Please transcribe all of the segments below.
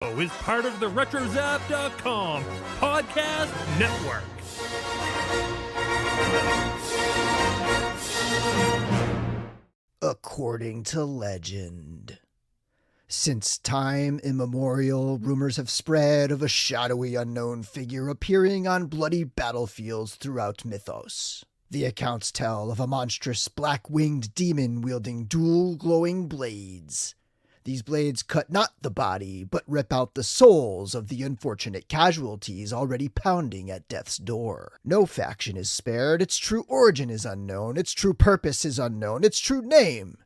Is part of the RetroZap.com podcast network. According to legend, since time immemorial, rumors have spread of a shadowy unknown figure appearing on bloody battlefields throughout mythos. The accounts tell of a monstrous black-winged demon wielding dual glowing blades. These blades cut not the body, but rip out the souls of the unfortunate casualties already pounding at death's door. No faction is spared, its true origin is unknown, its true purpose is unknown, its true name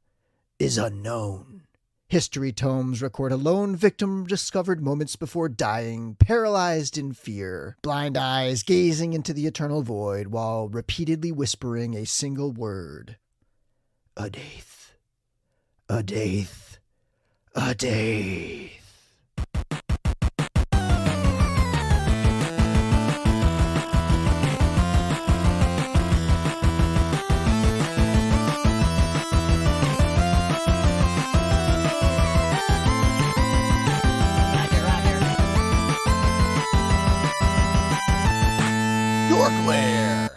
is unknown. History tomes record a lone victim discovered moments before dying, paralyzed in fear, blind eyes gazing into the eternal void while repeatedly whispering a single word. Adaith. Adaith. A day. DorkLair.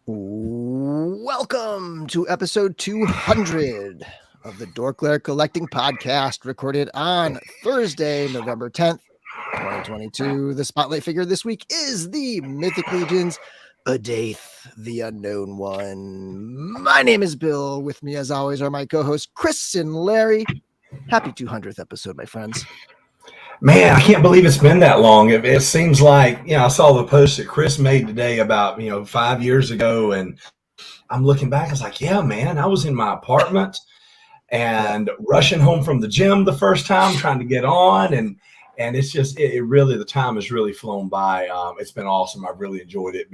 Welcome to episode 200 of the DorkLair Collecting Podcast, recorded on Thursday, November 10th, 2022. The spotlight figure this week is the Mythic Legions, Adaith, the Unknown One. My name is Bill. With me, as always, are my co-hosts Chris and Larry. Happy 200th episode, my friends. Man, I can't believe it's been that long. It seems like, I saw the post that Chris made today about, 5 years ago, and I'm looking back, I was like, yeah, man, I was in my apartment and rushing home from the gym the first time, trying to get on. And it's just, it really, the time has really flown by. It's been awesome. I've really enjoyed it.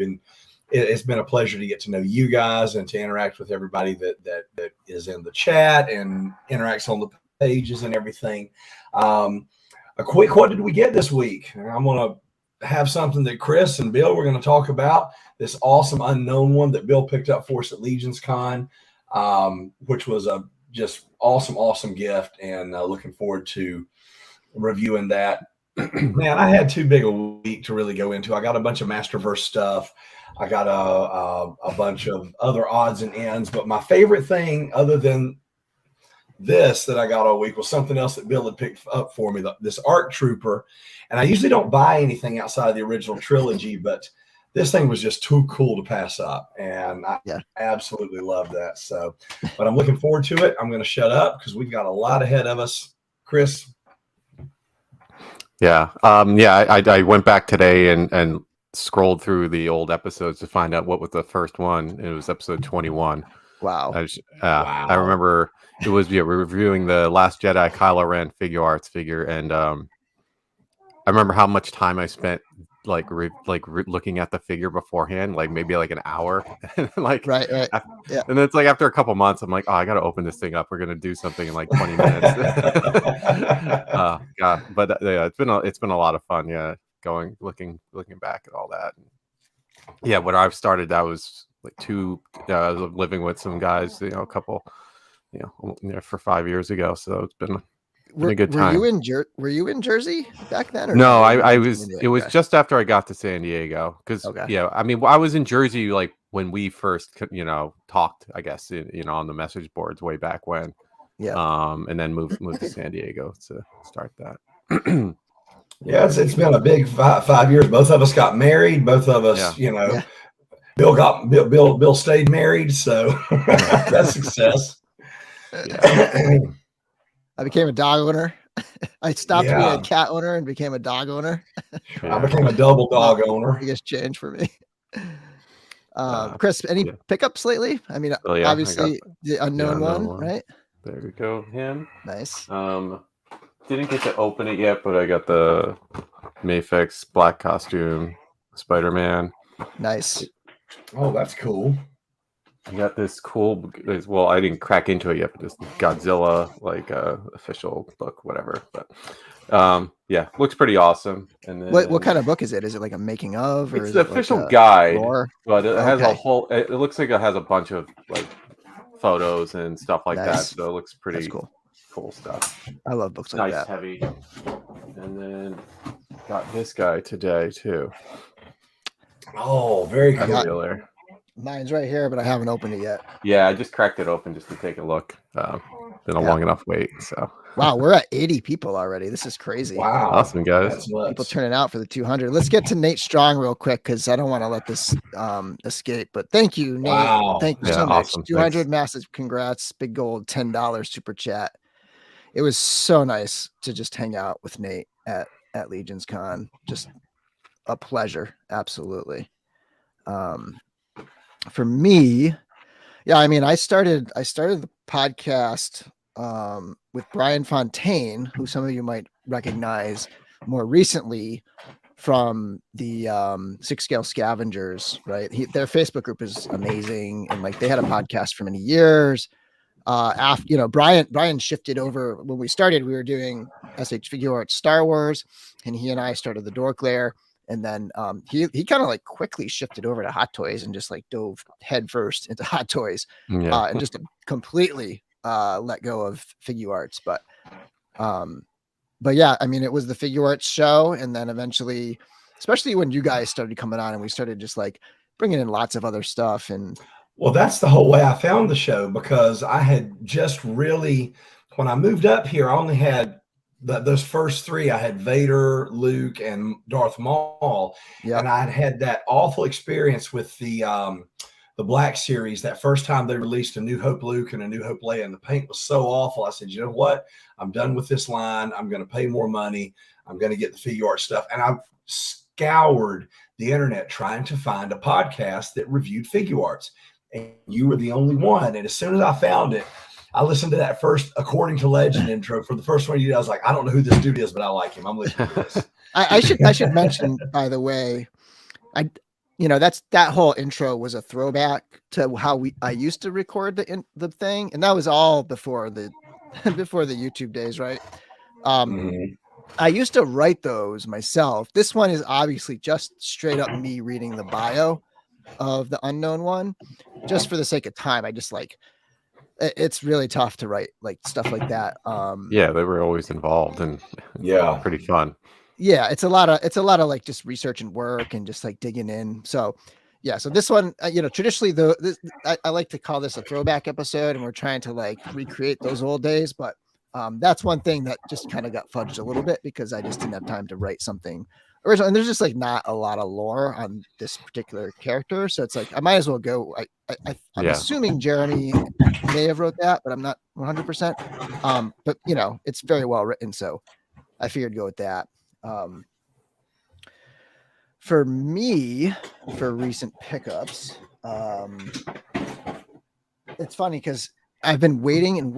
It's been a pleasure to get to know you guys and to interact with everybody that is in the chat and interacts on the pages and everything. A quick, what did we get this week? I'm going to have something that Chris and Bill were going to talk about, this awesome unknown one that Bill picked up for us at LegionsCon, which was a just awesome gift, and looking forward to reviewing that. Man, I had too big a week to really go into. I got a bunch of Masterverse stuff. I got a bunch of other odds and ends, but my favorite thing other than this that I got all week was something else that Bill had picked up for me, this ARC Trooper. And I usually don't buy anything outside of the original trilogy, but this thing was just too cool to pass up, and I absolutely love that. So, but I'm looking forward to it. I'm going to shut up because we've got a lot ahead of us. Chris? I went back today and scrolled through the old episodes to find out what was the first one. It was episode 21. Wow. I remember it was, we're reviewing the Last Jedi Kylo Ren figure arts figure, and I remember how much time I spent looking at the figure beforehand, like maybe like an hour. Right. Yeah. And it's like after a couple months, I'm like, oh, I got to open this thing up. We're gonna do something in like 20 minutes. But it's been a lot of fun. Yeah, looking back at all that. Yeah, when I started, I was like I was living with some guys, a couple, for 5 years ago. So it's been a good time. Were you in Jersey back then? Or no, I was. It was just after I got to San Diego, because I was in Jersey like when we first talked, I guess, on the message boards way back when. Yeah. And then moved to San Diego to start that. Yeah, it's been a big 5 years. Both of us got married. Both of us, Bill stayed married, so that's success. Yeah. I became a dog owner. I stopped being a cat owner and became a dog owner. I became a double dog owner. Biggest change for me. Chris, any pickups lately? I mean, obviously the unknown one, right? There we go. Him. Nice. Didn't get to open it yet, but I got the Mayfix black costume Spider-Man. Nice. Oh, that's cool. I got this cool, well, I didn't crack into it yet, but this Godzilla, official book, whatever. But looks pretty awesome. And then, what kind of book is it? Is it like a making of? Or it's is the it official like guide, lore? But it has a whole, it looks like it has a bunch of like photos and stuff like that. So it looks pretty cool stuff. I love books like Nice, that. heavy. And then got this guy today too. Oh, very I got- cool. There. Mine's right here, but I haven't opened it yet. Yeah, I just cracked it open just to take a look. Been a long enough wait. So Wow, we're at 80 people already. This is crazy. Wow. awesome, guys. That's nuts. People turning out for the 200. Let's get to Nate Strong real quick because I don't want to let this escape. But thank you, Nate. Wow. Thank you Yeah, so much. awesome. 200 Thanks. massive congrats. Big gold, $10 super chat. It was so nice to just hang out with Nate at LegionsCon. Just a pleasure. Absolutely. For me, yeah, I mean, I started the podcast with Brian Fontaine, who some of you might recognize more recently from the 6-Scale Scavengers, right? Their Facebook group is amazing, and like they had a podcast for many years. After Brian shifted over when we started. We were doing SH Figure Arts Star Wars, and he and I started the DorkLair. And then he kind of like quickly shifted over to Hot Toys and just like dove headfirst into Hot Toys, and just completely let go of Figure Arts. But yeah, I mean, it was the Figure Arts show, and then eventually, especially when you guys started coming on, and we started just like bringing in lots of other stuff. And Well, that's the whole way I found the show, because I had just really, when I moved up here, I only had those first three. I had Vader, Luke, and Darth Maul. yeah, And I'd had that awful experience with the Black Series. That first time they released a New Hope Luke and a New Hope Leia, and the paint was so awful. I said, you know what? I'm done with this line. I'm going to pay more money. I'm going to get the figure art stuff. And I scoured the internet trying to find a podcast that reviewed figure arts. And you were the only one. And as soon as I found it, I listened to that first According to Legend intro. For the first one you did, I was like, I don't know who this dude is, but I like him. I'm listening to this. I should mention, by the way, that whole intro was a throwback to how I used to record the thing, and that was all before the YouTube days, right? I used to write those myself. This one is obviously just straight up me reading the bio of the unknown one, just for the sake of time. I just like, it's really tough to write like stuff like that. Yeah, they were always involved, and Yeah, pretty fun. Yeah, it's a lot of like just research and work and just like digging in. So yeah, so this one, traditionally I like to call this a throwback episode, and we're trying to like recreate those old days. But that's one thing that just kind of got fudged a little bit because I just didn't have time to write something original. And there's just like not a lot of lore on this particular character, so it's like I might as well go. I'm assuming Jeremy may have wrote that, but I'm not 100%. But it's very well written, so I figured go with that. For me, for recent pickups, it's funny because I've been waiting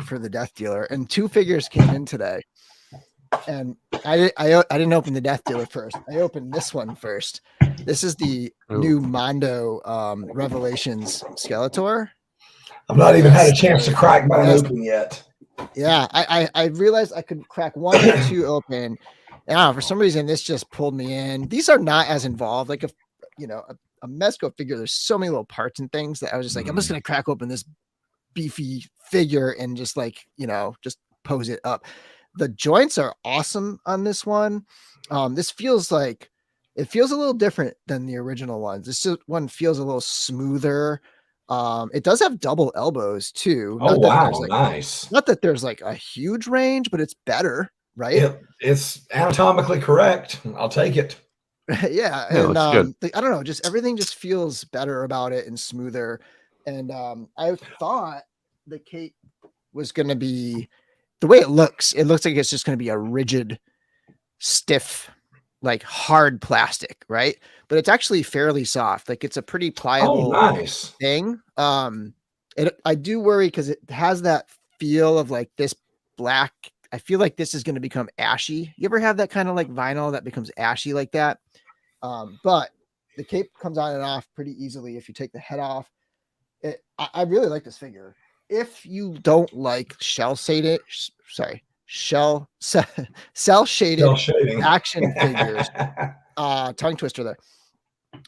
for the Death Dealer, and 2 figures came in today, and I didn't open the Death Dealer first. I opened this one first. This is the new Mondo Revelations Skeletor. I've not even had a chance to crack mine open yet. Yeah, I realized I could crack 1 or 2 open. And for some reason, this just pulled me in. These are not as involved. Like a Mezco figure, there's so many little parts and things that I was just like, I'm just gonna crack open this beefy figure and just like just pose it up. The joints are awesome on this one. This feels a little different than the original ones. This one feels a little smoother. It does have double elbows too. Oh, wow. Nice. Not that there's like a huge range, but it's better, right? It's anatomically correct. I'll take it. Yeah. And I don't know, just everything just feels better about it and smoother. And I thought the cape was going to be the way it looks like it's just going to be a rigid, stiff, like hard plastic, right? But it's actually fairly soft. Like it's a pretty pliable thing. I do worry because it has that feel of like this black. I feel like this is going to become ashy. You ever have that kind of like vinyl that becomes ashy like that? But the cape comes on and off pretty easily if you take the head off. I really like this figure. If you don't like cell shaded action figures, tongue twister there.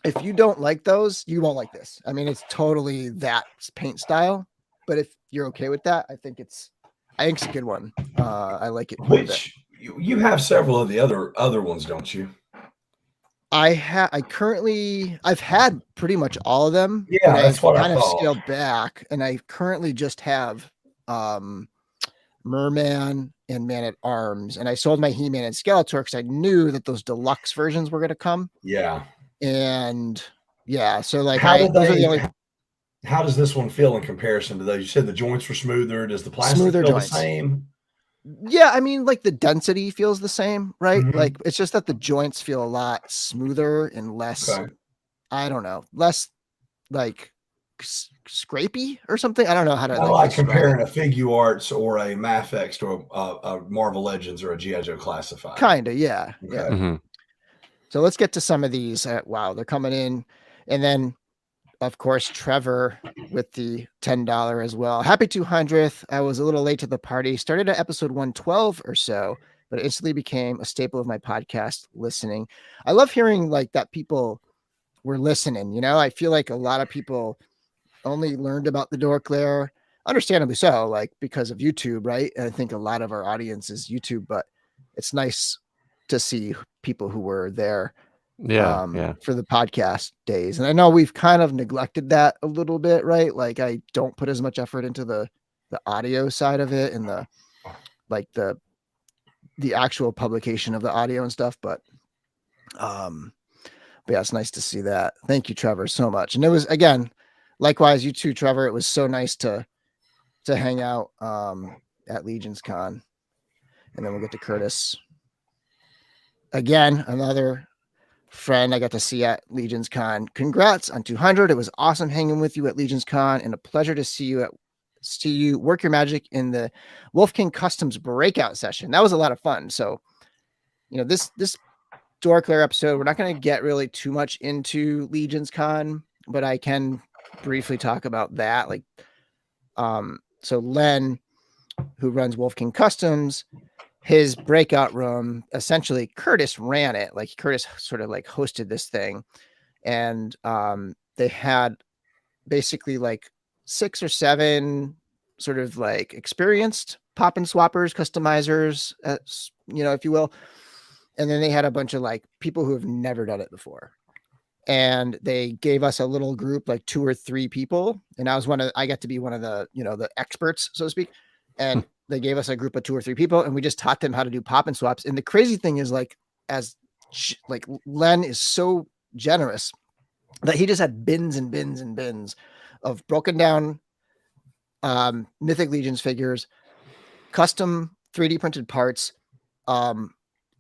If you don't like those, you won't like this. I mean, it's totally that paint style. But if you're okay with that, I think it's I think it's a good one. I like it. Which you have several of the other ones, don't you? I've had pretty much all of them. Yeah, but that's what I kind of thought. scaled back, and I currently just have Merman and Man at Arms, and I sold my He-Man and Skeletor because I knew that those deluxe versions were going to come. Yeah, and yeah, so like how does this one feel in comparison to those? You said the joints were smoother. Does the plastic Smoother feel joints. the same? Yeah, I mean, like the density feels the same, right? Mhm. Like it's just that the joints feel a lot smoother and less, Okay. I don't know, less like scrapey or something. I don't know how to I like describe comparing it. a Figuarts or a Mafex to a Marvel Legends or a G.I. Joe Classified. Kind of, yeah. Okay. Yeah. Mhm. So let's get to some of these. Wow, they're coming in. And then, of course, Trevor with the $10 as well. Happy 200th. I was a little late to the party. Started at episode 112 or so, but it instantly became a staple of my podcast listening. I love hearing like that people were listening. You know, I feel like a lot of people only learned about the DorkLair, understandably so, like because of YouTube, right? And I think a lot of our audience is YouTube, but it's nice to see people who were there for the podcast days. And I know we've kind of neglected that a little bit, right? Like I don't put as much effort into the audio side of it and the actual publication of the audio and stuff, but yeah, it's nice to see that. Thank you, Trevor, so much. And it was, again, likewise, you too, Trevor. It was so nice to hang out at LegionsCon. And then we'll get to Curtis. Again, another friend I got to see at LegionsCon. Congrats on 200. It was awesome hanging with you at LegionsCon, and a pleasure to see you work your magic in the Wolf King Customs breakout session. That was a lot of fun. So, you know, this DorkLair episode, we're not going to get really too much into LegionsCon, but I can briefly talk about that. Like, so Len, who runs Wolf King Customs, his breakout room, essentially Curtis ran it. Like Curtis sort of like hosted this thing, and they had basically like 6 or 7 sort of like experienced pop and swappers, customizers, you know, if you will. And then they had a bunch of like people who have never done it before. And they gave us a little group, like 2 or 3 people. And I got to be one of the, you know, the experts, so to speak. And they gave us a group of 2 or 3 people, and we just taught them how to do pop and swaps. And the crazy thing is like Len is so generous that he just had bins and bins and bins of broken down Mythic Legions figures, custom 3D printed parts,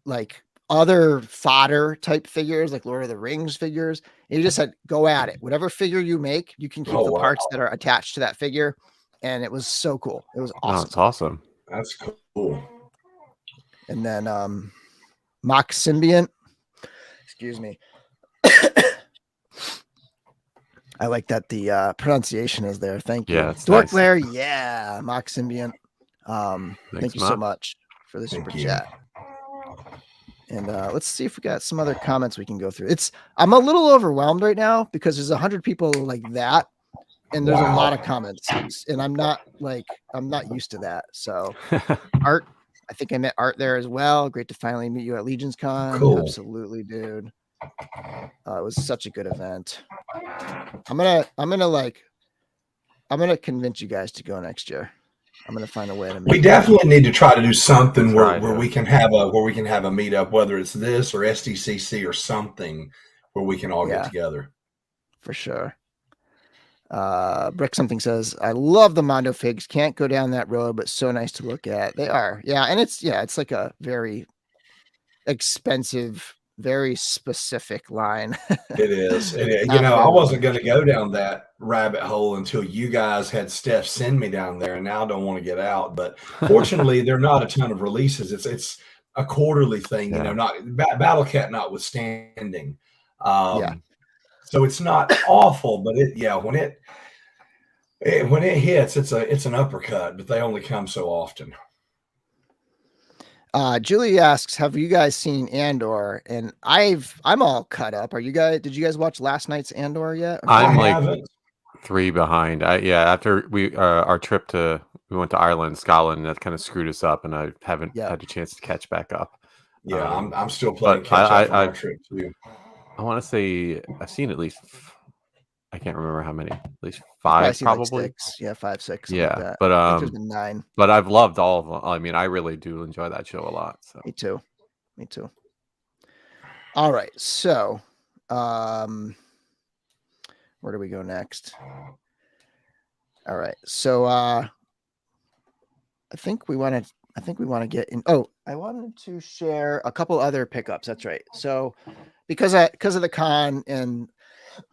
like other fodder type figures, like Lord of the Rings figures. And he just said, go at it. Whatever figure you make, you can keep the parts that are attached to that figure. And it was so cool. It was awesome. Oh, it's awesome. That's cool. And then Mock Symbiont. Excuse me. I like that the pronunciation is there. Thank you. Yeah, DorkLair, nice. yeah. Mock Symbiont. Thank you Mock. so much for the super chat. And let's see if we got some other comments we can go through. I'm a little overwhelmed right now because there's 100 people like that, and there's a lot of comments, and I'm not used to that. So Art, I think I met Art there as well. Great to finally meet you at LegionsCon. Cool. Absolutely, dude. It was such a good event. I'm gonna convince you guys to go next year. I'm gonna find a way to. We definitely need to try to do something where we can have a meetup, whether it's this or SDCC or something, where we can all get together. For sure. Brick something says, I love the Mondo figs. Can't go down that road, but so nice to look at. They are, and it's like a very expensive, very specific line. It is. You know, I wasn't going to go down that rabbit hole until you guys had Steph send me down there, and now I don't want to get out. But fortunately, there are not a ton of releases. It's a quarterly thing, you know, not Battle Cat notwithstanding. So it's not awful, but when it hits, it's an uppercut. But they only come so often. Julie asks, have you guys seen Andor? And I'm all cut up. Did you guys watch last night's Andor yet? I'm like 3 behind. After our trip to we went to Ireland, Scotland, and that kind of screwed us up, and I haven't Yeah. had a chance to catch back up. Yeah, I'm still playing but catch up from I our trip too. I want to say I've seen at least, I can't remember how many, at least Probably 5 seen like probably. 6. Yeah, 5, 6. Yeah, Like that. but I think there's been 9. but I've loved all of them. I mean, I really do enjoy that show a lot. So Me too. All right, so where do we go next? All right, so I think we want to get in. Oh, I wanted to share a couple other pickups. That's right. So because of the con and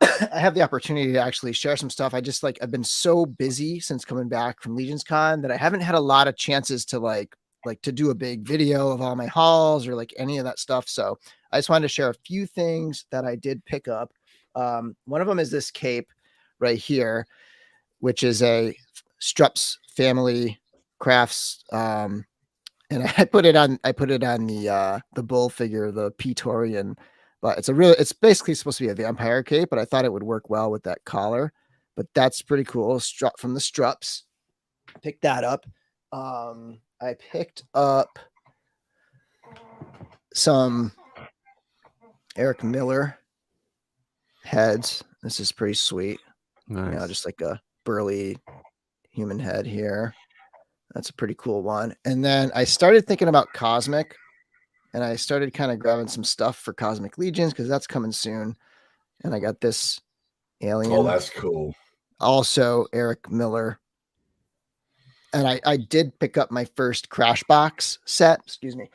I have the opportunity to actually share some stuff. I've been so busy since coming back from LegionsCon that I haven't had a lot of chances to like to do a big video of all my hauls or like any of that stuff. So I just wanted to share a few things that I did pick up. One of them is this cape right here, which is a Strups family crafts. And I put it on the bull figure, the Praetorian. But it's basically supposed to be a vampire cape, but I thought it would work well with that collar. But that's pretty cool. Strut from the Strups. Picked that up. I picked up some Eric Miller heads. This is pretty sweet. nice. You know, just like a burly human head here. That's a pretty cool one. And then I started thinking about Cosmic. And I started kind of grabbing some stuff for Cosmic Legions because that's coming soon. And I got this alien. Oh, that's cool. Also, Eric Miller. And I did pick up my first Crash Box set. Excuse me.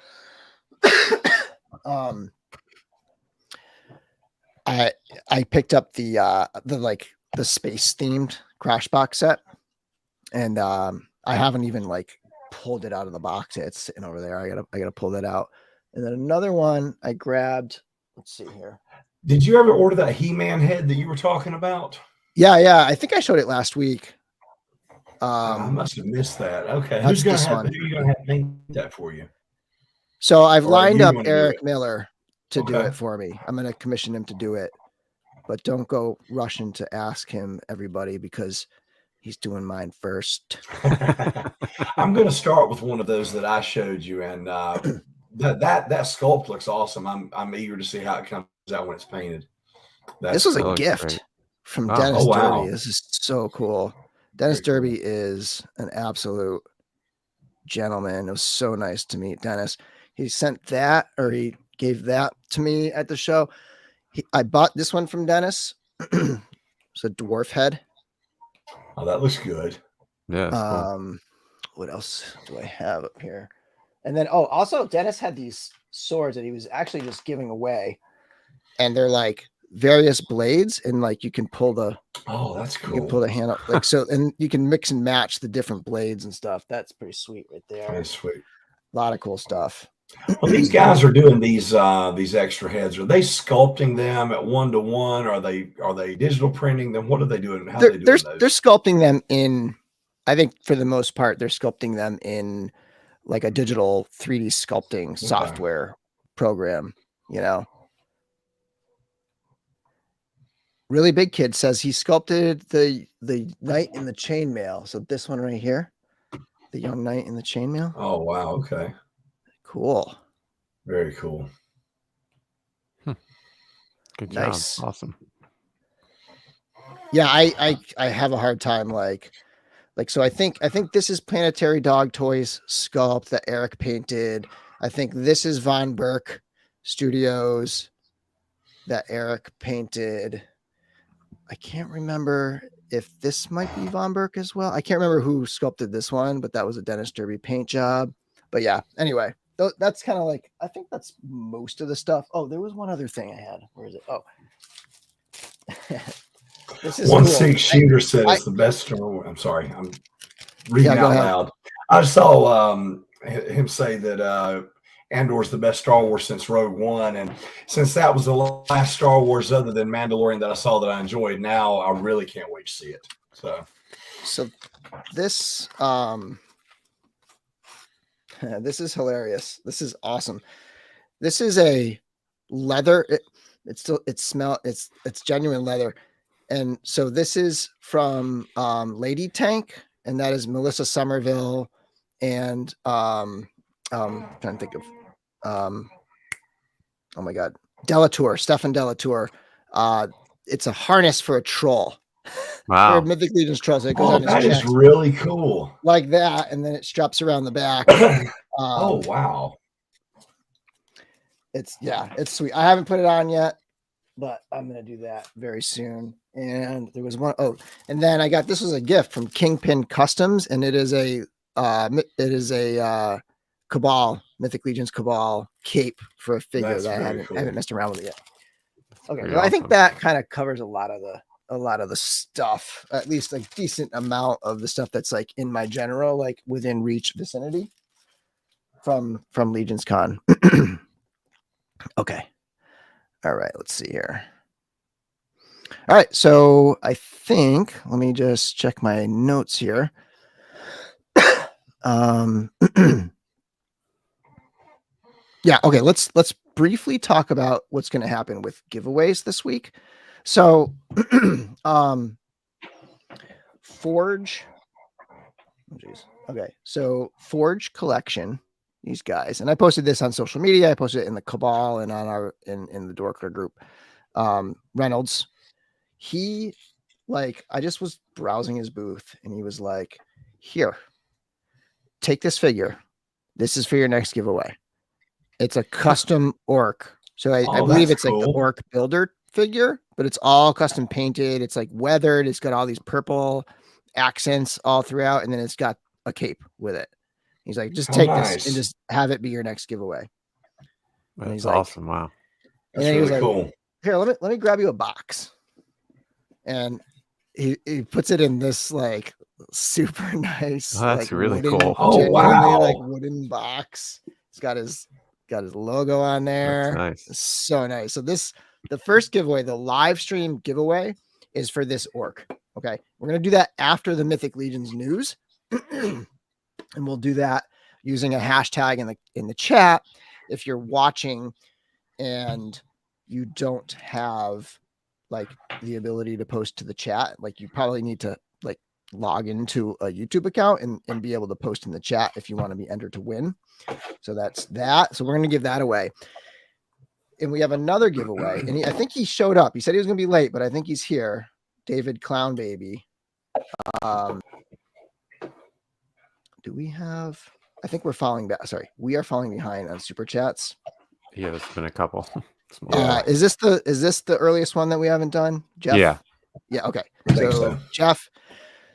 I picked up the space themed Crash Box set, and I haven't even like pulled it out of the box yet. It's sitting over there. I gotta pull that out. And then another one I grabbed. Let's see here. Did you ever order that He-Man head that you were talking about? Yeah. I think I showed it last week. I must have missed that. Okay, that's who this are one. you gonna have to make that for you? So I've Or lined you up wanna do Eric it? Miller to do Okay. it for me. I'm gonna commission him to do it, but don't go rushing to ask him, everybody, because he's doing mine first. I'm going to start with one of those that I showed you, and that sculpt looks awesome. I'm eager to see how it comes out when it's painted. This was That a looks gift great. from Wow. Dennis Oh, wow. Derby. This is so cool. Dennis Very cool. Derby is an absolute gentleman. It was so nice to meet Dennis. He sent that, or he gave that to me at the show. I bought this one from Dennis. It's a dwarf head. Oh, that looks good. Yeah. It's cool. What else do I have up here? And then also Dennis had these swords that he was actually just giving away, and they're like various blades, and like you can pull the That's you can cool. pull the hand up like so, and you can mix and match the different blades and stuff. That's pretty sweet right there. That's sweet. A lot of cool stuff. Well, these guys are doing these extra heads. Are they sculpting them at 1-to-1? Are they digital printing them? What are they doing? How are they doing those? They're sculpting them in. I think for the most part, they're sculpting them in like a digital 3D sculpting software program. You know. Really Big Kid says he sculpted the knight in the chainmail. So this one right here, the young knight in the chainmail. Oh, wow. Okay. Cool. Very cool. Good job. Nice. Awesome. Yeah, I have a hard time like so I think this is Planetary Dog Toys sculpt that Eric painted. I think this is Von Burke Studios that Eric painted. I can't remember if this might be Von Burke as well. I can't remember who sculpted this one, but that was a Dennis Derby paint job. But yeah, anyway, that's kind of like, I think that's most of the stuff. Oh, there was one other thing I had. Where is it? Oh, this is 1-6 cool. Shooter said it's the best Star Wars. I'm sorry, I'm reading out ahead. loud. I saw him say that Andor's the best Star Wars since Rogue One, and since that was the last Star Wars other than Mandalorian that I saw that I enjoyed, now I really can't wait to see it. So this this is hilarious. This is awesome. This is a leather. It's genuine leather. And so this is from Lady Tank, and that is Melissa Somerville and trying to think of oh my god, Stefan Delatour. It's a harness for a troll. Wow. For Mythic Legion's troll. So it goes on his that chest is really cool. like that, and then it straps around the back. Oh wow. It's sweet. I haven't put it on yet, but I'm gonna do that very soon. And there was one. Oh, and then I got, this was a gift from Kingpin Customs, and it is a Cabal, Mythic Legion's Cabal cape for a figure. That's that I very haven't, cool. I haven't messed around with it yet. Okay, Pretty well, I think awesome. that kind of covers a lot of the stuff, at least a decent amount of the stuff that's like in my general, like within reach vicinity from LegionsCon. Okay. All right, let's see here. All right, so I think, let me just check my notes here. Yeah, okay, let's briefly talk about what's going to happen with giveaways this week. So Forge, oh geez. Okay, so Forge Collection, these guys, and I posted this on social media. I posted it in the Cabal and on our in the DorkLair group. Reynolds, he, like, I just was browsing his booth and he was like, here, take this figure. This is for your next giveaway. It's a custom orc. So I believe it's cool. like the orc builder figure, but it's all custom painted. It's like weathered. It's got all these purple accents all throughout. And then it's got a cape with it. He's like, just take this and just have it be your next giveaway. And That's he's awesome. like, Wow. That's and then really he was cool. like, here, let me grab you a box. And he puts it in this like super nice. Oh, that's like, really wooden, cool. Oh, genuinely, wow. like wooden box. It's got his logo on there. That's nice. It's so nice. So the first giveaway, the live stream giveaway, is for this orc. Okay, we're gonna do that after the Mythic Legions news, and we'll do that using a hashtag in the chat. If you're watching and you don't have like the ability to post to the chat, like you probably need to like log into a YouTube account and be able to post in the chat if you want to be entered to win. So that's that. So we're going to give that away. And we have another giveaway. And I think he showed up. He said he was going to be late, but I think he's here. David Clown Baby. Do we have, I think we're falling back. Sorry. We are falling behind on super chats. Yeah, there's been a couple. Is this the earliest one that we haven't done, Jeff? Yeah. Okay. I think so. Jeff,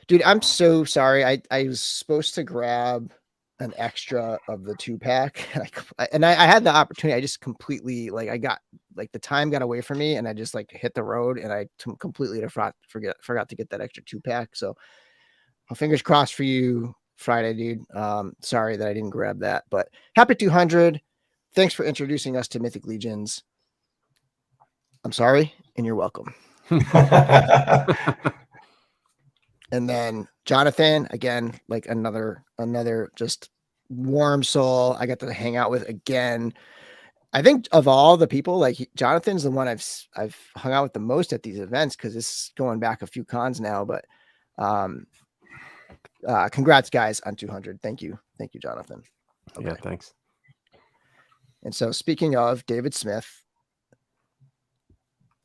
dude, I'm so sorry. I was supposed to grab an extra of the 2-pack, and I had the opportunity. I just completely I got the time got away from me, and I just hit the road, and I completely forgot to get that extra 2-pack. So, fingers crossed for you Friday, dude. Sorry that I didn't grab that, but happy 200. Thanks for introducing us to Mythic Legions. I'm sorry, and you're welcome. And then Jonathan, again, like another just warm soul I got to hang out with again. I think of all the people, Jonathan's the one I've hung out with the most at these events, because it's going back a few cons now. But congrats, guys, on 200. Thank you, Jonathan. Okay. Yeah, thanks. And so, speaking of David Smith,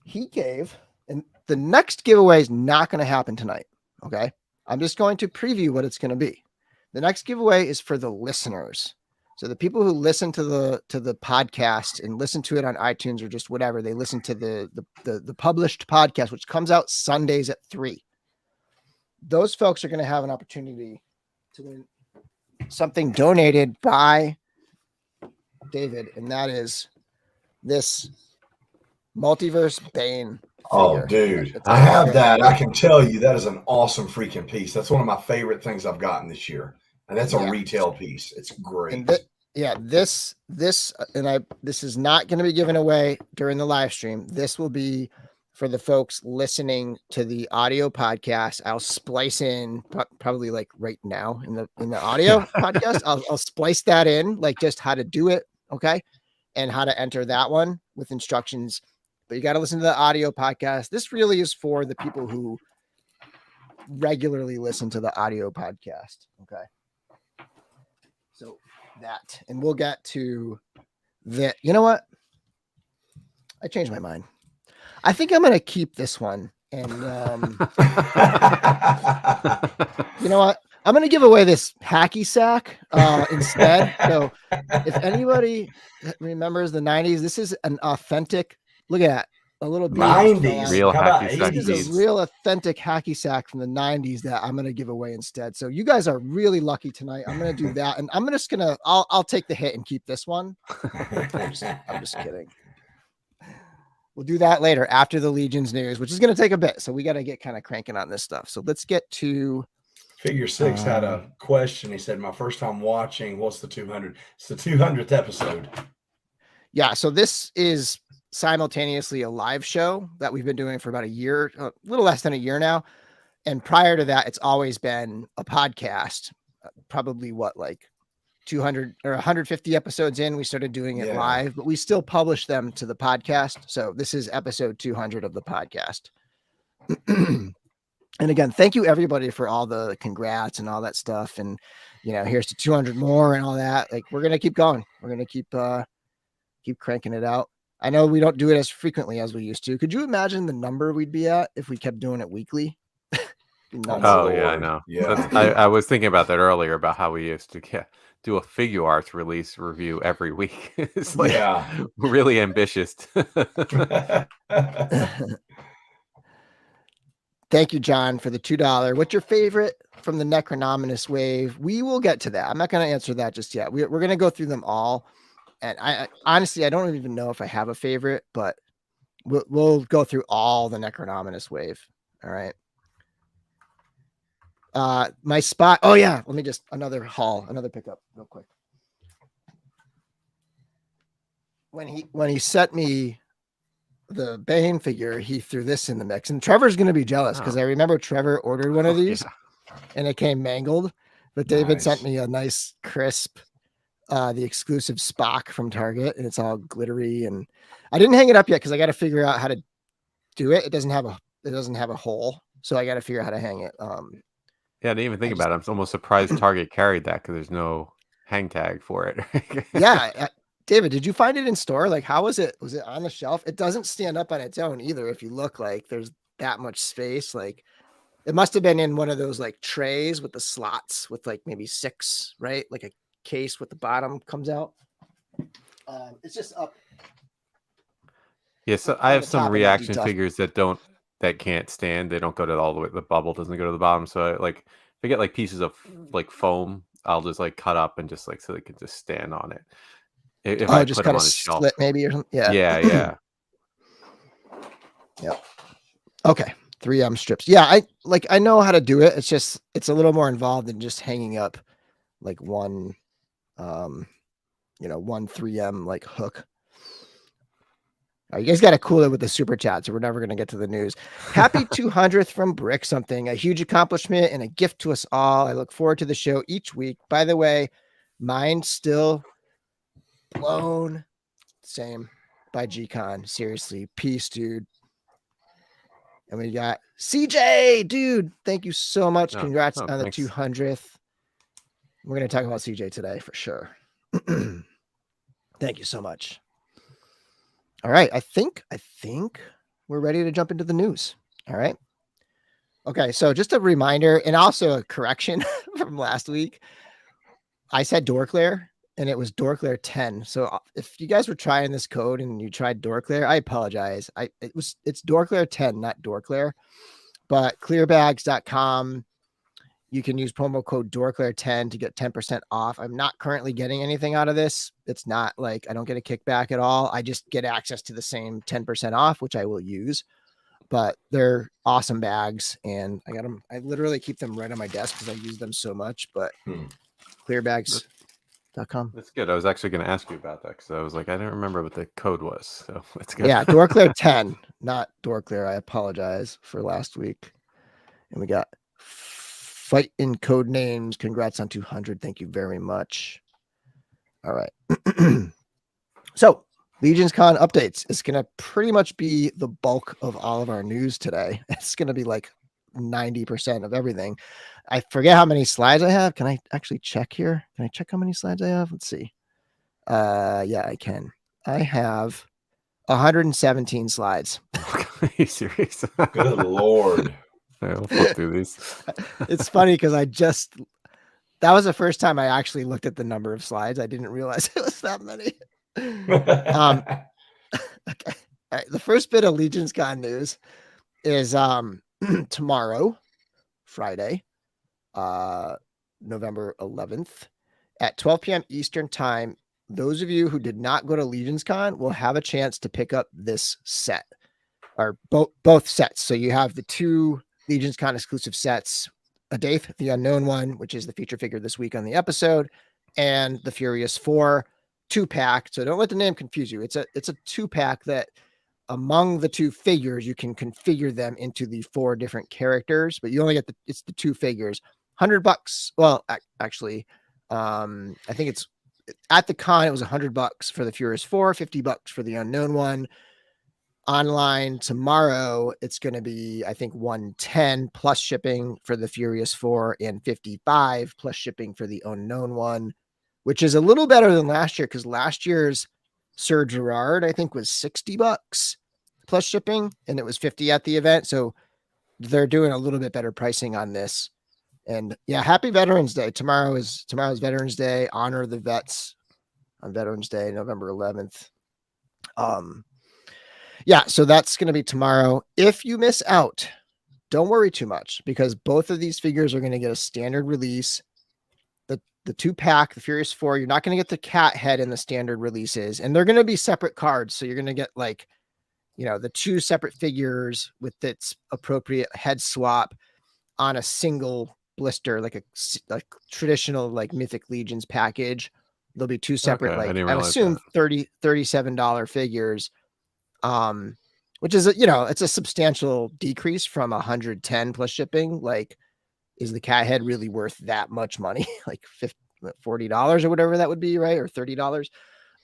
he gave, and the next giveaway is not going to happen tonight. Okay. I'm just going to preview what it's going to be. The next giveaway is for the listeners. So the people who listen to the podcast and listen to it on iTunes or just whatever, they listen to the published podcast, which comes out Sundays at 3. Those folks are going to have an opportunity to win something donated by David. And that is this Multiverse Bane. Oh, dude, I have that. I can tell you that is an awesome freaking piece. That's one of my favorite things I've gotten this year, and that's a retail piece. It's great. And this is not going to be given away during the live stream. This will be for the folks listening to the audio podcast. I'll splice in probably right now in the audio podcast. I'll splice that in, just how to do it, okay, and how to enter that one with instructions. But you got to listen to the audio podcast. This really is for the people who regularly listen to the audio podcast. Okay. So that, and we'll get to that. You know what? I changed my mind. I think I'm going to keep this one. And you know what? I'm going to give away this hacky sack instead. So if anybody remembers the 90s, this is an authentic, look at that, a little 90s. Real How about hacky sack. This is a real authentic hacky sack from the 90s that I'm going to give away instead. So you guys are really lucky tonight. I'm going to do that. And I'm just going to, I'll take the hit and keep this one. I'm just kidding. We'll do that later after the Legions news, which is going to take a bit. So we got to get kind of cranking on this stuff. So let's get to Figure Six had a question. He said, my first time watching, what's the 200? It's the 200th episode. Yeah. So this is simultaneously a live show that we've been doing for about a year, a little less than a year now. And prior to that, it's always been a podcast, probably like 200 or 150 episodes in, we started doing it live, but we still publish them to the podcast. So this is episode 200 of the podcast. And again, thank you everybody for all the congrats and all that stuff. And, here's to 200 more and all that. Like, we're going to keep going. We're going to keep cranking it out. I know we don't do it as frequently as we used to. Could you imagine the number we'd be at if we kept doing it weekly? Oh yeah, I know. Yeah. I was thinking about that earlier about how we used to do a figure arts release review every week. It's like really ambitious. Thank you, John, for the $2. What's your favorite from the Necronominus wave? We will get to that. I'm not going to answer that just yet. We're going to go through them all. And I honestly, I don't even know if I have a favorite, but we'll go through all the Necronominus wave. All right. My spot. Oh yeah. Let me just another pickup real quick. When he sent me the Bane figure, he threw this in the mix, and Trevor's going to be jealous because I remember Trevor ordered one of these and it came mangled, but David sent me a nice crisp, the exclusive Spock from Target, and it's all glittery, and I didn't hang it up yet because I got to figure out how to do it. It doesn't have a hole, so I got to figure out how to hang it. Yeah, I didn't even think about it. I'm almost surprised Target carried that because there's no hang tag for it. Yeah. David, did you find it in store? Like, how was it? Was it on the shelf? It doesn't stand up on its own either. If you look, like, there's that much space. Like, it must have been in one of those like trays with the slots with like maybe 6, right? Like a case with the bottom comes out. It's just up. Yeah, so I have some reaction figures that can't stand. They don't go to all the way. The bubble doesn't go to the bottom. So if I get like pieces of like foam, I'll just like cut up and just like so they can just stand on it. If I just put them kind on of a shelf, split maybe or something. Yeah. Yeah. Yep. Okay. 3M strips. Yeah, I know how to do it. It's a little more involved than just hanging up like one 3M like hook. All right, you guys got to cool it with the super chat, so we're never going to get to the news. Happy 200th from Brick Something, a huge accomplishment and a gift to us all. I look forward to the show each week. By the way, mine's still blown. Same by G-Con. Seriously, peace, dude. And we got CJ, dude. Thank you so much. Congrats on the 200th. We're going to talk about CJ today for sure. Thank you so much. All right. I think we're ready to jump into the news. All right. Okay. So just a reminder and also a correction from last week. I said DorkLair and it was DorkLair 10. So if you guys were trying this code and you tried DorkLair, I apologize. It's DorkLair 10, not DorkLair, but clearbags.com. You can use promo code DorkLair10 to get 10% off. I'm not currently getting anything out of this. It's not like I don't get a kickback at all. I just get access to the same 10% off, which I will use. But they're awesome bags, and I got them. I literally keep them right on my desk because I use them so much. But clearbags.com. That's good. I was actually going to ask you about that because I was like, I didn't remember what the code was. So that's good. Yeah, DorkLair 10, not DorkLair. I apologize for last week. And we got Fight in Code Names. Congrats on 200. Thank you very much. All right. So, LegionsCon updates is going to pretty much be the bulk of all of our news today. It's going to be like 90% of everything. I forget how many slides I have. Can I actually check here? Can I check how many slides I have? Let's see. Yeah, I can. I have 117 slides. Are you serious? Good Lord. Yeah, we'll flip through these. It's funny because that was the first time I actually looked at the number of slides. I didn't realize it was that many. Okay. All right. The first bit of LegionsCon news is tomorrow, Friday, November 11th at 12 p.m. Eastern time. Those of you who did not go to LegionsCon will have a chance to pick up this set, or both sets. So you have the two LegionsCon exclusive sets, Adaith, the Unknown One, which is the feature figure this week on the episode, and the Furious 4 2-pack. So don't let the name confuse you. It's a 2-pack that among the two figures, you can configure them into the 4 different characters, but you only get it's the 2 figures. $100. Well, actually, I think it's at the con, it was $100 for the Furious 4, $50 for the Unknown One. Online tomorrow, it's going to be, I think, $110 plus shipping for the Furious 4 and $55 plus shipping for the Unknown One, which is a little better than last year because last year's Sir Gerard, I think, was $60 plus shipping, and it was $50 at the event. So they're doing a little bit better pricing on this. And yeah, happy Veterans Day. Tomorrow's Veterans Day. Honor the vets on Veterans Day, November 11th. Yeah, so that's going to be tomorrow. If you miss out, don't worry too much because both of these figures are going to get a standard release. The 2-pack, the Furious 4, you're not going to get the cat head in the standard releases, and they're going to be separate cards. So you're going to get the 2 separate figures with its appropriate head swap on a single blister, like a traditional Mythic Legions package. There'll be 2 separate, I assume $37 figures. Which is it's a substantial decrease from 110 plus shipping. Is the cat head really worth that much money? Like $40 or whatever that would be, right? Or $30.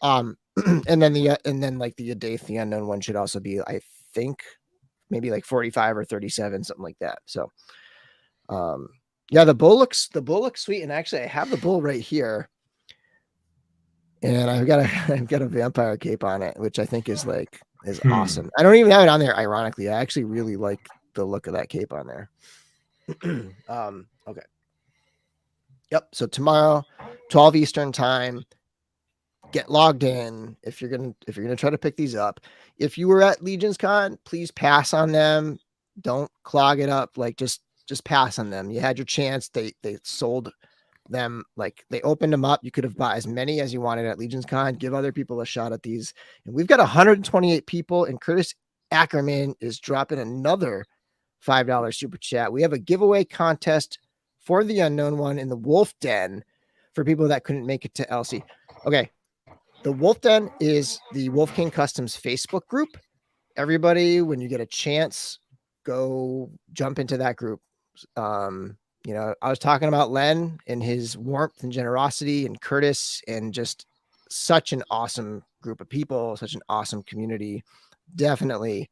And then the Adaith, the Unknown One, should also be, I think, maybe like 45 or 37, something like that. So yeah, the bull looks sweet. And actually I have the bull right here. And I've got a vampire cape on it, which I think is awesome. I don't even have it on there. Ironically, I actually really like the look of that cape on there. Okay. Yep. So tomorrow, 12 Eastern time, get logged in. If you're going to try to pick these up, if you were at LegionsCon, please pass on them. Don't clog it up. Just pass on them. You had your chance. They sold them, they opened them up. You could have bought as many as you wanted at LegionsCon. Give other people a shot at these. And we've got 128 people, and Curtis Ackerman is dropping another $5 super chat. We have a giveaway contest for the Unknown One in the Wolf Den for people that couldn't make it to LC. Okay. The Wolf Den is the Wolf King Customs Facebook group. Everybody, when you get a chance, go jump into that group. I was talking about Len and his warmth and generosity, and Curtis, and just such an awesome group of people, such an awesome community. Definitely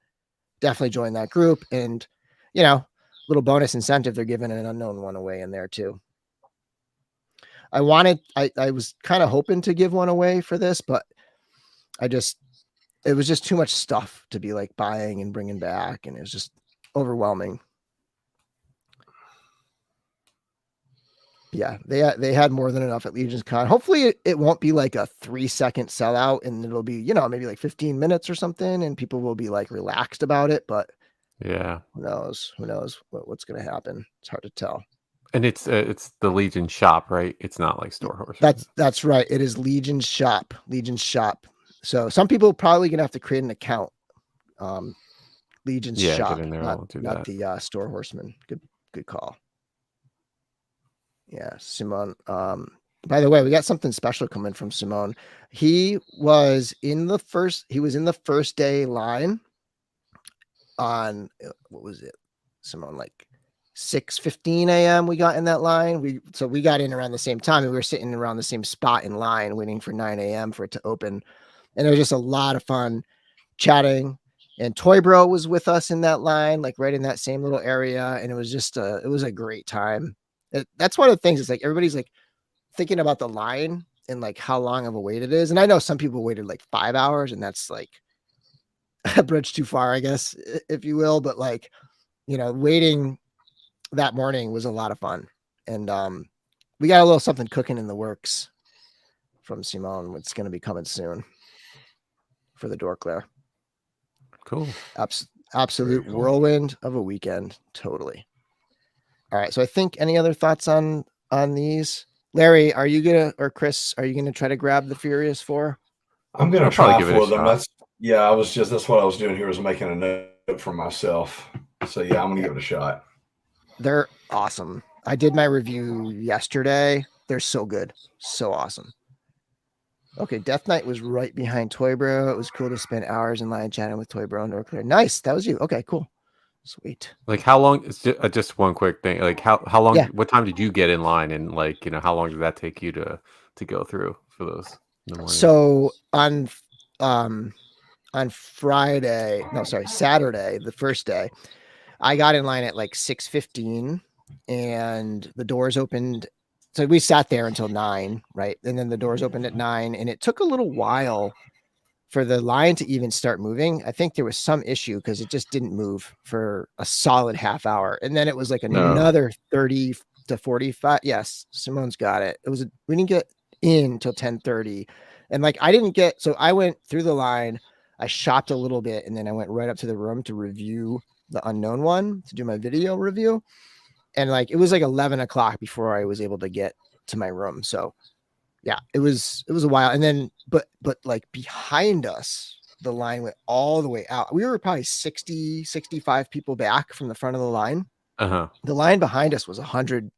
join that group. And, little bonus incentive, they're giving an Unknown One away in there too. I was kind of hoping to give one away for this, but it was just too much stuff to be buying and bringing back. And it was just overwhelming. Yeah, they had more than enough at LegionsCon. Hopefully it won't be like a 3-second sellout, and it'll be, maybe 15 minutes or something, and people will be relaxed about it. But yeah, who knows what's going to happen? It's hard to tell. And it's the Legion shop, right? It's not like Store Horse. That's right. It is Legion's shop. So some people probably going to have to create an account. Legion's shop, get in there, not the Store Horseman. Good call. Yeah, Simone. By the way, we got something special coming from Simone. He was in the first day line on, what was it, Simone, 6:15 a.m. we got in that line. We got in around the same time, and we were sitting around the same spot in line waiting for 9 a.m. for it to open. And it was just a lot of fun chatting And Toy Bro was with us in that line, like right in that same little area. And it was just it was a great time. That's one of the things. It's like everybody's like thinking about the line and like how long of a wait it is. And I know some people waited like 5 hours, and that's like a bridge too far, I guess, if you will. But like, waiting that morning was a lot of fun. And we got a little something cooking in the works from Simone. It's going to be coming soon for the DorkLair. Cool. Absolute cool. Whirlwind of a weekend. Totally. All right. So I think any other thoughts on these? Larry, are you gonna, or Chris, are you gonna try to grab the Furious 4? I'm gonna I'll try probably give it a for them. shot. That's what I was doing here, was making a note for myself. So yeah, I'm gonna give it a shot. They're awesome. I did my review yesterday. They're so good. So awesome. Okay, Death Knight was right behind Toy Bro. It was cool to spend hours in line chatting with Toy Bro and DorkLair. Nice. That was you. Okay, cool. Sweet. Like, how long? Just one quick thing. Like, how long? Yeah. What time did you get in line, and like, how long did that take you to go through for those in the morning? So on Saturday, the first day, I got in line at like 6:15, and the doors opened. So we sat there until 9, right? And then the doors opened at 9, and it took a little while for the line to even start moving. I think there was some issue because it just didn't move for a solid half hour. And then it was like another 30 to 45. Yes, Simone's got it. We didn't get in till 10:30. And like, so I went through the line, I shopped a little bit, and then I went right up to the room to review the Unknown one, to do my video review. And like, it was like 11 o'clock before I was able to get to my room. So yeah, it was a while. And then, but like behind us, the line went all the way out. We were probably 60, 65 people back from the front of the line. Uh-huh. The line behind us was 100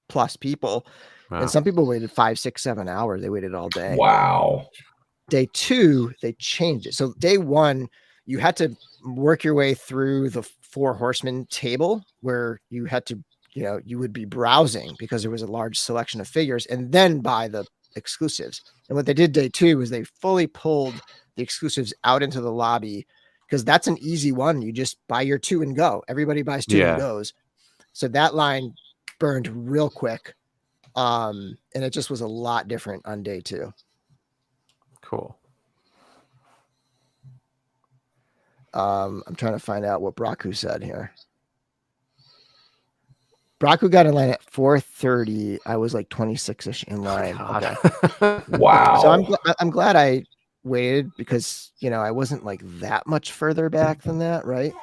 plus people. Wow. And some people waited 5, 6, 7 hours. They waited all day. Wow. Day 2, they changed it. So day 1, you had to work your way through the 4 horsemen table, where you had to, you would be browsing because there was a large selection of figures, and then buy the exclusives. And what they did day 2 was they fully pulled the exclusives out into the lobby, because that's an easy one. You just buy your 2 and go. Everybody buys 2 and goes. So that line burned real quick. And it just was a lot different on day 2. Cool. I'm trying to find out what Braku said here. Braku got in line at 4:30. I was like 26ish in line. Okay. Wow. So I'm glad I waited, because I wasn't like that much further back than that, right?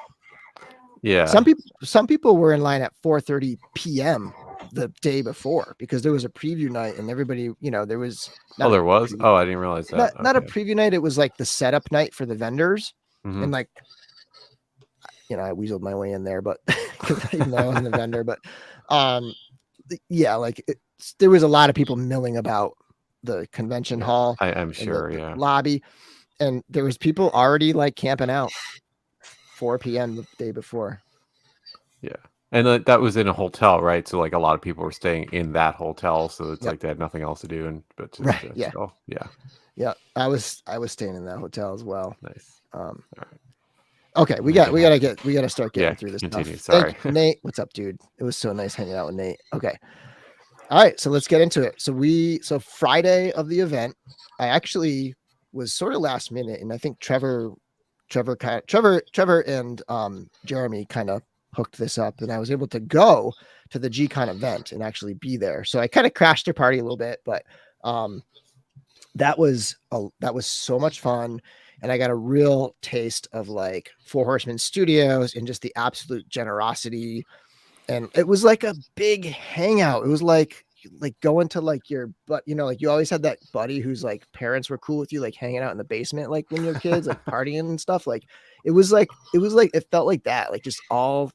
Yeah. Some people were in line at 4:30 p.m. the day before, because there was a preview night, and everybody, there was. There was. Oh, I didn't realize that. Not a preview night. It was like the setup night for the vendors, and like, I weaseled my way in there, but even though I wasn't a vendor, but yeah, like there was a lot of people milling about the convention hall. I'm sure. The lobby, and there was people already like camping out 4 p.m. the day before. Yeah. And that was in a hotel, right? So like a lot of people were staying in that hotel, so it's like they had nothing else to do, Yeah. I was staying in that hotel as well. Nice. All right. Okay, we gotta start getting through this continue. stuff. Sorry. Nate, what's up, dude? It was so nice hanging out with Nate. Okay. All right, so let's get into it. So Friday of the event, I actually was sort of last minute, and I think Trevor and Jeremy kind of hooked this up, and I was able to go to the G-Con event and actually be there. So I kind of crashed their party a little bit, but that was so much fun. And I got a real taste of like 4 Horsemen Studios and just the absolute generosity. And it was like a big hangout. It was like going to like your, but like you always had that buddy whose like parents were cool with you, like hanging out in the basement, like when you're kids, like partying and stuff. Like it felt like that, like just all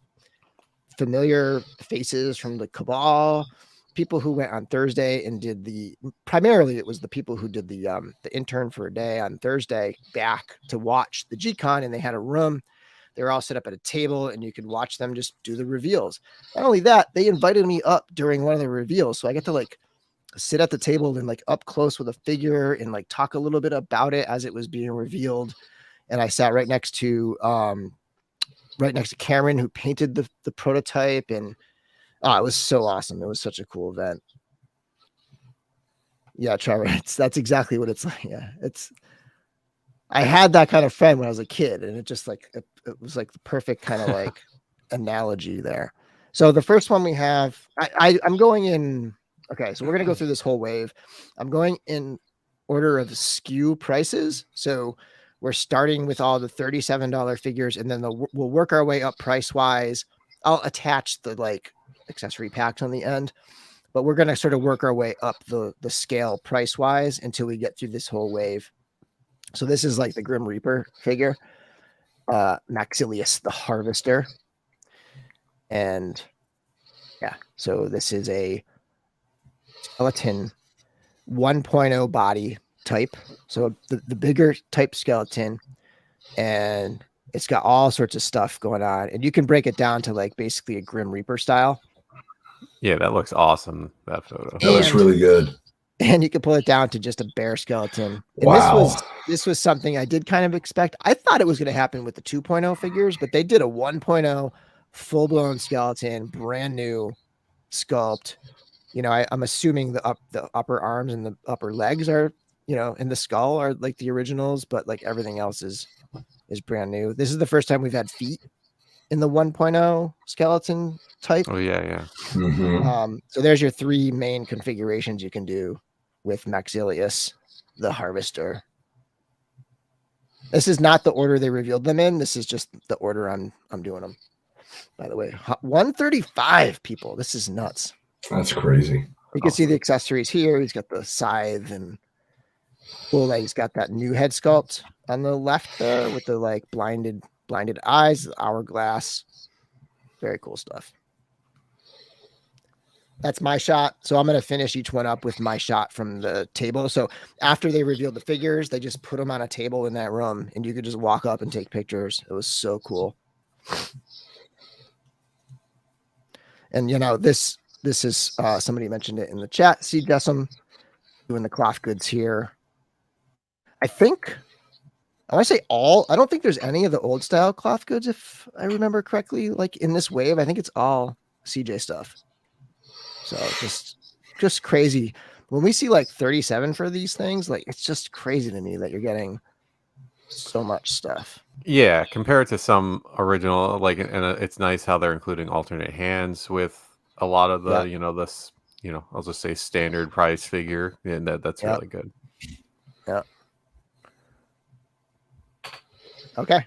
familiar faces from the Cabal, people who went on Thursday and did primarily it was the people who did the intern for a day on Thursday back to watch the G-Con, and they had a room. They were all set up at a table, and you could watch them just do the reveals. Not only that, they invited me up during one of the reveals, so I get to like sit at the table and like up close with a figure and like talk a little bit about it as it was being revealed. and I sat right next to Cameron, who painted the prototype, and it was so awesome. It was such a cool event. Yeah, Trevor, that's exactly what it's like. Yeah, I had that kind of friend when I was a kid, and it just like it was like the perfect kind of like analogy there. So the first one we have, I'm going in. Okay, so we're gonna go through this whole wave. I'm going in order of SKU prices. So we're starting with all the $37 figures, and then we'll work our way up price wise. I'll attach the like accessory packs on the end, but we're gonna sort of work our way up the scale price wise until we get through this whole wave. So this is like the Grim Reaper figure, Maxilius the Harvester, and yeah, so this is a skeleton 1.0 body type, so the bigger type skeleton, and it's got all sorts of stuff going on, and you can break it down to like basically a Grim Reaper style. Yeah, that looks awesome, that photo. That looks really good. And you can pull it down to just a bare skeleton. And wow. This was something I did kind of expect. I thought it was going to happen with the 2.0 figures, but they did a 1.0 full-blown skeleton, brand new sculpt. You know, I'm assuming the upper arms and the upper legs are, you know, and the skull are like the originals, but like everything else is brand new. This is the first time we've had feet in the 1.0 skeleton type. Oh yeah. Mm-hmm. So there's your three main configurations you can do with Maxilius the Harvester. This is not the order they revealed them in. This is just the order I'm doing them. By the way, 135 people. This is nuts. That's crazy. You can see the accessories here. He's got the scythe, and cool that he's got that new head sculpt on the left there with the like blinded eyes, the hourglass. Very cool stuff. That's my shot. So I'm going to finish each one up with my shot from the table. So after they revealed the figures, they just put them on a table in that room, and you could just walk up and take pictures. It was so cool. And you know, this is somebody mentioned it in the chat. See Decim doing the cloth goods here. I want to say I don't think there's any of the old style cloth goods, if I remember correctly, like in this wave. I think it's all CJ stuff. So just crazy. When we see like 37 for these things, like it's just crazy to me that you're getting so much stuff. Yeah, compared to some original, like, and it's nice how they're including alternate hands with a lot of the, you know, this, you know, I'll just say standard price figure, and that's really good. Yeah. Okay.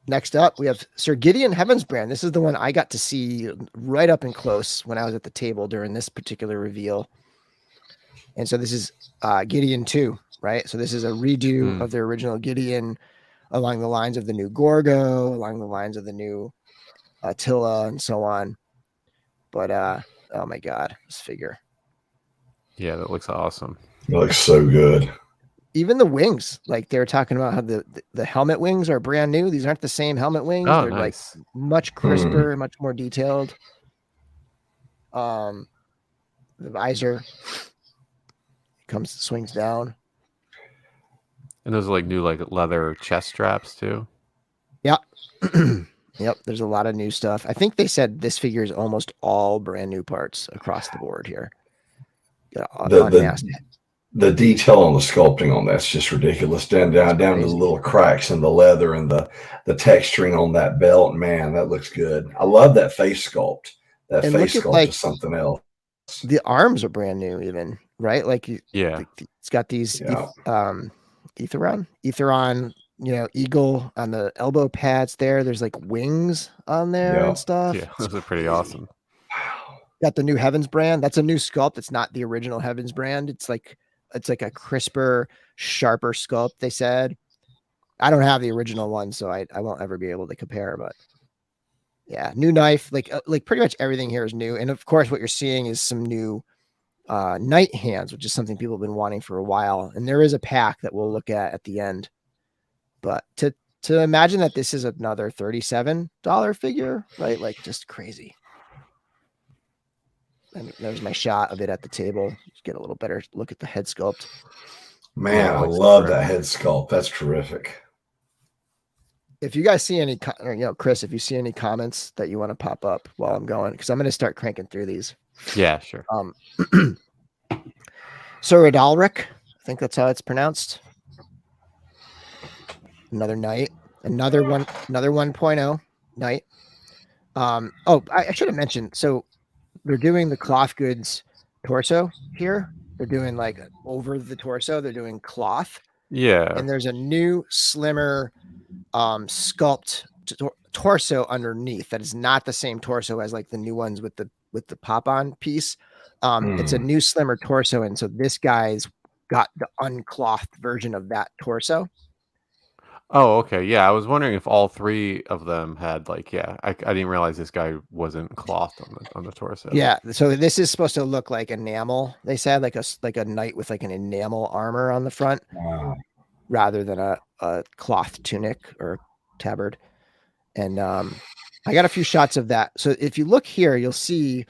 Next up, we have Sir Gideon Heavensbrand. This is the one I got to see right up and close when I was at the table during this particular reveal. And so this is Gideon 2, right? So this is a redo of the original Gideon along the lines of the new Gorgo, along the lines of the new Attila, and so on. But, oh my God, this figure. Yeah, that looks awesome. It looks so good. Even the wings, like they were talking about how the helmet wings are brand new. These aren't the same helmet wings. Oh, they're nice. like much crisper, much more detailed. The visor swings down. And those are like new like leather chest straps too. Yeah. Yep. There's a lot of new stuff. I think they said this figure is almost all brand new parts across the board here. The detail on the sculpting on that's just ridiculous. Down to the little cracks in the leather and the texturing on that belt. Man, that looks good. I love that face sculpt. That face sculpt is something else. The arms are brand new, even, right? Like, it's got these Etheron, you know, eagle on the elbow pads there. There's like wings on there and stuff. Yeah, those are pretty awesome. Wow. Got the new Heavens brand. That's a new sculpt. It's not the original Heavens brand. It's like a crisper, sharper sculpt, they said. I don't have the original one, so I won't ever be able to compare, but yeah, new knife, like pretty much everything here is new. And of course, what you're seeing is some new knight hands, which is something people have been wanting for a while. And there is a pack that we'll look at the end. But to imagine that this is another $37 figure, right? Like, just crazy. And there's my shot of it at the table. Just get a little better look at the head sculpt. Man, I love that head sculpt. That's terrific. if you guys see any, Chris, if you see any comments that you want to pop up while I'm going, because I'm going to start cranking through these. Yeah, sure. Sir Adalric, I think that's how it's pronounced. Another knight, another 1.0 knight. I should have mentioned. So they're doing the cloth goods torso here. They're doing like over the torso. They're doing cloth. Yeah. And there's a new slimmer sculpt torso underneath that is not the same torso as like the new ones with the pop-on piece. It's a new slimmer torso, and so this guy's got the unclothed version of that torso. Oh, okay. Yeah, I was wondering if all three of them had like, I didn't realize this guy wasn't clothed on the torso. Yeah, so this is supposed to look like enamel. They said like a knight with like an enamel armor on the front, rather than a cloth tunic or tabard. And I got a few shots of that. So if you look here, you'll see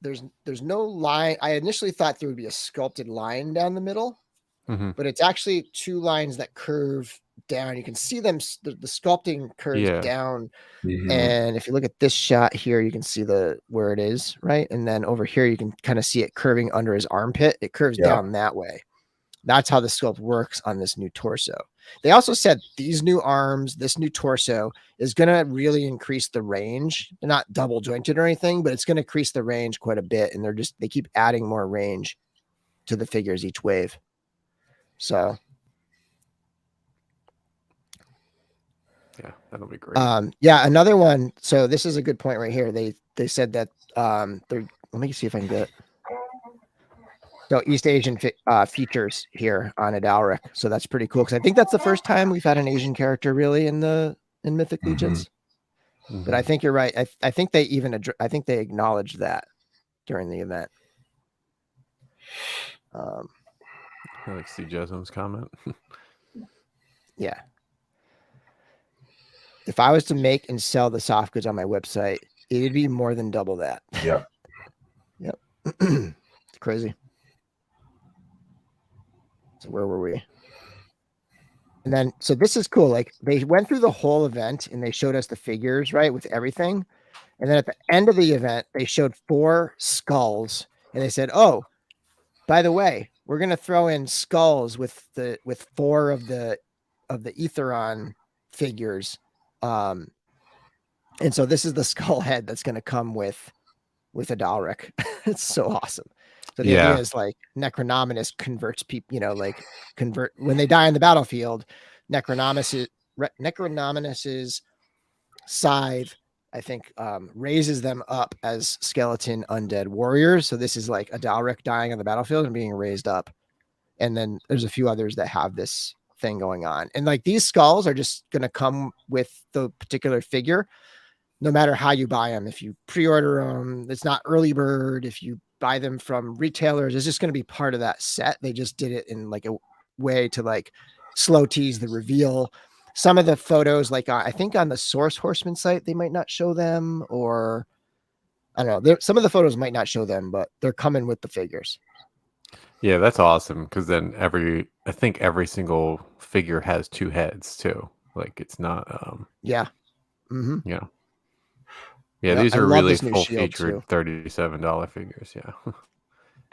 there's no line. I initially thought there would be a sculpted line down the middle, but it's actually two lines that curve down. You can see them. The sculpting curves down. And if you look at this shot here, you can see where it is, right? And then over here, you can kind of see it curving under his armpit. It curves down that way. That's how the sculpt works on this new torso. They also said these new arms, this new torso is going to really increase the range. They're not double jointed or anything, but it's going to increase the range quite a bit. And they keep adding more range to the figures each wave. So yeah, that'll be great. Another one. So this is a good point right here. They said that let me see if I can get it. So East Asian features here on Adalric. So that's pretty cool, because I think that's the first time we've had an Asian character really in Mythic Legions. But I think you're right. I think they acknowledged that during the event. I like see Jessam's comment. Yeah. If I was to make and sell the soft goods on my website, it'd be more than double that. Yep. It's crazy. So where were we? And then, so this is cool. Like they went through the whole event and they showed us the figures, right? With everything. And then at the end of the event, they showed 4 skulls and they said, oh, by the way, we're going to throw in skulls with 4 of the Aetheron figures. And so this is the skull head that's going to come with Adalric. It's so awesome. So the idea is like Necronominus converts people, when they die on the battlefield, Necronominus's scythe, I think, raises them up as skeleton undead warriors. So this is like Adalric dying on the battlefield and being raised up. And then there's a few others that have this thing going on. And like these skulls are just going to come with the particular figure, no matter how you buy them. If you pre-order them, it's not early bird. If you buy them from retailers, it's just going to be part of that set. They just did it in like a way to like slow tease the reveal. Some of the photos, like I think on the Source Horseman site, they might not show them, or I don't know. Some of the photos might not show them, but they're coming with the figures. Yeah, that's awesome. Because then I think every single figure has 2 heads too. Like it's not. Yeah. Yeah, these are really full-featured $37 figures. Yeah.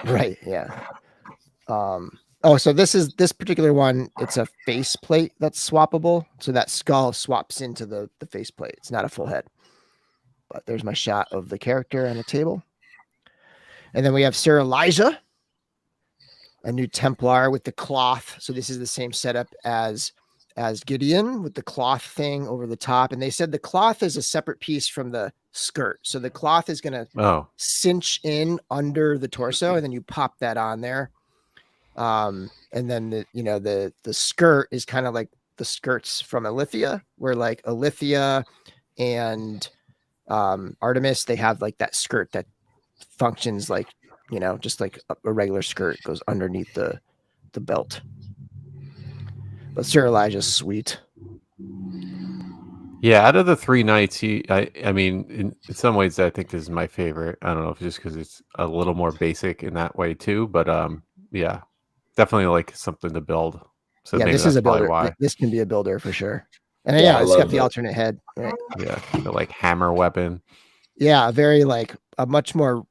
Right. Yeah. So this particular one, it's a faceplate that's swappable. So that skull swaps into the faceplate. It's not a full head. But there's my shot of the character on the table. And then we have Sir Elijah, a new Templar with the cloth. So this is the same setup as Gideon with the cloth thing over the top. And they said the cloth is a separate piece from the skirt. So the cloth is going to cinch in under the torso, and then you pop that on there. And then the skirt is kind of like the skirts from Alithia, where like Alithia and Artemis, they have like that skirt that functions like, just like a regular skirt, goes underneath the belt. But Sir Elijah's sweet. Yeah, out of the 3 knights, I mean, in some ways, I think this is my favorite. I don't know if just because it's a little more basic in that way too, but yeah, definitely like something to build. So yeah, maybe this is a that's probably builder. why. This can be a builder for sure. And Yeah, I it's got love the it. alternate head. Right? Yeah, the like hammer weapon. Yeah, very like a much more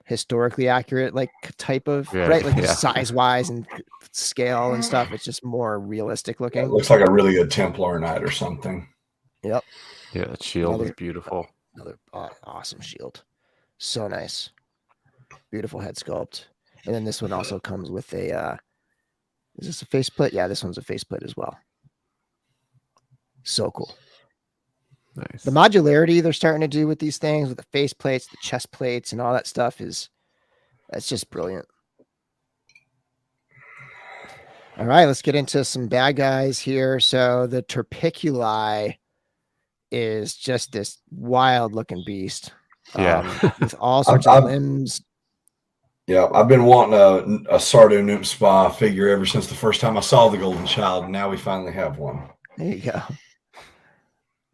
historically accurate like type of right, like just size wise and scale and stuff. It's just more realistic looking. It looks like a really good Templar knight or something. Yep. Yeah, that shield is beautiful. Another awesome shield. So nice. Beautiful head sculpt. And then this one also comes with a is this a faceplate? Yeah, this one's a faceplate as well. So cool. Nice. The modularity they're starting to do with these things, with the face plates, the chest plates, and all that stuff that's just brilliant. All right, let's get into some bad guys here. So the Terpiculi is just this wild looking beast. Yeah. With all sorts of limbs. Yeah, I've been wanting a Sardo Noom Spa figure ever since the first time I saw the Golden Child, and now we finally have one. There you go.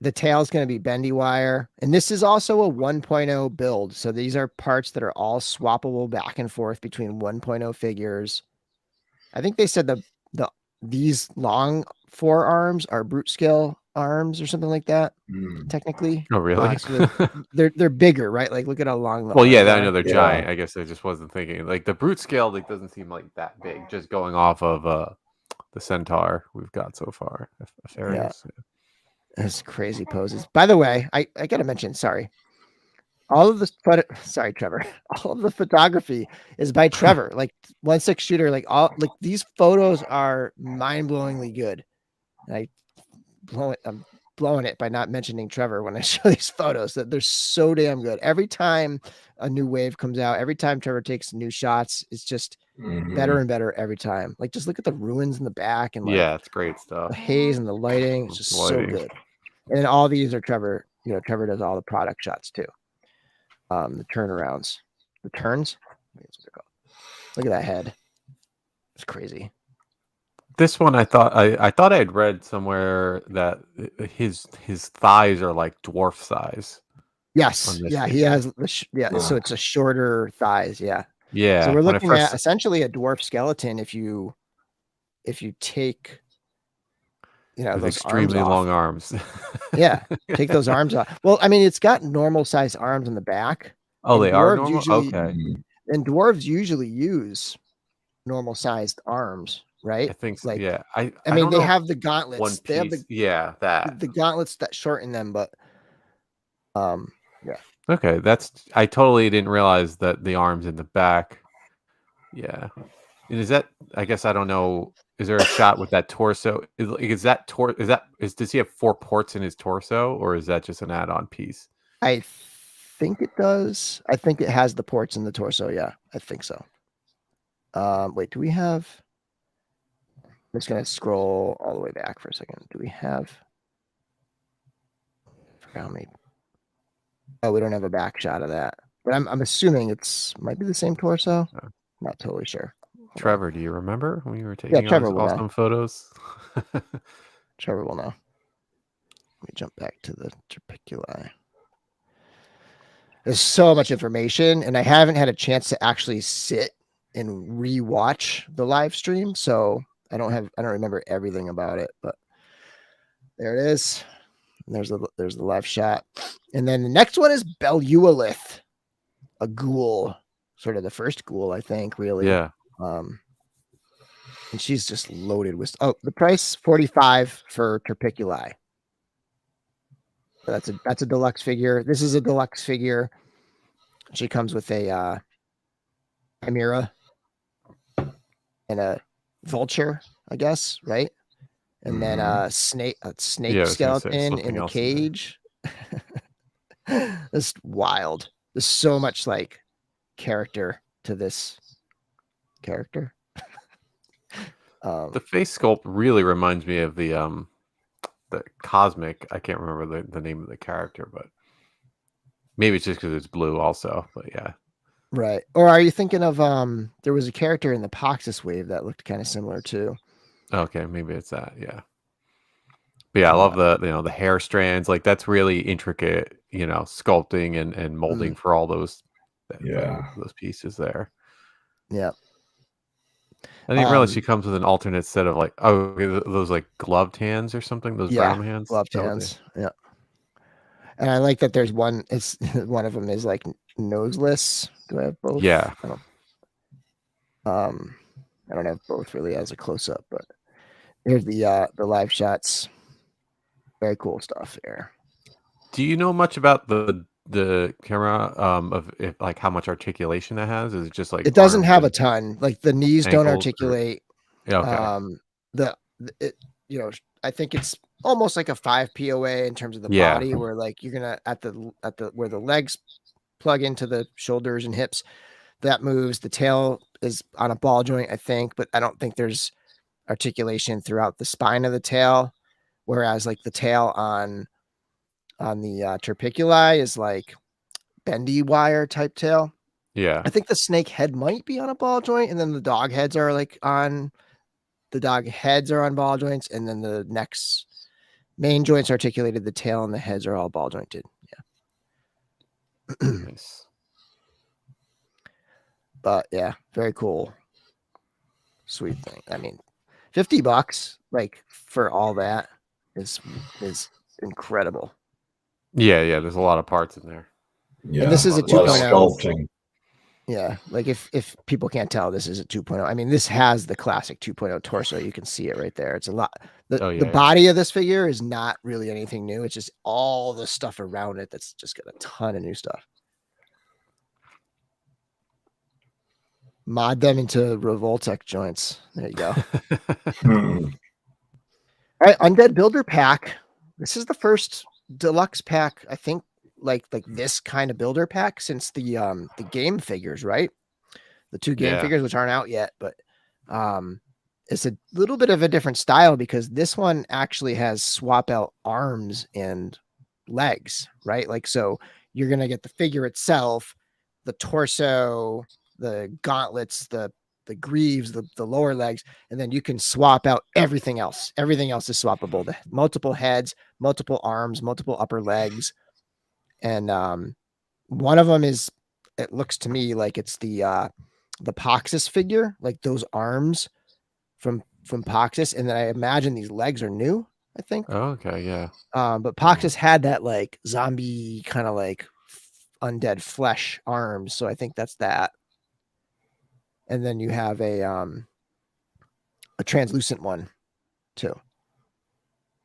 The tail's going to be bendy wire, and this is also a 1.0 build. So these are parts that are all swappable back and forth between 1.0 figures. I think they said these long forearms are brute scale arms or something like that. Technically. Oh, really? So they're bigger, right? Like look at how long. Well, yeah, I know they're giant. I guess I just wasn't thinking like the brute scale. Like doesn't seem like that big. Just going off of the centaur we've got so far. Yeah. That's crazy poses. By the way, I gotta mention. Sorry. All of the sorry, Trevor. All of the photography is by Trevor. Like 1/6 shooter. Like these photos are mind-blowingly good. I'm blowing it by not mentioning Trevor when I show these photos. That they're so damn good. Every time a new wave comes out, every time Trevor takes new shots, it's just better and better every time. Like just look at the ruins in the back and it's great stuff. The haze and the lighting. It's just so good. And then all these are Trevor. Trevor does all the product shots too. The turnarounds, the turns. Look at that head. It's crazy. This one, I thought I had read somewhere that his thighs are like dwarf size. Yes. Yeah, he has. So it's a shorter thighs. Yeah. Yeah. So we're looking at essentially a dwarf skeleton. If you take, those extremely long arms. Yeah, take those arms off. Well, I mean, it's got normal size arms in the back. Oh, they are normal. Okay. And dwarves usually use normal sized arms, right? I think so. Like, yeah. I mean, they have the gauntlets. One piece. They have the gauntlets that shorten them, but yeah. Okay, I totally didn't realize that the arms in the back. Yeah. And is that, I guess I don't know, is there a shot with that torso? Does he have 4 ports in his torso, or is that just an add-on piece? I think it does. I think it has the ports in the torso. Yeah, I think so. Wait, do we have? I'm just gonna scroll all the way back for a second. Do we have? I forgot how many. Oh, we don't have a back shot of that, but I'm assuming might be the same torso. Oh. Not totally sure. Trevor, do you remember when you were taking Trevor all those awesome photos? Trevor will know. Let me jump back to the Terpiculi. There's so much information, and I haven't had a chance to actually sit and rewatch the live stream, so I don't remember everything about it. But there it is. And there's the live shot, and then the next one is Belualith, a ghoul, sort of the first ghoul, I think, really. Yeah. And she's just loaded with. Oh, the price $45 for Terpiculi. So that's a deluxe figure. This is a deluxe figure. She comes with a chimera and a vulture, I guess, right? And then a snake skeleton in a cage. It's wild. There's so much like character to this character. The face sculpt really reminds me of the cosmic. I can't remember the name of the character, but maybe it's just because it's blue also. But yeah, right. Or are you thinking of there was a character in the Poxus wave that looked kind of similar too? Okay, maybe it's that. Yeah, but yeah, I love the hair strands. Like that's really intricate, sculpting and molding for all those those pieces there. Yeah. I didn't realize she comes with an alternate set of like those like gloved hands or something. Those brown hands. Gloved hands. Yeah. And I like that there's one. It's one of them is like noseless. Do I have both? Yeah. I don't have both really as a close up, but here's the live shots. Very cool stuff here. Do you know much about the camera of like how much articulation it has? Is it just like it doesn't arms have a and ton? Like the knees don't ankles or- articulate. Yeah, okay. I think it's almost like a 5 POA in terms of the Yeah. body, where like you're gonna at the where the legs plug into the shoulders and hips, that moves. The tail is on a ball joint, I think, but I don't think there's articulation throughout the spine of the tail. Whereas like the tail on the Terpiculi is like bendy wire type tail. Yeah. I think the snake head might be on a ball joint, and then the dog heads are like on ball joints, and then the neck's main joints articulated, the tail and the heads are all ball jointed. Yeah. Nice. But yeah, very cool. Sweet thing. I mean, $50 like for all that is incredible. Yeah. There's a lot of parts in there. Yeah, And this is a lot of 2.0. sculpting. Yeah, like if people can't tell, this is a 2.0. I mean, this has the classic 2.0 torso. You can see it right there. It's a lot. The body of this figure is not really anything new. It's just all the stuff around it that's just got a ton of new stuff. Mod them into Revoltech joints. There you go. All right, Undead Builder Pack. This is the first deluxe pack, I think, like this kind of builder pack since the game figures, right? The 2 game figures, which aren't out yet, but it's a little bit of a different style because this one actually has swap out arms and legs, right? Like, so you're gonna get the figure itself, the torso, the gauntlets, the greaves, the lower legs, and then you can swap out everything else. Everything else is swappable. The multiple heads, multiple arms, multiple upper legs. And one of them is, it looks to me like it's the Poxus figure, like those arms from Poxus. And then I imagine these legs are new, I think. Oh, okay, yeah. But Poxus had that like zombie kind of like undead flesh arms. So I think that's that. And then you have a translucent one too.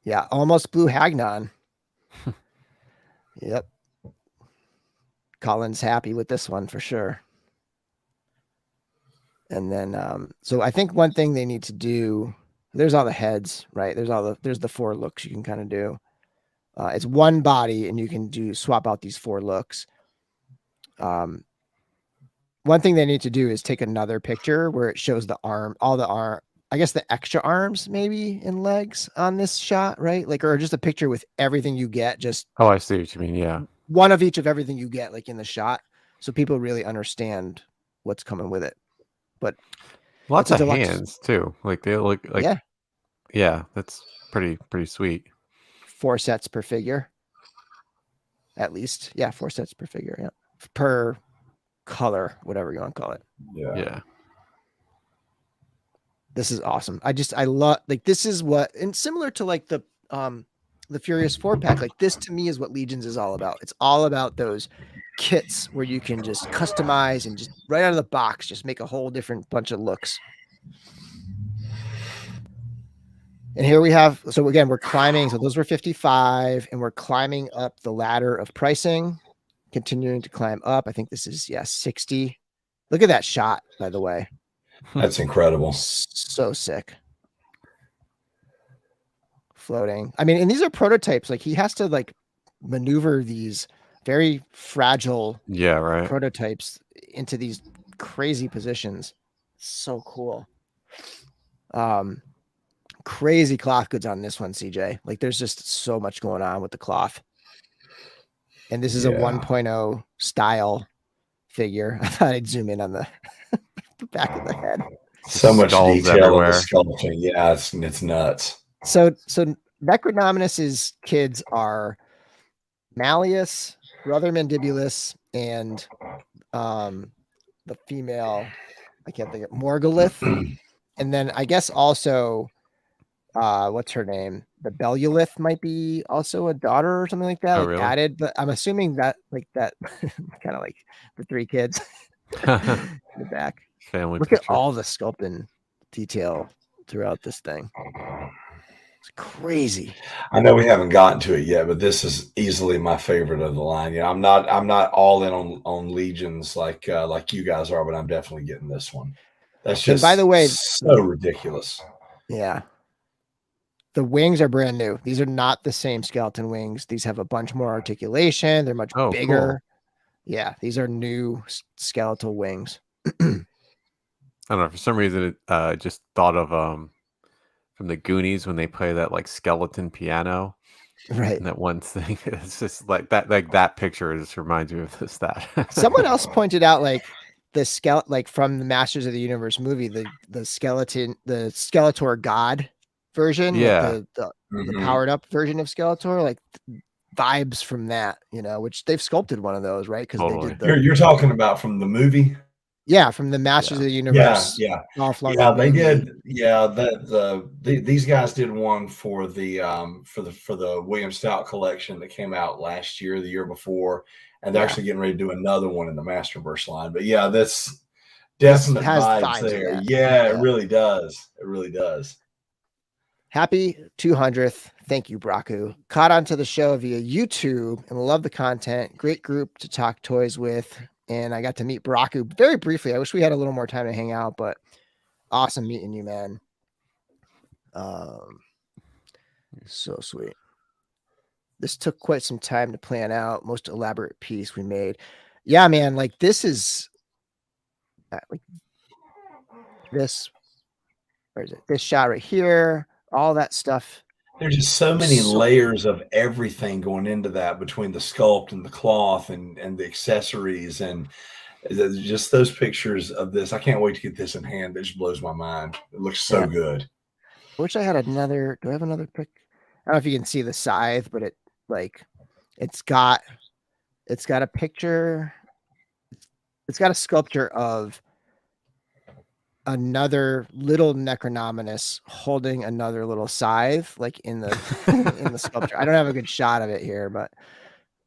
Yeah, almost blue Hagnon. Yep. Colin's happy with this one for sure. And then so I think one thing they need to do, there's all the heads, right? There's the 4 looks you can kind of do. It's one body and you can swap out these 4 looks. One thing they need to do is take another picture where it shows the arm, I guess the extra arms maybe and legs on this shot, right? Like, or just a picture with everything you get, just I see what you mean. Yeah. One of each of everything you get, like in the shot, so people really understand what's coming with it. But lots of hands too. Like they look like yeah, that's pretty sweet. 4 sets per figure, at least. Yeah, 4 sets per figure. Yeah, per color, whatever you want to call it. Yeah. This is awesome. I love, like, this is what, and similar to like the Furious 4-pack, like this to me is what Legions is all about. It's all about those kits where you can just customize and just right out of the box, just make a whole different bunch of looks. And here we have, so again, we're climbing. So those were 55 and we're climbing up the ladder of pricing, continuing to climb up. I think this is 60. Look at that shot, by the way. That's incredible. So sick. Floating. I mean, and these are prototypes. Like he has to like maneuver these very fragile prototypes into these crazy positions. So cool. Crazy cloth goods on this one, CJ. Like there's just so much going on with the cloth. And this is a 1.0 style figure. I thought I'd zoom in on the back of the head. So much Skulls detail everywhere. in the sculpting. Yeah, it's nuts. So Necronominus's kids are Malleus, Brother Mandibulus, and the female, I can't think of, Morgulith. And then I guess also, what's her name? The Bellulith might be also a daughter or something like that, Oh, like really? added. But I'm assuming that kind of like the 3 kids in the back. Family Look picture. at all the sculpting detail throughout this thing. It's crazy. I know we haven't gotten to it yet, but this is easily my favorite of the line. Yeah, I'm not all in on Legions like you guys are, but I'm definitely getting this one. That's And just by the way, so ridiculous. yeah. The wings are brand new. These are not the same skeleton wings. These have a bunch more articulation. They're much bigger. Cool. Yeah, these are new skeletal wings. I don't know. For some reason, I just thought of from the Goonies when they play that like skeleton piano. Right. And that one thing. It's just like that picture just reminds me of that. Someone else pointed out like the skeleton, like from the Masters of the Universe movie, the Skeletor God version, yeah, like the powered up version of Skeletor, like vibes from that, which they've sculpted one of those, right? Because totally. they did You're talking about from the movie. Yeah, from the Masters of the Universe. Yeah. They did. Yeah, these guys did one for the William Stout collection that came out last year, the year before, and they're actually getting ready to do another one in the Masterverse line. But yeah, that's definite vibes there. Yeah, it really does. It really does. Happy 200th. Thank you, Braku. Caught onto the show via YouTube and love the content. Great group to talk toys with. And I got to meet Braku very briefly. I wish we had a little more time to hang out, but awesome meeting you, man. So sweet. This took quite some time to plan out. Most elaborate piece we made. Yeah, man. Like this is like this. Where is it? This shot right here. All that stuff. There's just so many layers of everything going into that between the sculpt and the cloth and the accessories and just those pictures of this. I can't wait to get this in hand. It just blows my mind. It looks so good. I wish I had another. Do I have another pic? I don't know if you can see the scythe, but it's got a picture. It's got a sculpture of another little Necronominus holding another little scythe, like in the in the sculpture. I don't have a good shot of it here, but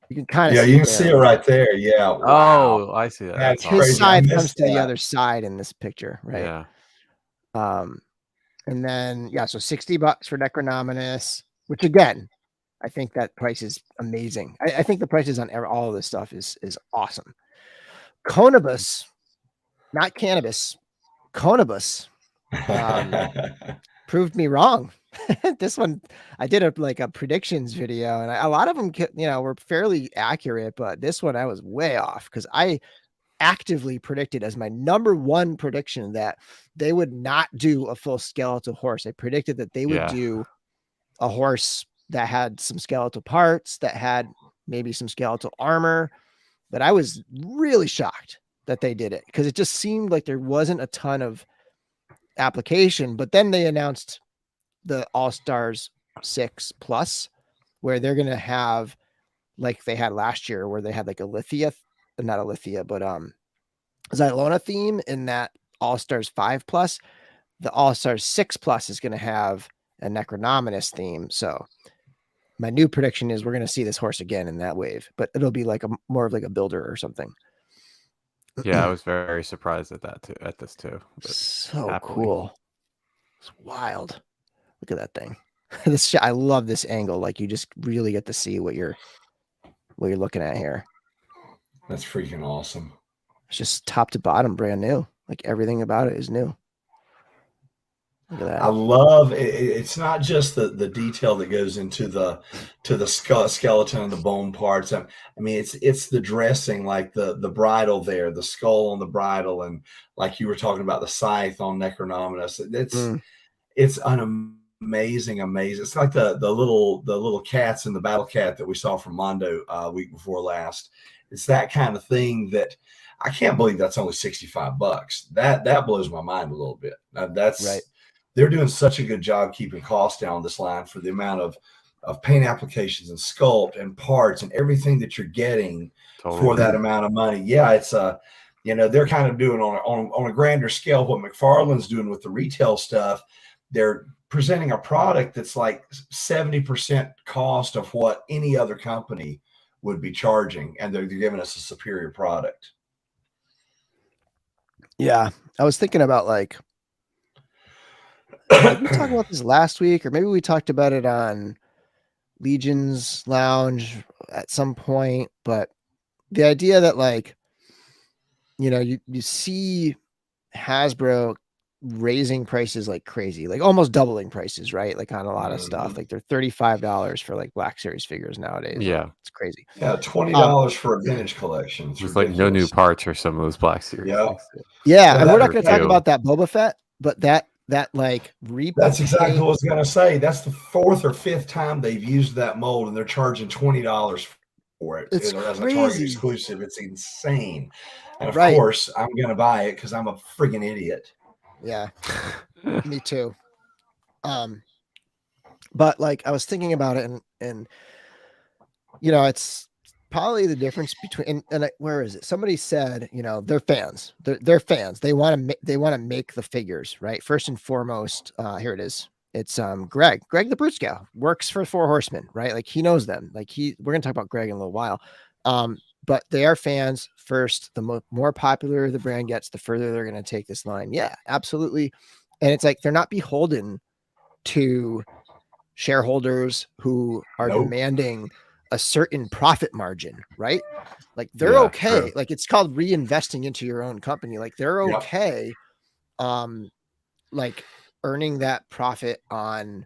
you can kind of see. Yeah, you can see it right there. Yeah. Wow. Oh, I see that. That's his crazy. scythe comes to the other side in this picture, right? Yeah. And then so $60 for Necronominus, which again, I think that price is amazing. I think the prices on all of this stuff is awesome. Conibus, not cannabis. Conibus proved me wrong. This one, I did a predictions video, and a lot of them, were fairly accurate, but this one I was way off because I actively predicted as my number one prediction that they would not do a full skeletal horse. I predicted that they would do a horse that had some skeletal parts, that had maybe some skeletal armor, but I was really shocked that they did it because it just seemed like there wasn't a ton of application. But then they announced the All-Stars 6 Plus, where they're going to have, like they had last year, where they had like not a Lithia, but Xylona theme in that All-Stars 5 Plus. The All-Stars 6 Plus is going to have a Necronominus theme. So my new prediction is we're going to see this horse again in that wave, but it'll be like more of like a builder or something. Yeah, I was very surprised at that too. At this too. So cool. It's wild. Look at that thing. This shot, I love this angle. Like you just really get to see what you're looking at here. That's freaking awesome. It's just top to bottom, brand new. Like everything about it is new. Look at that. I love it. It's not just the detail that goes into the skeleton and the bone parts. I mean, it's the dressing, like the bridle there, the skull on the bridle, and like you were talking about the scythe on Necronominus. It's an amazing. It's like the little cats in the battle cat that we saw from Mondo week before last. It's that kind of thing that I can't believe that's only $65. That blows my mind a little bit. That's right. They're doing such a good job keeping costs down this line for the amount of paint applications and sculpt and parts and everything that you're getting for that amount of money. Yeah, You know, they're kind of doing on a grander scale what McFarlane's doing with the retail stuff. They're presenting a product that's like 70% cost of what any other company would be charging, and they're giving us a superior product. Yeah, I was thinking about like we talked about this last week, or maybe we talked about it on Legion's Lounge at some point, but the idea that like, you know, you see Hasbro raising prices like crazy, like almost doubling prices, right? Like on a lot of stuff, like they're $35 for like Black Series figures nowadays. Yeah, like, it's crazy. Yeah, $20 for a vintage collection. It's like no new parts for some of those Black Series. Yeah. things. Yeah, Well, and we're not that- going to talk about that Boba Fett, but that like That's exactly what I was going to say. That's the 4th or 5th time they've used that mold, and they're charging $20 for it. It's as a crazy. Target exclusive. It's insane. And of Right. course, I'm going to buy it because I'm a friggin' idiot. Yeah, me too. But like I was thinking about it, and you know, it's probably the difference between where is it? Somebody said, you know, they're fans. They're fans. They want to make the figures, right? First and foremost, here it is. It's Greg the Brute Scout works for Four Horsemen, right? Like he knows them. Like we're gonna talk about Greg in a little while. But they are fans first. The more popular the brand gets, the further they're gonna take this line. Yeah, absolutely. And it's like they're not beholden to shareholders who are demanding a certain profit margin, right? Like they're okay. True. Like it's called reinvesting into your own company. Like they're okay. Like earning that profit on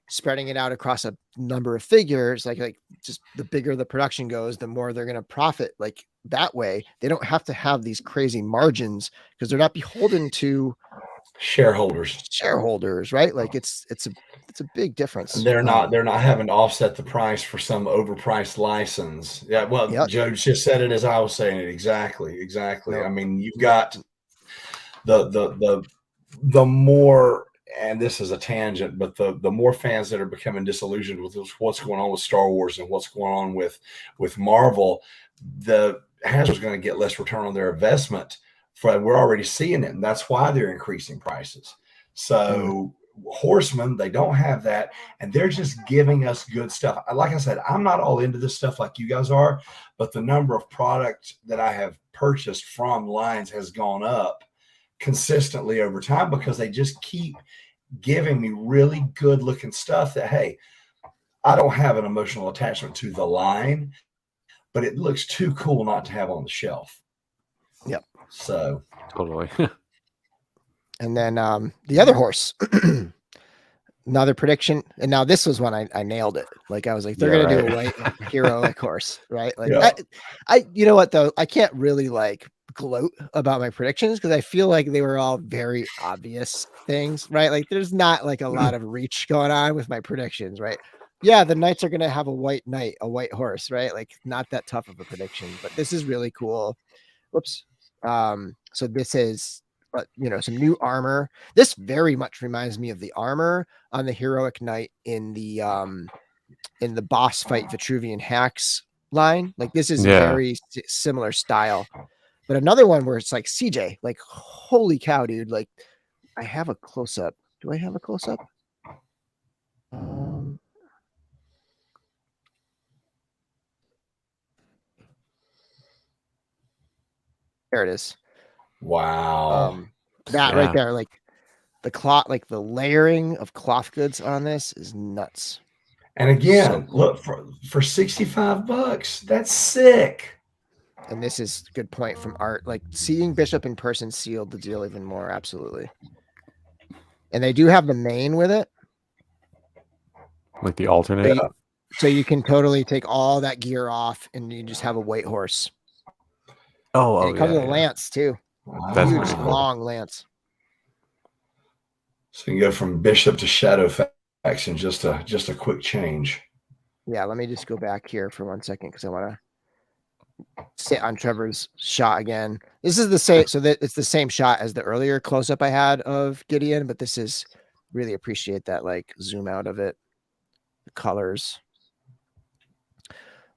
spreading it out across a number of figures. Like just the bigger the production goes, the more they're going to profit. Like that way, they don't have to have these crazy margins because they're not beholden to shareholders, right? Like it's a big difference. They're not having to offset the price for some overpriced license. Yeah, well, Joe just said it as I was saying it. Exactly. Yep. I mean, you've got the more, and this is a tangent, but the more fans that are becoming disillusioned with what's going on with Star Wars and what's going on with Marvel, the Hasbro's going to get less return on their investment. We're already seeing it, and that's why they're increasing prices. So Horsemen, they don't have that, and they're just giving us good stuff. Like I said, I'm not all into this stuff like you guys are, but the number of products that I have purchased from lines has gone up consistently over time because they just keep giving me really good looking stuff that, hey, I don't have an emotional attachment to the line, but it looks too cool not to have on the shelf. Yep. So totally. And then the other horse, another prediction. And now this was when I nailed it. Like I was like, they're going to do a white heroic horse, right? Like I, you know what though? I can't really like gloat about my predictions because I feel like they were all very obvious things, right? Like there's not like a lot of reach going on with my predictions, right? Yeah, the knights are going to have a white knight, a white horse, right? Like not that tough of a prediction, but this is really cool. Whoops. So this is, you know, some new armor. This very much reminds me of the armor on the heroic knight in the boss fight Vitruvian Hacks line. Like this is very similar style. But another one where it's like CJ, like holy cow, dude! Like I have a close up. Do I have a close up? There it is. Wow. That right there, like the cloth, like the layering of cloth goods on this is nuts. And again, look for $65, that's sick. And this is a good point from Art. Like seeing Bishop in person sealed the deal even more. Absolutely. And they do have the main with it. Like the alternate. So you can totally take all that gear off and you just have a white horse. Oh, it comes with a lance too. That's huge, cool. long lance. So you can go from Bishop to Shadow Faction, just a quick change. Yeah, let me just go back here for 1 second because I want to sit on Trevor's shot again. This is the same, so that it's the same shot as the earlier close-up I had of Gideon, but this is really appreciate that like zoom out of it, the colors.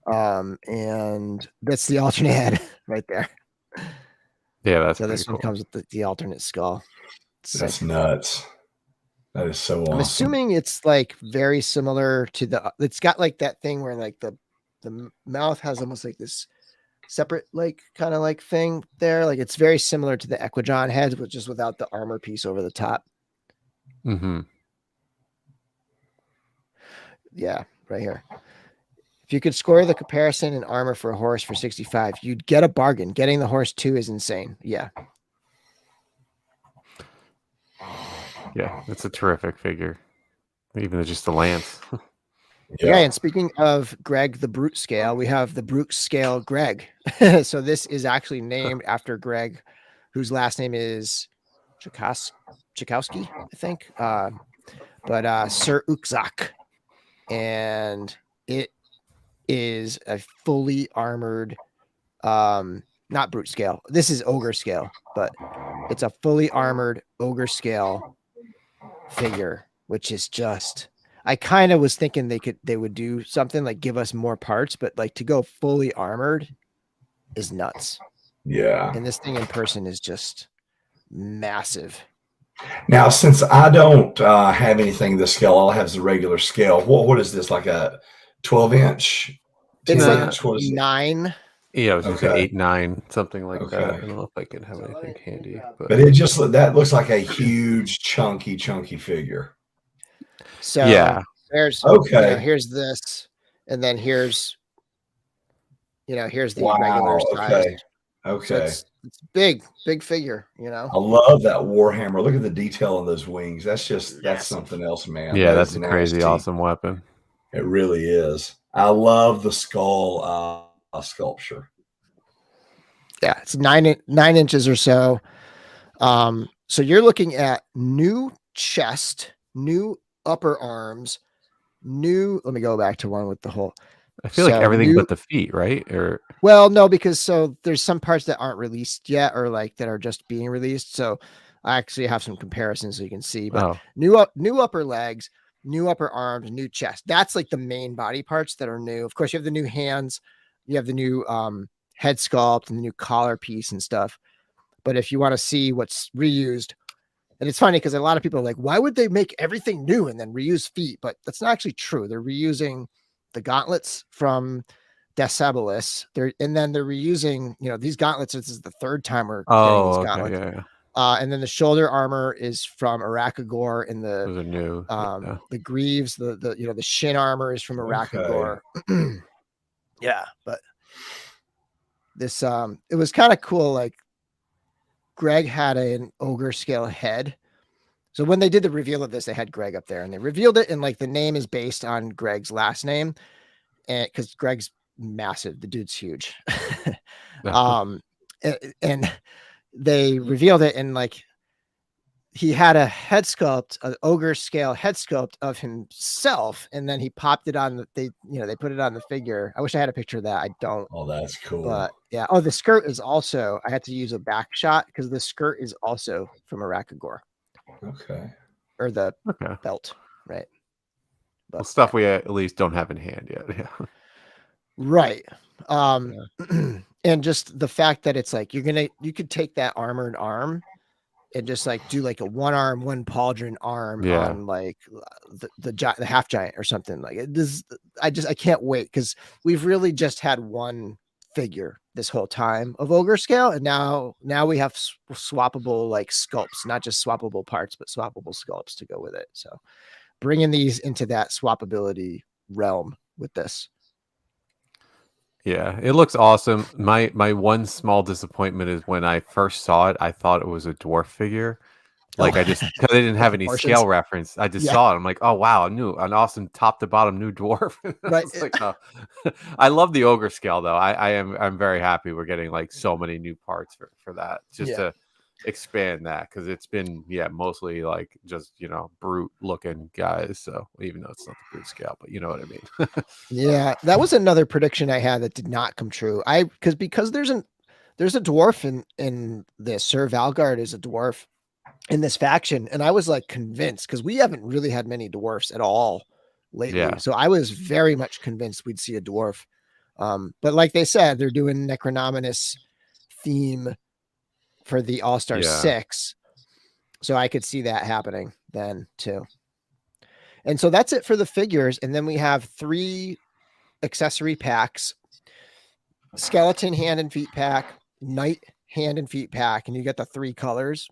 And that's the alternate head right there. Yeah, that's So pretty this one cool. comes with the alternate skull. That's Sick. nuts. That is so awesome. I'm assuming it's like very similar to the. It's got like that thing where like the mouth has almost like this separate like kind of like thing there. Like it's very similar to the Equijon heads, but just without the armor piece over the top. Mm-hmm. Yeah, right here. If you could score the comparison in armor for a horse for 65, you'd get a bargain. Getting the horse too is insane. Yeah. Yeah, it's a terrific figure. Even just the lance. Yeah. And speaking of Greg the Brute Scale, we have the Brute Scale Greg. So this is actually named after Greg, whose last name is Chikowski, I think. But Sir Ukzak. And it is a fully armored, not brute scale. This is ogre scale, but it's a fully armored ogre scale figure, which is just, I kind of was thinking they would do something like give us more parts, but like to go fully armored is nuts. Yeah. And this thing in person is just massive. Now, since I don't have anything this scale, all I have is a regular scale. What is this, like a 12-inch? It's like Inch? What is it? 9. Yeah, I was gonna say Okay. 8, 9, something like that. Okay. I don't know if I can have anything handy, But it just that looks like a huge, chunky figure. So yeah, there's Okay. Here's this, and then here's here's the Wow. regular size. Okay. So it's big figure, I love that Warhammer. Look at the detail on those wings. That's Massive. something else, man. yeah, That that's is a crazy nasty. awesome weapon. It really is. I love the skull sculpture. Yeah, it's 9 inches or so. So you're looking at new chest, new upper arms, new. Let me go back to one with the whole. I feel like everything but the feet, right? Or well, no, because there's some parts that aren't released yet, or like that are just being released. So I actually have some comparisons so you can see. But new upper legs, new upper arms, new chest. That's like the main body parts that are new. Of course, you have the new hands, you have the new head sculpt and the new collar piece and stuff. But if you want to see what's reused, and it's funny because a lot of people are like, why would they make everything new and then reuse feet? But that's not actually true. They're reusing the gauntlets from Decibelus. And then they're reusing, these gauntlets. This is the third time we're getting these gauntlets. Yeah. And then the shoulder armor is from Arakagor, and Those are new. the greaves, the shin armor is from Arakagor. Okay. Yeah, but this it was kind of cool. Like Greg had an ogre scale head. So when they did the reveal of this, they had Greg up there, and they revealed it, and like the name is based on Greg's last name, and because Greg's massive, the dude's huge. And they revealed it, and like he had a head sculpt, an ogre scale head sculpt of himself, and then he popped it on they put it on the figure. I wish I had a picture of that. I don't. Oh, that's cool. But yeah. Oh, the skirt is also, I had to use a back shot because the skirt is also from Arakagor. Okay. Or the belt, right? But stuff we at least don't have in hand yet. Yeah. Right. And just the fact that it's like you could take that armored arm and just like do like a one arm, one pauldron arm on like the half giant or something like it. I can't wait because we've really just had one figure this whole time of ogre scale, and now we have swappable like sculpts, not just swappable parts, but swappable sculpts to go with it. So bringing these into that swappability realm with this. Yeah, it looks awesome. My one small disappointment is when I first saw it, I thought it was a dwarf figure. Like I just, because they didn't have any scale reference, I just saw it. I'm like, oh wow, an awesome top to bottom new dwarf. Right. Like, no. I love the ogre scale though. I'm very happy we're getting like so many new parts for that, just to expand that, because it's been mostly like just brute looking guys. So even though it's not the brute scale, but you know what I mean. Yeah, that was another prediction I had that did not come true. Because there's a dwarf in this. Sir Valgard is a dwarf in this faction, and I was like convinced, because we haven't really had many dwarfs at all lately. So I was very much convinced we'd see a dwarf. But like they said, they're doing Necronominus theme for the All-Star Yeah. 6. So I could see that happening then too. And so that's it for the figures. And then we have 3 accessory packs: skeleton hand and feet pack, knight hand and feet pack, and you get the 3 colors.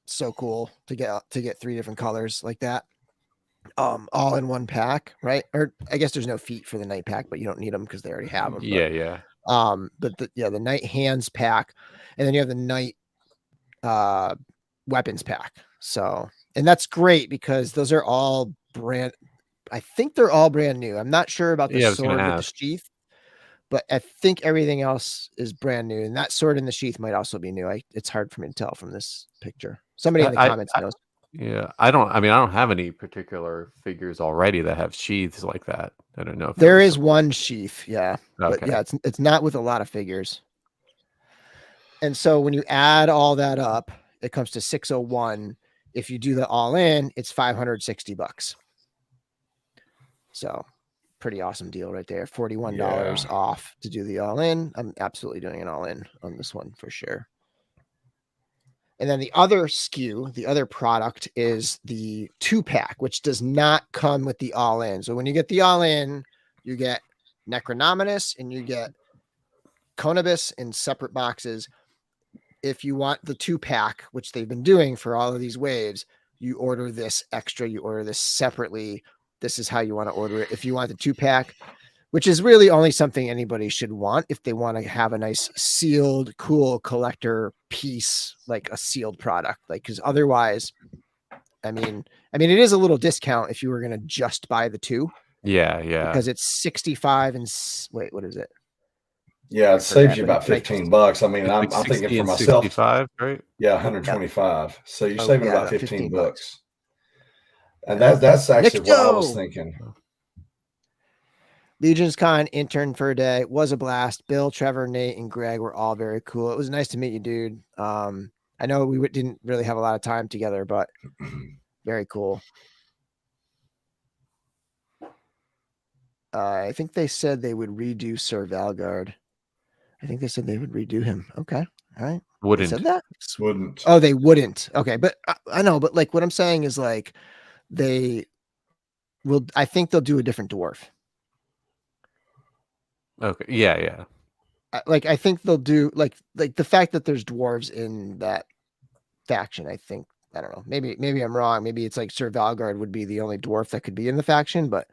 So cool to get 3 different colors like that. All in one pack, right? Or I guess there's no feet for the knight pack, but you don't need them because they already have them. Yeah. But the knight hands pack, and then you have the knight weapons pack. So, and that's great because those are all I think they're all brand new. I'm not sure about the sword with the sheath, but I think everything else is brand new. And that sword in the sheath might also be new. It's hard for me to tell from this picture. Somebody in the comments knows. Yeah, I don't have any particular figures already that have sheaths like that. I don't know if there is one sheath, yeah. Okay. But yeah, it's not with a lot of figures. And so when you add all that up, it comes to 601. If you do the all in, it's $560. So pretty awesome deal right there. $41 off to do the all in. I'm absolutely doing an all in on this one for sure. And then the other SKU, the other product is the 2-pack, which does not come with the all-in. So when you get the all-in, you get Necronominus and you get Conibus in separate boxes. If you want the 2-pack, which they've been doing for all of these waves, you order this extra, you order this separately. This is how you want to order it. If you want the 2-pack, which is really only something anybody should want if they want to have a nice sealed, cool collector piece, like a sealed product. Like, because otherwise, I mean, it is a little discount if you were going to just buy the 2. Yeah. Because it's 65 and wait, what is it? Yeah, it saves you about $15. I mean, I'm thinking for myself, 65, right? Yeah, 125. So you're saving about 15 bucks. And that's actually what I was thinking. LegionsCon intern for a day was a blast. Bill, Trevor, Nate, and Greg were all very cool. It was nice to meet you, dude. I know we didn't really have a lot of time together, but very cool. I think they said they would redo Sir Valgard. I think they said they would redo him. Okay. All right. Wouldn't. They said that? Wouldn't. Oh, they wouldn't. Okay. But I know, but like what I'm saying is like they will, I think they'll do a different dwarf. Okay. Yeah. I think they'll do like the fact that there's dwarves in that faction. I think, I don't know, maybe I'm wrong. Maybe it's like Sir Valgard would be the only dwarf that could be in the faction, but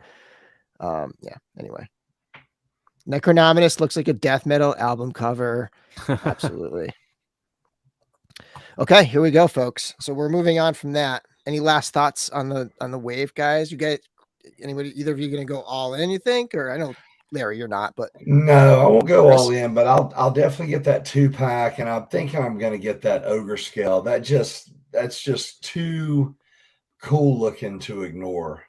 yeah, anyway. Necronominus looks like a death metal album cover. Absolutely. Okay, here we go, folks. So we're moving on from that. Any last thoughts on the wave, guys? You guys, either of you going to go all in, you think? Or I know, Larry, you're not, but no, I won't go all in, but I'll definitely get that 2-pack, and I'm thinking I'm going to get that ogre scale. That's just too cool looking to ignore.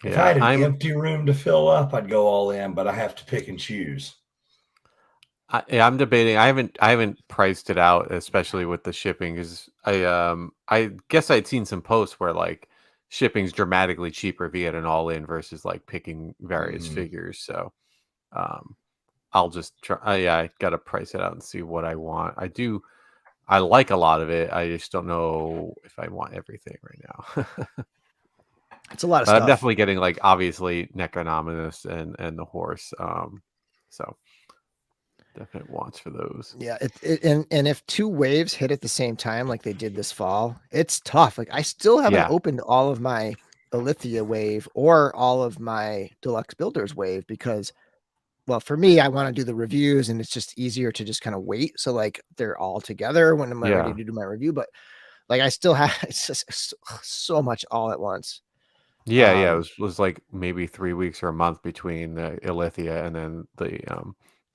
Yeah, if I had an empty room to fill up, I'd go all in, but I have to pick and choose. I'm debating. I haven't priced it out, especially with the shipping, because I guess I'd seen some posts where like shipping's dramatically cheaper if you get an all in versus like picking various figures. So I'll just try. I gotta price it out and see what I want. I like a lot of it. I just don't know if I want everything right now. It's a lot of stuff. I'm definitely getting like obviously Necronominus and the horse. So definite wants for those. Yeah, and if 2 waves hit at the same time like they did this fall, it's tough. Like I still haven't opened all of my Alithia wave or all of my Deluxe Builders wave because, well, for me, I want to do the reviews and it's just easier to just kind of wait. So like they're all together when I'm ready to do my review. But like I still have it's just so much all at once. Yeah, it was like maybe 3 weeks or a month between the Alithia and then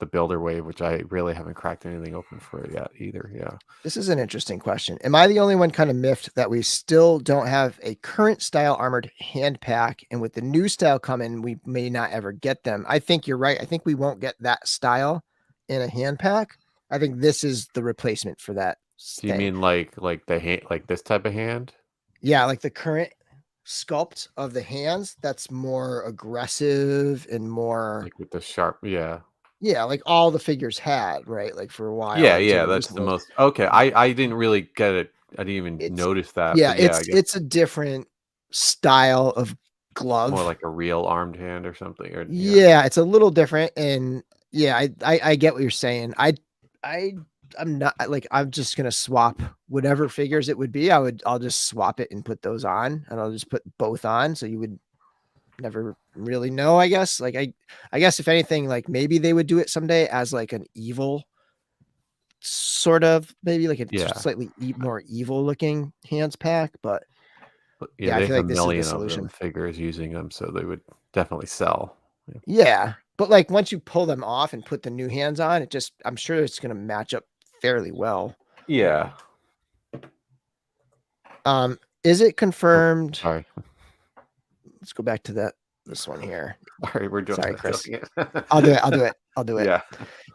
the builder wave, which I really haven't cracked anything open for it yet either. Yeah. This is an interesting question. Am I the only one kind of miffed that we still don't have a current style armored hand pack? And with the new style coming, we may not ever get them. I think you're right. I think we won't get that style in a hand pack. I think this is the replacement for that. Do you mean like the hand, like this type of hand? Yeah, like the current sculpt of the hands that's more aggressive and more like with the sharp. Yeah. Yeah, like all the figures had, right? Like for a while. Yeah, until yeah, the that's the recent ones. most. Okay, I didn't really get it. I didn't even It's notice that. yeah, But yeah, I guess it's a different style of glove. more like a real armed hand or something. Or Yeah, it's a little different, and yeah, I get what you're saying. I'm not like I'm just gonna swap whatever figures it would be. I'll just swap it and put those on, and I'll just put both on, so you would never really know. I guess like I guess if anything, like maybe they would do it someday as like an evil sort of, maybe like a Yeah. slightly more evil looking hands pack, but But yeah, I they feel have like a this is the million of solution. them figures using them, so they would definitely sell. Yeah, but like once you pull them off and put the new hands on, it just I'm sure it's going to match up fairly well. Yeah. Is it confirmed? Sorry. Let's go back to this one here. Sorry, we're doing. Sorry, Chris. it. I'll do it. Yeah.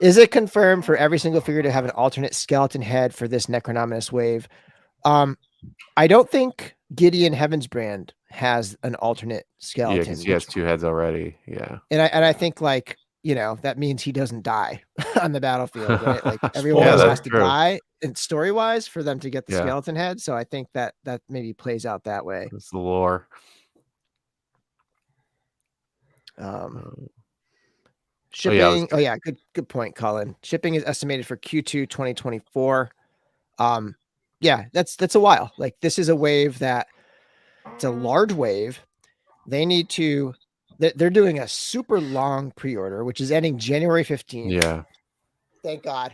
Is it confirmed for every single figure to have an alternate skeleton head for this Necronominus wave? I don't think Gideon Heavensbrand has an alternate Yeah, skeleton. because he has 2 heads already. Yeah. And I think like, that means he doesn't die on the battlefield, right? Like everyone Yeah, else that's has to true. die and story wise for them to get the Yeah. skeleton head. So I think that maybe plays out that way. That's the lore. Shipping. Oh yeah, good point, Colin. Shipping is estimated for Q2 2024. Yeah, that's a while. Like this is a wave that it's a large wave. They need to. They're doing a super long pre-order, which is ending January 15th. Yeah. Thank God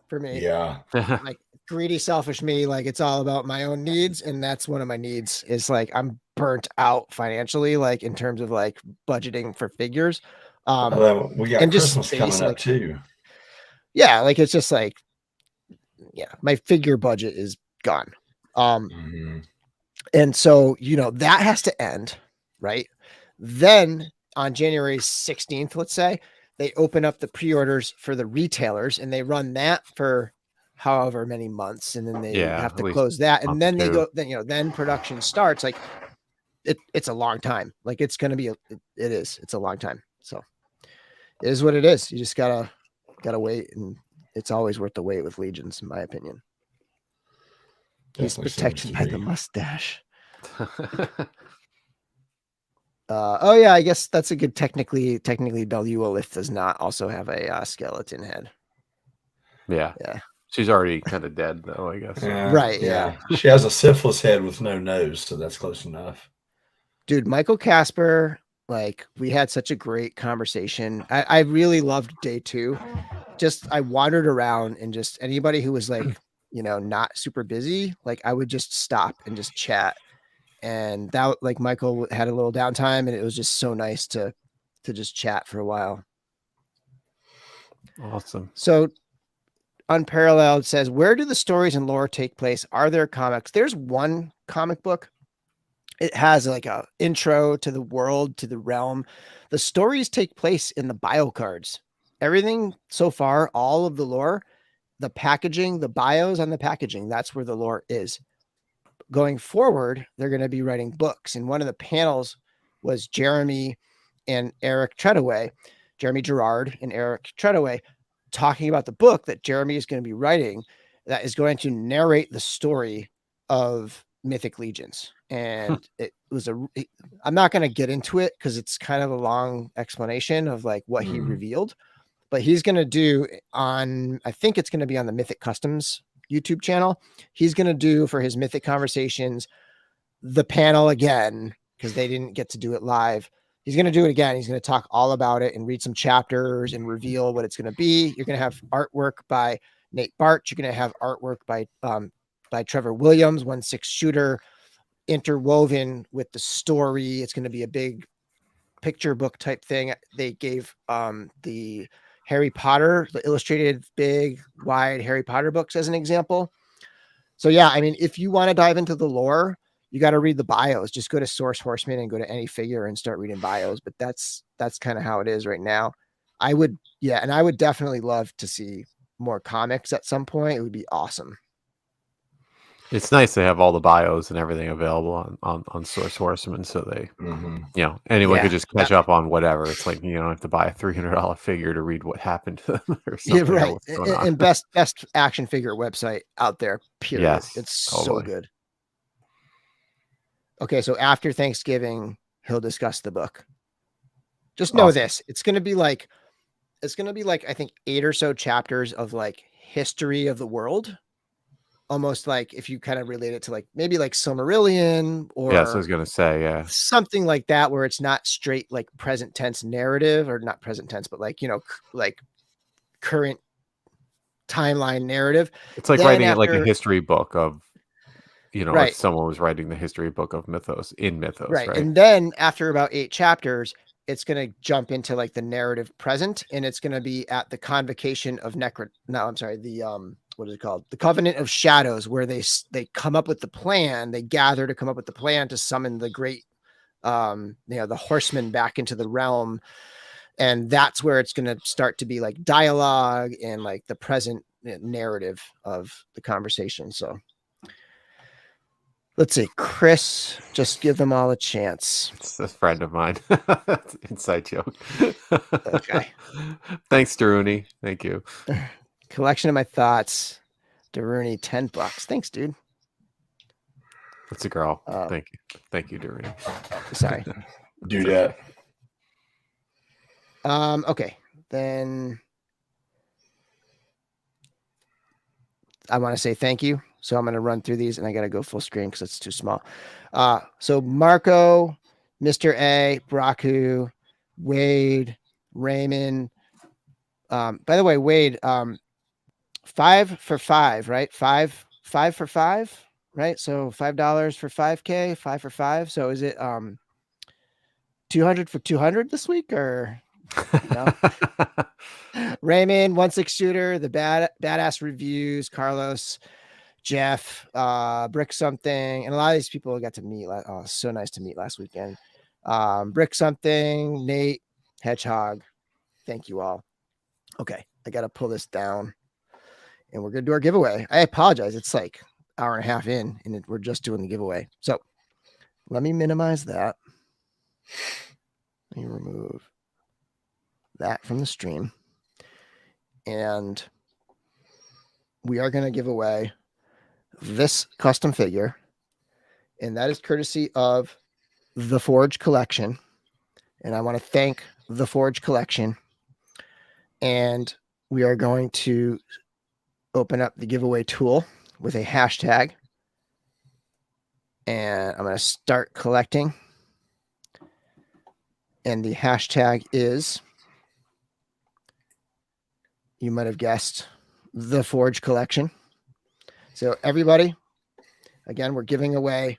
for me. Yeah. Like greedy, selfish me. Like it's all about my own needs, and that's one of my needs. Is like I'm burnt out financially, like in terms of like budgeting for figures. Well, we got and just Christmas space, coming up like- too. Yeah, like it's just like, yeah, my figure budget is gone. Mhm. And so, that has to end, right? Then on January 16th, let's say, they open up the pre-orders for the retailers and they run that for however many months. And then they have at to least close that. And then they two. go, then production starts. Like it's a long time. Like it's going to be, it's a long time. So it is what it is. You just gotta wait. And it's always worth the wait with Legions, in my opinion. He's Definitely protected seems by to the be. mustache. Oh yeah, I guess that's a good technically Beluolith does not also have a skeleton head. Yeah. Yeah. She's already kind of dead though, I guess. Yeah, Right, Yeah. She has a syphilis head with no nose, so that's close enough. Dude, Michael Casper, like we had such a great conversation. I really loved day 2. Just I wandered around and just anybody who was like, not super busy, like I would just stop and just chat. And that like Michael had a little downtime and it was just so nice to just chat for a while. Awesome. So Unparalleled says, where do the stories and lore take place? Are there comics? There's one comic book. It has like a intro to the world, to the realm. The stories take place in the bio cards. Everything so far, all of the lore, the packaging, the bios on the packaging, that's where the lore is. Going forward, they're going to be writing books. And one of the panels was Jeremy and Eric Treadaway, Jeremy Gerard and Eric Treadaway, talking about the book that Jeremy is going to be writing that is going to narrate the story of Mythic Legions. And it was I'm not going to get into it because it's kind of a long explanation of like what he revealed, but he's going to do I think it's going to be on the Mythic Customs YouTube channel. He's going to do for his Mythic Conversations, the panel again, because they didn't get to do it live. He's going to do it again. He's going to talk all about it and read some chapters and reveal what it's going to be. You're going to have artwork by Nate Bart. You're going to have artwork by Trevor Williams, 1/6 shooter, interwoven with the story. It's going to be a big picture book type thing. They gave the Harry Potter, the illustrated big wide Harry Potter books as an example. So yeah, I mean, if you want to dive into the lore, you got to read the bios. Just go to Source Horseman and go to any figure and start reading bios. But that's kind of how it is right now. I would definitely love to see more comics at some point. It would be awesome. It's nice to have all the bios and everything available on Source Horseman, so they, anyone Yeah. could just catch up on whatever. It's like you don't have to buy a $300 figure to read what happened to them or Yeah, something. right. What's going on. And best action figure website out there. Period. Yes, It's totally. so good. Okay, so after Thanksgiving, he'll discuss the book. Just know Awesome. this. It's gonna be like I think 8 or so chapters of like history of the world. Almost like if you kind of relate it to like maybe like Silmarillion or Yes, I was gonna say, yeah. something like that, where it's not straight like present tense narrative, or not present tense, but like, like current timeline narrative. It's like Then writing it like a after- history book of, Right. if someone was writing the history book of Mythos in Mythos, right? And then after about 8 chapters, it's going to jump into like the narrative present, and it's going to be at the convocation of what is it called? The Covenant of Shadows, where they come up with the plan. They gather to come up with the plan to summon the great, the horsemen back into the realm. And that's where it's going to start to be like dialogue and like the present narrative of the conversation. So let's see, Chris, just give them all a chance. It's a friend of mine. Inside joke. Okay. Thanks, Daruni. Thank you. Collection of my thoughts. Daruni, $10. Thanks, dude. It's a girl. Thank you, Daruni. Sorry. Do that. Okay. Then I want to say thank you. So I'm going to run through these, and I got to go full screen because it's too small. So Marco, Mr. A, Braku, Wade, Raymond. By the way, Wade, 5 for 5, right? 5 for 5, right? So $5 for 5K, 5 for 5. So is it 200 for 200 this week, or no? Raymond, 1/6 shooter, the badass reviews, Carlos, Jeff, Brick something, and a lot of these people I got to meet. Oh, so nice to meet last weekend. Brick something, Nate, Hedgehog. Thank you all. Okay, I got to pull this down, and we're gonna do our giveaway. I apologize. It's like an hour and a half in, and we're just doing the giveaway. So let me minimize that. Let me remove that from the stream, and we are going to give away this custom figure, and that is courtesy of the Forge Collection. And I want to thank the Forge Collection, and we are going to open up the giveaway tool with a hashtag, and I'm going to start collecting, and the hashtag is, you might have guessed, the Forge Collection. So everybody, again, we're giving away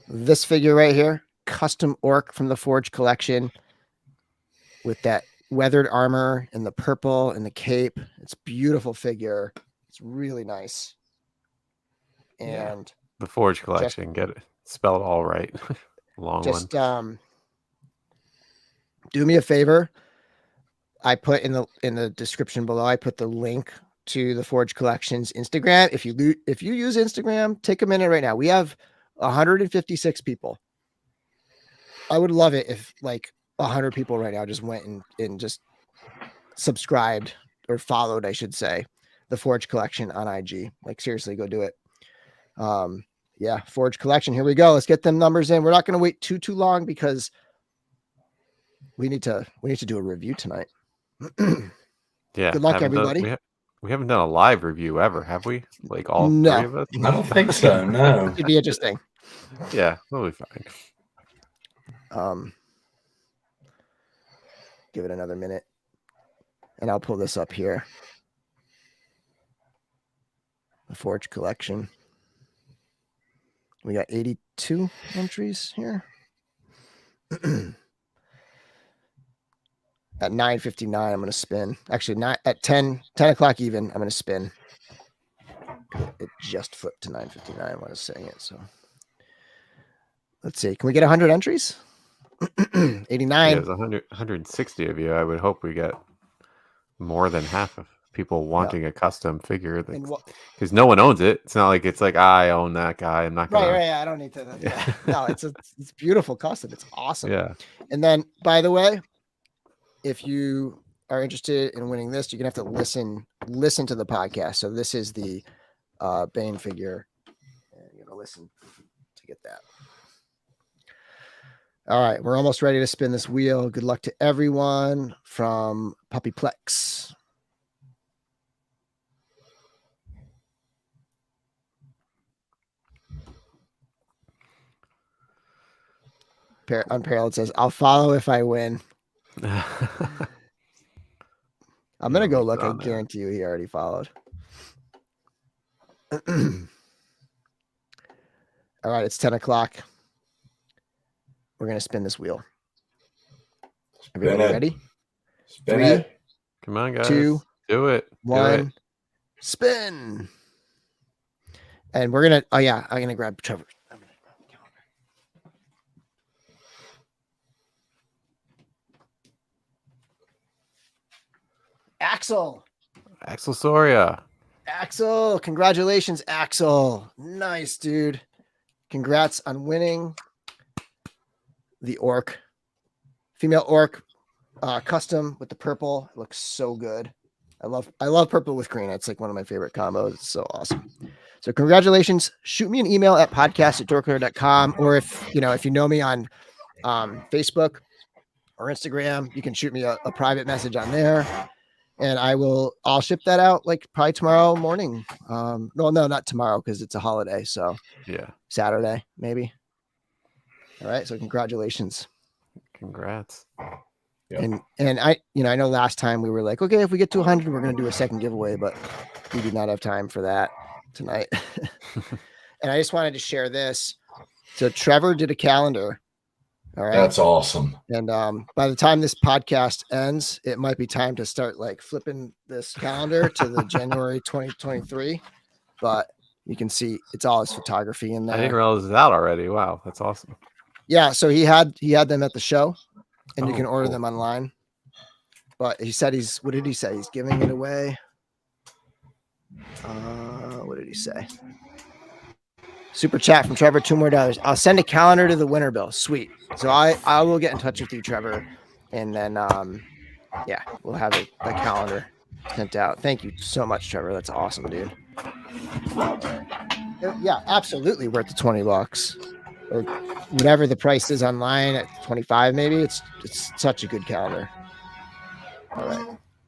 this figure right here, custom orc from the Forge Collection with that weathered armor and the purple and the cape. It's a beautiful figure. It's really nice. And the Forge Collection, get it spelled all right. Long just one. Do me a favor. I put in the description below, I put the link to the Forge Collection's Instagram. If you use Instagram, take a minute right now. We have 156 people. I would love it if like 100 people right now just went and just subscribed or followed, I should say, the Forge Collection on IG. Like, seriously, go do it. Yeah, Forge Collection. Here we go. Let's get them numbers in. We're not going to wait too long because we need to do a review tonight. Yeah. Good luck, everybody. We haven't done a live review ever, have we? Like all No. three of us? I don't think so. No. It'd be interesting. Yeah, we'll be fine. Give it another minute, and I'll pull this up here. The Forge Collection. We got 82 entries here. At 9:59, I'm going to spin. Actually, not at 10 o'clock even, I'm going to spin. It just flipped to 9:59 when I was saying it. So let's see. Can we get 100 entries? 89. There's 160 of you. I would hope we get more than half of people wanting a custom figure And because no one owns it. It's not like it's like I own that guy. I'm not gonna. right. I don't need to. Yeah. No, it's beautiful custom. It's awesome. Yeah. And then, by the way, if you are interested in winning this, you're gonna have to listen to the podcast. So this is the Bane figure. And you're gonna listen to get that. All right, we're almost ready to spin this wheel. Good luck to everyone from Puppyplex. Unparalleled says, "I'll follow if I win." I'm gonna go look. I guarantee you, he already followed. All right, it's 10 o'clock. We're gonna spin this wheel. Everybody ready? Spin 3, it. Come on, guys. 2, do it. 1, spin. And we're gonna. Oh yeah, I'm gonna grab Trevor. Axel. Soria. Axel, congratulations, Axel. Nice, dude. Congrats on winning the orc, female orc custom with the purple. It looks so good. I love purple with green. It's like one of my favorite combos. It's so awesome. So congratulations. Shoot me an email at podcast@dorklair.com, or if you know me on Facebook or Instagram, you can shoot me a private message on there. And I'll ship that out like probably tomorrow morning. No, not tomorrow because it's a holiday. So yeah, Saturday maybe. All right. So congratulations. Congrats. Yep. And I know last time we were like, okay, if we get to 100, we're going to do a second giveaway, but we did not have time for that tonight. And I just wanted to share this. So Trevor did a calendar. All right. That's awesome. And by the time this podcast ends, it might be time to start like flipping this calendar to the January 2023. But you can see it's all his photography in there. I didn't realize it was out already. Wow, that's awesome. Yeah, so he had them at the show, and you can order cool. them online. But he said what did he say? He's giving it away. What did he say? Super chat from Trevor, $2 more. I'll send a calendar to the winner, Bill. Sweet. So I will get in touch with you, Trevor, and then yeah, we'll have the calendar sent out. Thank you so much, Trevor. That's awesome, dude. Yeah, absolutely worth the $20 or whatever the price is online at 25. Maybe it's such a good calendar. All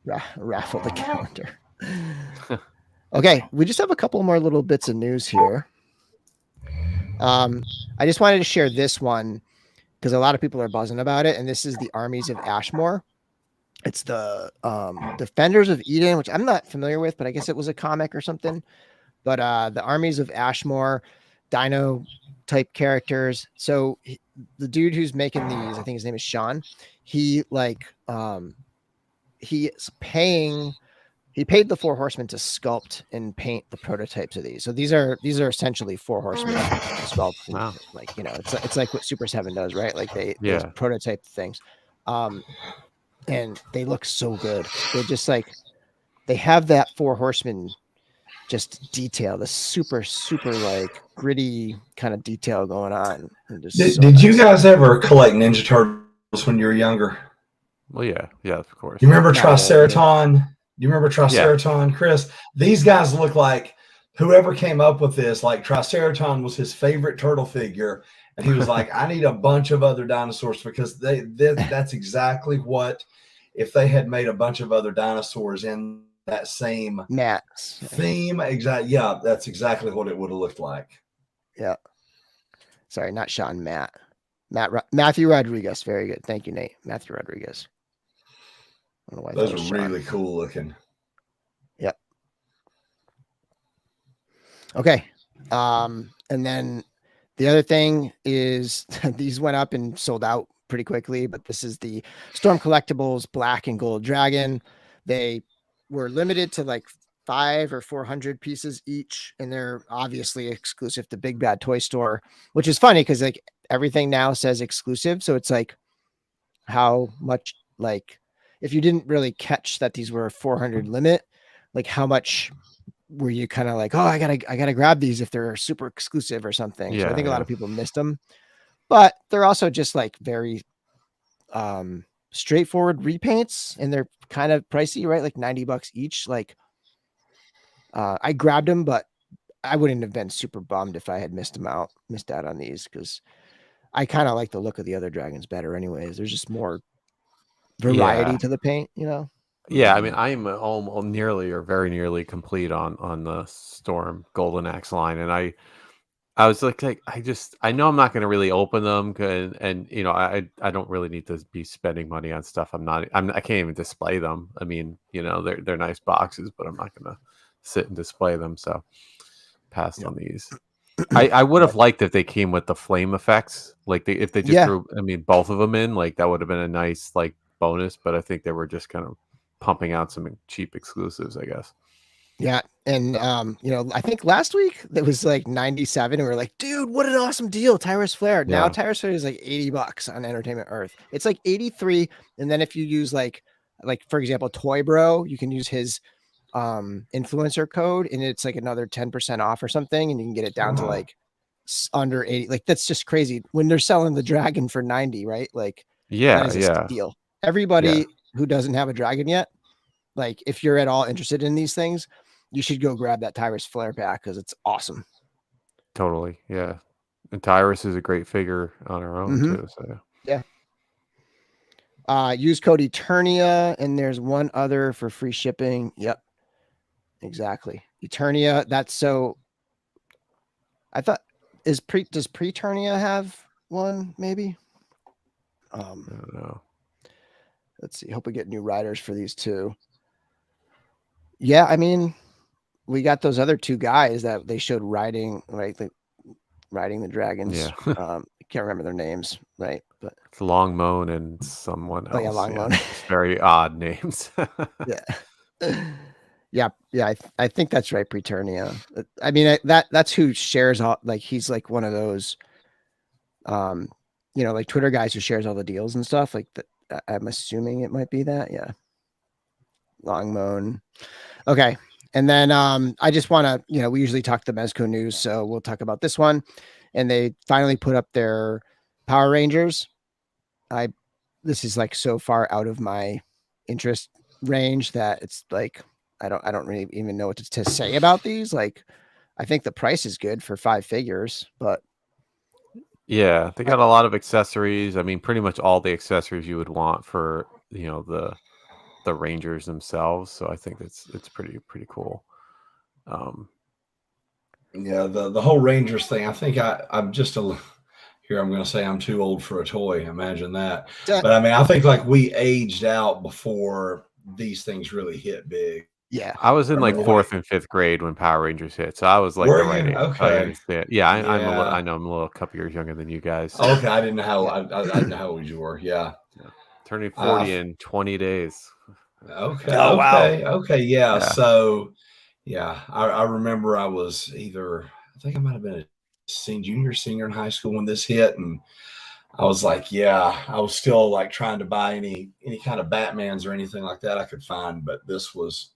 right, raffle the calendar. Okay, we just have a couple more little bits of news here. I just wanted to share this one because a lot of people are buzzing about it, and this is the Armies of Ashmore. It's the Defenders of Eden, which I'm not familiar with, but I guess it was a comic or something. But the Armies of Ashmore, Dino type characters. So the dude who's making these, I think his name is Sean. He paid the 4 horsemen to sculpt and paint the prototypes of these. So these are essentially 4 horsemen sculpt. Wow. Like, it's like what Super 7 does, right? Like they prototype things. And they look so good. They're just like, they have that 4 horsemen just detail, the super, super like gritty kind of detail going on. Did you guys ever collect Ninja Turtles when you were younger? Well, yeah, of course. You remember Triceraton? You remember Triceraton, Chris? These guys look like whoever came up with this, like Triceraton was his favorite turtle figure. And he was like, I need a bunch of other dinosaurs because that's exactly what, if they had made a bunch of other dinosaurs in that same theme, exactly. Yeah, that's exactly what it would have looked like. Yeah. Sorry, not Sean, Matthew Rodriguez. Very good. Thank you, Nate. Matthew Rodriguez. I don't know why those are really cool looking. Yep. Okay. And then the other thing is these went up and sold out pretty quickly, but this is the Storm Collectibles Black and Gold Dragon. They were limited to like 500 or 400 pieces each, and they're obviously exclusive to Big Bad Toy Store, which is funny because like everything now says exclusive. So it's like how much, like, if you didn't really catch that these were a 400 limit, like how much were you kind of like, oh, I gotta grab these if they're super exclusive or something. So I Yeah, think a yeah. lot of people missed them, but they're also just like very straightforward repaints, and they're kind of pricey, right? Like $90 each. Like I grabbed them, but I wouldn't have been super bummed if I had missed out on these, because I kind of like the look of the other dragons better anyways. There's just more variety Yeah. to the paint, you know? Yeah, I mean, I'm almost nearly or very nearly complete on the Storm Golden Axe line, and I was like I know I'm not going to really open them, and you know I don't really need to be spending money on stuff I can't even display them. I mean, you know, they're nice boxes, but I'm not going to sit and display them. So passed on these. I would have liked if they came with the flame effects, like if they just threw, I mean, both of them in, like that would have been a nice like bonus. But I think they were just kind of pumping out some cheap exclusives, I guess. Yeah. And you know, I think last week that was like 97, and we are like, dude, what an awesome deal, Tyrus Flare. Now Tyrus Flare is like $80 on Entertainment Earth. It's like 83, and then if you use like for example, Toy Bro, you can use his influencer code, and it's like another 10% off or something, and you can get it down to like under 80. Like that's just crazy when they're selling the dragon for 90, right? Like that is a steal. Everybody who doesn't have a dragon yet, like if you're at all interested in these things, you should go grab that Tyrus Flare pack, because it's awesome. Totally. Yeah. And Tyrus is a great figure on her own too. So yeah. Use code Eternia, and there's one other for free shipping. Yep. Exactly. Eternia. That's so. I thought does Preternia have one? Maybe. I don't know. Let's see. Hope we get new riders for these two. Yeah, I mean, we got those other two guys that they showed riding, right? Like riding the dragons. Yeah. I can't remember their names, right? But it's Longmoan and someone else. Oh yeah, Longmoan. Very odd names. Yeah. I think that's right. Preternia. I mean, that's who shares all. Like he's like one of those, you know, like Twitter guys who shares all the deals and stuff. Like that. I'm assuming it might be that. Yeah. Longmoan. Okay. And then I just want to, you know, we usually talk the Mezco news, so we'll talk about this one. And they finally put up their Power Rangers. This is like so far out of my interest range that it's like I don't really even know what to say about these. Like, I think the price is good for 5 figures, but yeah, they got a lot of accessories. I mean, pretty much all the accessories you would want for, you know, the Rangers themselves. So I think it's pretty cool. Yeah, the whole Rangers thing. I think I'm just here. I'm going to say I'm too old for a toy. Imagine that. But I mean, I think like we aged out before these things really hit big. Yeah, I was in like 4th and 5th grade when Power Rangers hit, so I was like the right age. Okay. I understand. Yeah, I know I'm a little couple years younger than you guys. Okay, I didn't know how I didn't know how old you were. Yeah. Turning 40 in 20 days. Okay. Oh, wow. Okay. Yeah. So, yeah, I remember I was I think I might have been a junior, senior in high school when this hit, and I was like, I was still like trying to buy any kind of Batmans or anything like that I could find, but this was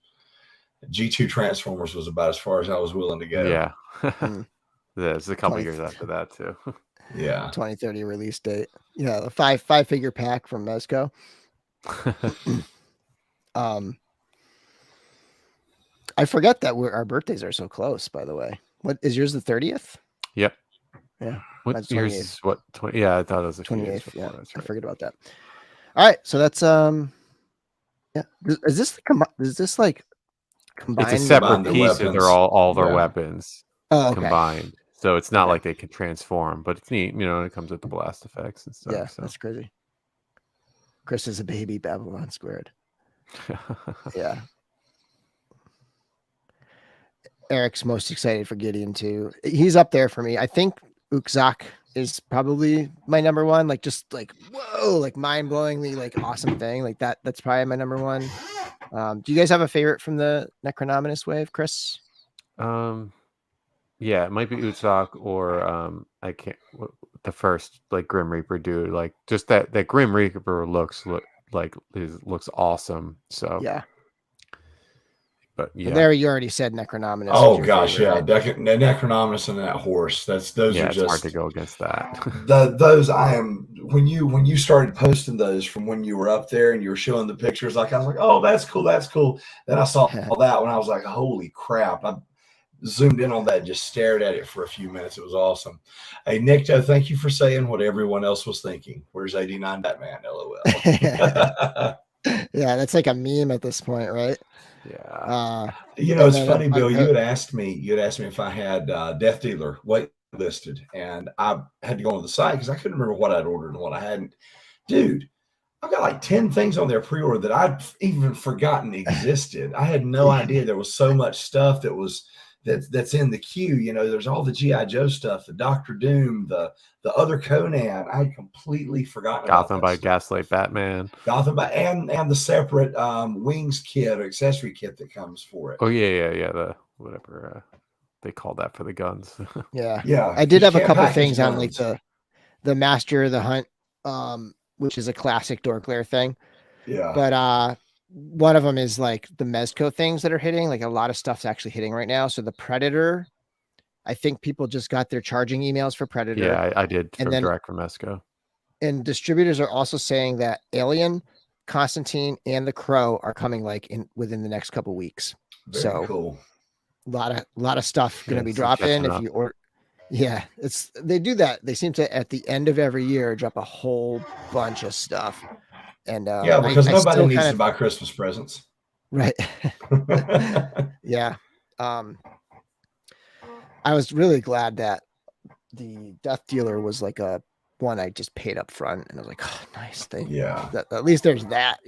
G2 Transformers was about as far as I was willing to go. Yeah. There's a couple years after that too. Yeah. 2030 release date. Yeah, the 5-figure pack from Mezco. I forget that our birthdays are so close, by the way. What is yours, the 30th? Yep. Yeah. What yours is what 20? Yeah, I thought it was the 28th. Yeah, right. I forget about that. All right, so that's yeah. Is this like combined? It's a separate piece, and they're all their weapons combined. So it's not like they can transform, but it's neat. You know, it comes with the blast effects and stuff. Yeah, that's crazy. Chris is a baby Babylon Squared. Yeah. Eric's most excited for Gideon too. He's up there for me. I think Ukzak is probably my number one. Like just like whoa, like mind-blowingly like awesome thing. Like that's probably my number one. Do you guys have a favorite from the Necronominus wave, Chris? Yeah, it might be Ukzak or I can't the first like Grim Reaper dude. Like just that Grim Reaper looks awesome. So yeah. But yeah, There you already said Necronominus. Oh is your gosh, favorite, yeah, right? Necronominus and that horse. Those yeah, are it's hard just to go against that. those. I am when you started posting those from when you were up there and you were showing the pictures. Like I was like, oh, that's cool, that's cool. Then I saw that when I was like, holy crap! I zoomed in on that, and just stared at it for a few minutes. It was awesome. Hey, Nicto, thank you for saying what everyone else was thinking. Where's 89 Batman? LOL. Yeah, that's like a meme at this point, right? Yeah. It's funny, Bill. You had asked me if I had Death Dealer wait listed, and I had to go on the site because I couldn't remember what I'd ordered and what I hadn't. Dude, I've got like 10 things on their pre-order that I'd even forgotten existed. I had no idea there was so much stuff that's in the queue. There's all the G.I. Joe stuff, the Doctor Doom, the other Conan. I had completely forgotten Gotham about by Gaslight Batman. Gotham by and the separate wings kit or accessory kit that comes for it. Oh yeah. The whatever they call that for the guns. Yeah. I did have a couple things on like the Master of the Hunt, which is a classic DorkLair thing. Yeah. But one of them is like the Mezco things that are hitting. Like a lot of stuff's actually hitting right now. So the Predator, I think people just got their charging emails for Predator. Yeah, I did direct from Mezco. And distributors are also saying that Alien, Constantine, and the Crow are coming like within the next couple weeks. Very cool. A lot of stuff going to be dropping if you order. Yeah, they do that. They seem to at the end of every year drop a whole bunch of stuff. And because nobody needs to buy Christmas presents. Right. Yeah. I was really glad that the Death Dealer was like a one I just paid up front, and I was like, oh, nice thing. Yeah. At least there's that,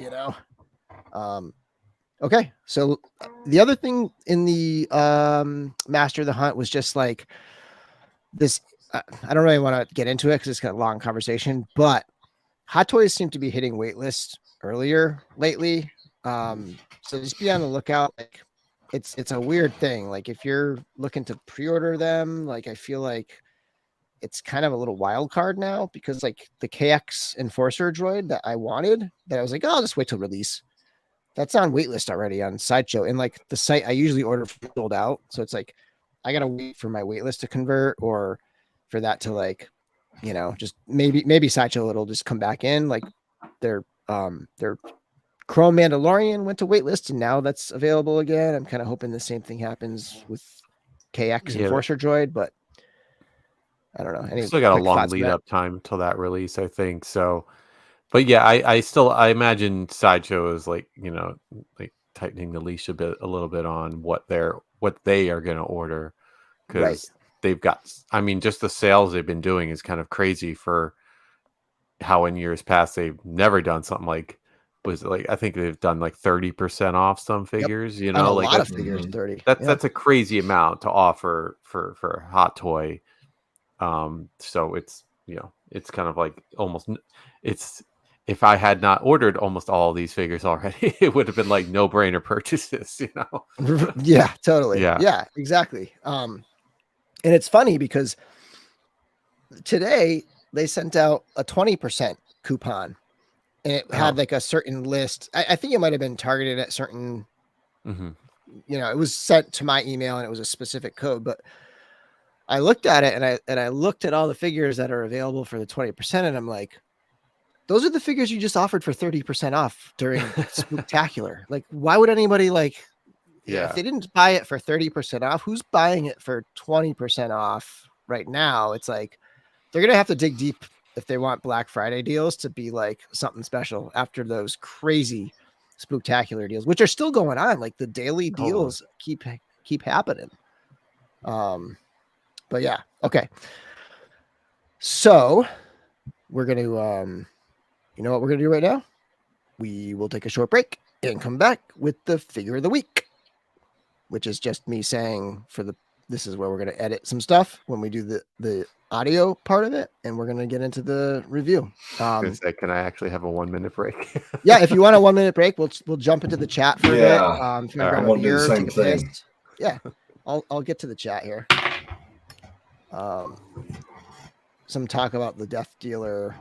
Okay. So the other thing in the Master of the Hunt was just like this. I don't really want to get into it because it's got a long conversation, but Hot Toys seem to be hitting waitlist earlier lately. So just be on the lookout. Like it's a weird thing. Like if you're looking to pre-order them, like I feel like it's kind of a little wild card now because like the KX Enforcer droid that I wanted, that I was like, oh, I'll just wait till release. That's on waitlist already on Sideshow. And like the site I usually order sold out. So it's like, I got to wait for my waitlist to convert or for that to like, just maybe Sideshow it'll just come back in. Like their Chrome Mandalorian went to waitlist and now that's available again. I'm kind of hoping the same thing happens with KX Enforcer droid, but I don't know. Still got a long lead up time till that release, I think. So, but yeah, I imagine Sideshow is like, like tightening the leash a little bit on what they are going to order because they've got, just the sales they've been doing is kind of crazy for how in years past they've never done something like, I think they've done like 30% off some figures, a lot of figures, 30. That's a crazy amount to offer for a hot toy. So it's, it's kind of like almost if I had not ordered almost all of these figures already, it would have been like no brainer purchases, Yeah, totally. Yeah, exactly. And it's funny because today they sent out a 20% coupon and it had like a certain list. I think it might've been targeted at certain, it was sent to my email and it was a specific code, but I looked at it and I looked at all the figures that are available for the 20%. And I'm like, those are the figures you just offered for 30% off during Spooktacular. Like, why would anybody if they didn't buy it for 30% off, who's buying it for 20% off right now? It's like, they're going to have to dig deep if they want Black Friday deals to be like something special after those crazy Spooktacular deals, which are still going on. Like the daily deals keep happening. But yeah. Okay. So we're going to, you know what we're going to do right now? We will take a short break and come back with the figure of the week, which is just me saying this is where we're going to edit some stuff when we do the audio part of it. And we're going to get into the review. Can I actually have a 1 minute break? Yeah. If you want a 1 minute break, we'll jump into the chat for a bit. If you I want to do the same thing. Yeah. I'll get to the chat here. Some talk about the Death Dealer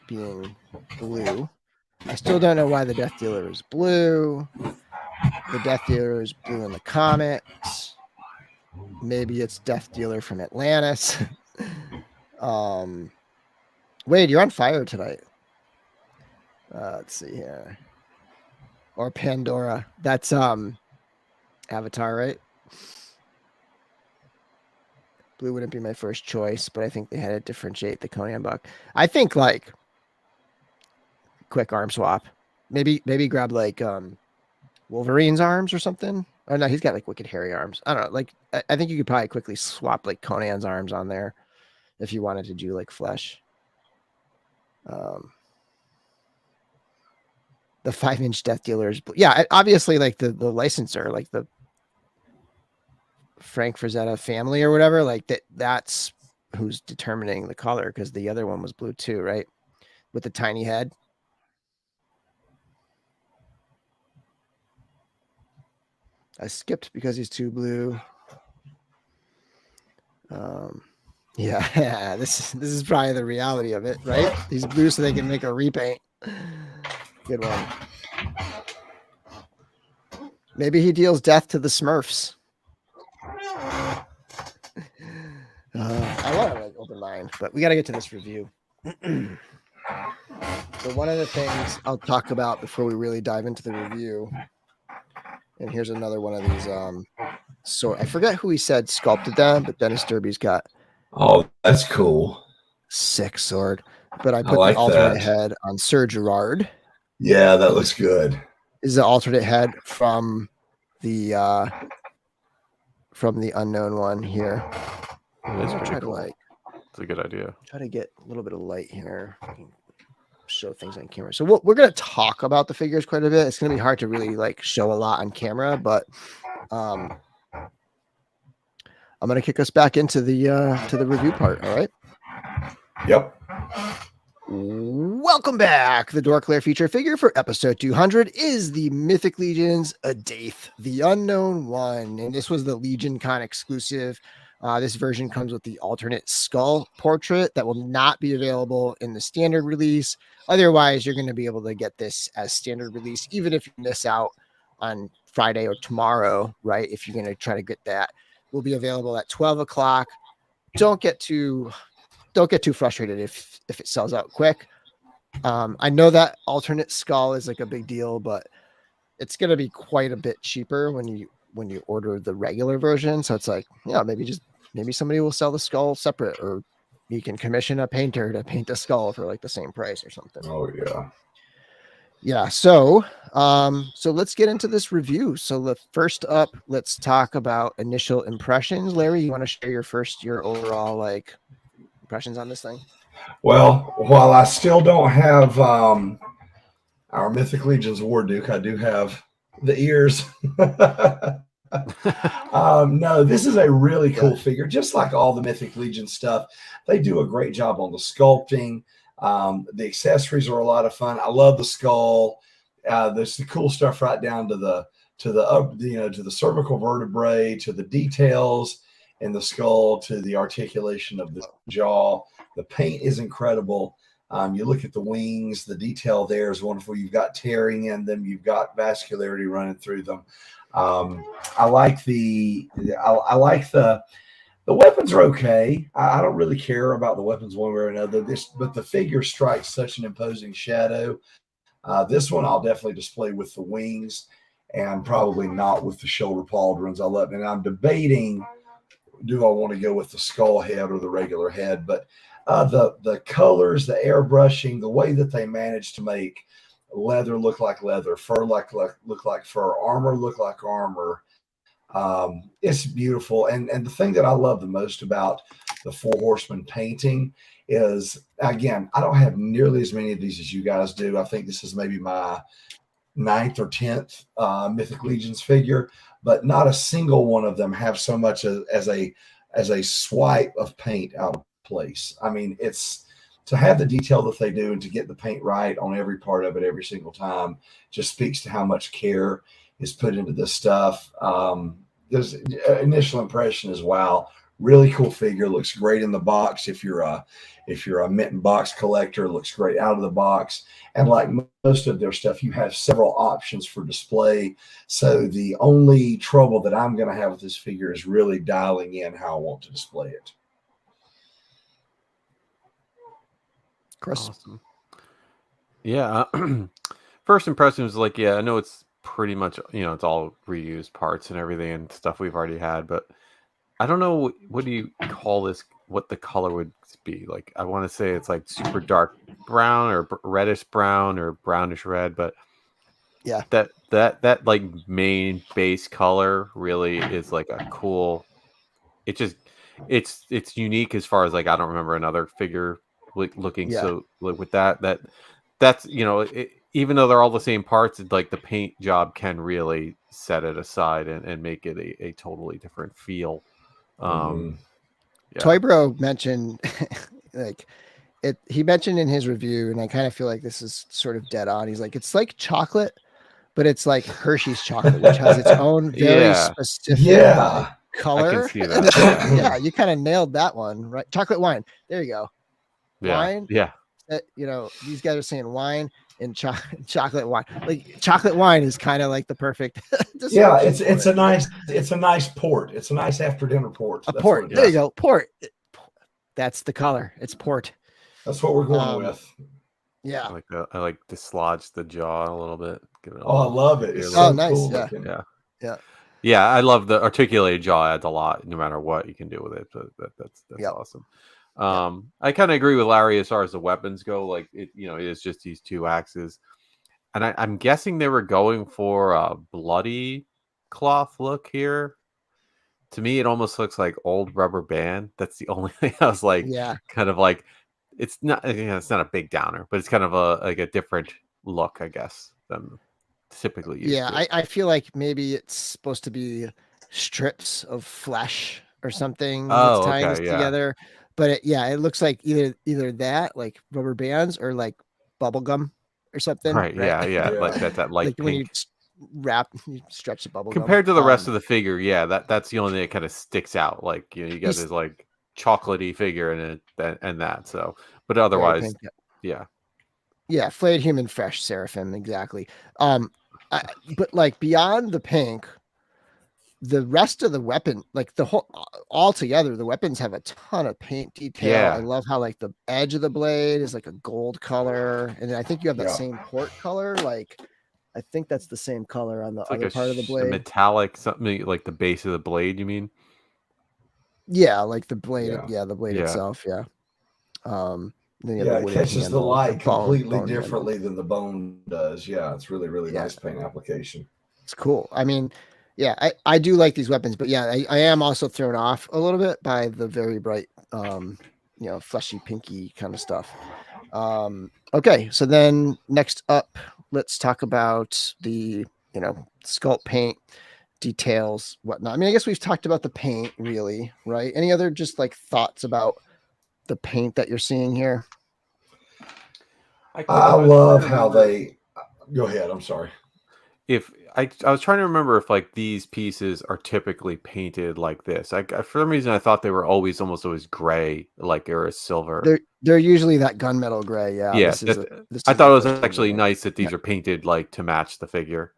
being blue. I still don't know why the Death Dealer is blue. the Death Dealer is blue in the comics. Maybe it's Death Dealer from Atlantis. Wade, you're on fire tonight. Let's see here. Or Pandora. That's Avatar, right? Blue wouldn't be my first choice, but I think they had to differentiate the Conan buck. I think like quick arm swap. Maybe grab like Wolverine's arms or something. Oh no, he's got like wicked hairy arms. I don't know. Like I think you could probably quickly swap like Conan's arms on there if you wanted to do like flesh. The 5-inch Death Dealers. Yeah, obviously like the licensor, like the Frank Frazetta family or whatever, like that's who's determining the color, because the other one was blue too, right? With the tiny head. I skipped because he's too blue. Yeah, this is probably the reality of it, right? He's blue so they can make a repaint. Good one. Maybe he deals death to the Smurfs. I want to like open mind, but we got to get to this review. So one of the things I'll talk about before we really dive into the review, and here's another one of these. So I forget who he said sculpted them, but Dennis Derby's got. Oh, that's cool. Sick sword. But I put like the alternate that. head on Sir Gerard. Yeah, that looks good. Is the alternate head from the unknown one here. It's I'll pretty try cool. to like It's a good idea. try to get a little bit of light here. Show things on camera. So we're going to talk about the figures quite a bit. It's going to be hard to really like show a lot on camera, but I'm going to kick us back into the review part. All right. Yep. Welcome back. The DorkLair feature figure for episode 200 is the Mythic Legions Adaith, the Unknown One. And this was the LegionsCon exclusive. This version comes with the alternate skull portrait that will not be available in the standard release. Otherwise, you're going to be able to get this as standard release, even if you miss out on Friday or tomorrow, right? If you're going to try to get that, will be available at 12 o'clock. Don't get too frustrated if it sells out quick. I know that alternate skull is like a big deal, but it's going to be quite a bit cheaper when you order the regular version. So it's like, yeah, maybe somebody will sell the skull separate, or you can commission a painter to paint the skull for like the same price or something. Oh yeah. Yeah. So let's get into this review. So first up, let's talk about initial impressions. Larry, you want to share your overall like impressions on this thing? Well, while I still don't have our Mythic Legions War Duke, I do have the ears. No, this is a really cool figure. Just like all the Mythic Legion stuff, they do a great job on the sculpting. The accessories are a lot of fun. I love the skull. There's the cool stuff right down to the cervical vertebrae, to the details in the skull, to the articulation of the jaw. The paint is incredible. You look at the wings, the detail there is wonderful. You've got tearing in them. You've got vascularity running through them. I like the weapons are okay. I don't really care about the weapons one way or another. But the figure strikes such an imposing shadow. This one I'll definitely display with the wings, and probably not with the shoulder pauldrons. I love it. And I'm debating, do I want to go with the skull head or the regular head? But the colors, the airbrushing, the way that they managed to make leather look like leather, fur look like fur, armor look like armor. It's beautiful. And the thing that I love the most about the Four Horsemen painting is, again, I don't have nearly as many of these as you guys do. I think this is maybe my 9th or 10th Mythic Legions figure, but not a single one of them have so much as a swipe of paint out of place. I mean, it's to have the detail that they do and to get the paint right on every part of it every single time just speaks to how much care is put into this stuff. This initial impression is, wow, Really cool figure. Looks great in the box. If you're a mint and box collector, looks great out of the box. And like most of their stuff, you have several options for display. So the only trouble that I'm going to have with this figure is really dialing in how I want to display it. Chris. Awesome. Yeah. First impression was like, yeah, I know it's pretty much, it's all reused parts and everything and stuff we've already had, but I don't know, what do you call this, what the color would be like. I want to say it's like super dark brown or reddish brown or brownish red, but yeah, that like main base color really is like a cool, it's unique as far as like, I don't remember another figure looking so like with that's even though they're all the same parts, it's like the paint job can really set it aside and make it a totally different feel. Toy Bro mentioned he mentioned in his review, and I kind of feel like this is sort of dead on. He's like, it's like chocolate, but it's like Hershey's chocolate, which has its own very specific color. I can see that. Yeah, you kind of nailed that one, right? Chocolate wine. There you go. Wine. Yeah. These guys are saying wine and chocolate wine. Like chocolate wine is kind of like the perfect. Yeah, it's a nice port. It's a nice after dinner port. A port. There you go. Port. That's the color. It's port. That's what we're going with. Yeah. I like dislodge the jaw a little bit. Give it I love it. It's so nice. Cool. Yeah. I love the articulated jaw. Adds a lot, no matter what you can do with it. But that's awesome. I kind of agree with Larry as far as the weapons go. Like it is just these two axes, and I'm guessing they were going for a bloody cloth look here. To me, it almost looks like old rubber band. That's the only thing I was like, kind of like, it's not a big downer, but it's kind of a different look, I guess, than typically used to. I feel like maybe it's supposed to be strips of flesh or something that's tying this together. But it looks like either that, like rubber bands, or like bubble gum or something. Right? Yeah. Like that light like pink. when you stretch the bubble Compared gum. to the rest of the figure, that's the only thing that kind of sticks out. Like you got this like chocolatey figure in it and that. So, but otherwise, flayed human fresh seraphim, exactly. But like beyond the pink, the rest of the weapon, like the whole altogether, the weapons have a ton of paint detail. Yeah. I love how like the edge of the blade is like a gold color, and then I think you have that same port color. Like I think that's the same color on the other part of the blade. Metallic, something like the base of the blade. You mean? Yeah, like the blade. Yeah, the blade itself. Yeah. It catches the light completely differently than the bone does. Yeah, it's really, really nice paint application. It's cool. I mean, I do like these weapons, but I am also thrown off a little bit by the very bright, fleshy, pinky kind of stuff. Okay, so then next up, let's talk about the, sculpt paint details, whatnot. I mean, I guess we've talked about the paint, really, right? Any other just like thoughts about the paint that you're seeing here? I love how they go ahead. I'm sorry. If I was trying to remember if like these pieces are typically painted like this. For some reason I thought they were almost always gray, like or a silver. They're usually that gunmetal gray. Yeah. Yeah. I thought it was actually nice that these are painted like to match the figure.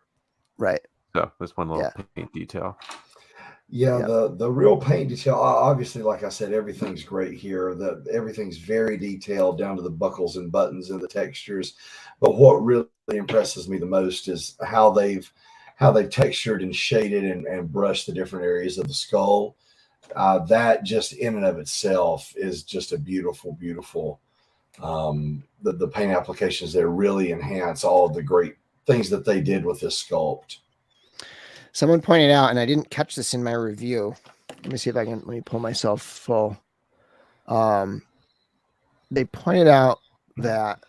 Right. So there's one little paint detail. Yeah, the real paint detail, obviously, like I said, everything's great here. Everything's very detailed down to the buckles and buttons and the textures. But what really impresses me the most is how they've textured and shaded and brushed the different areas of the skull. That just in and of itself is just a beautiful, beautiful. The paint applications there really enhance all of the great things that they did with this sculpt. Someone pointed out, and I didn't catch this in my review. Let me see if I can. Let me pull myself full. They pointed out that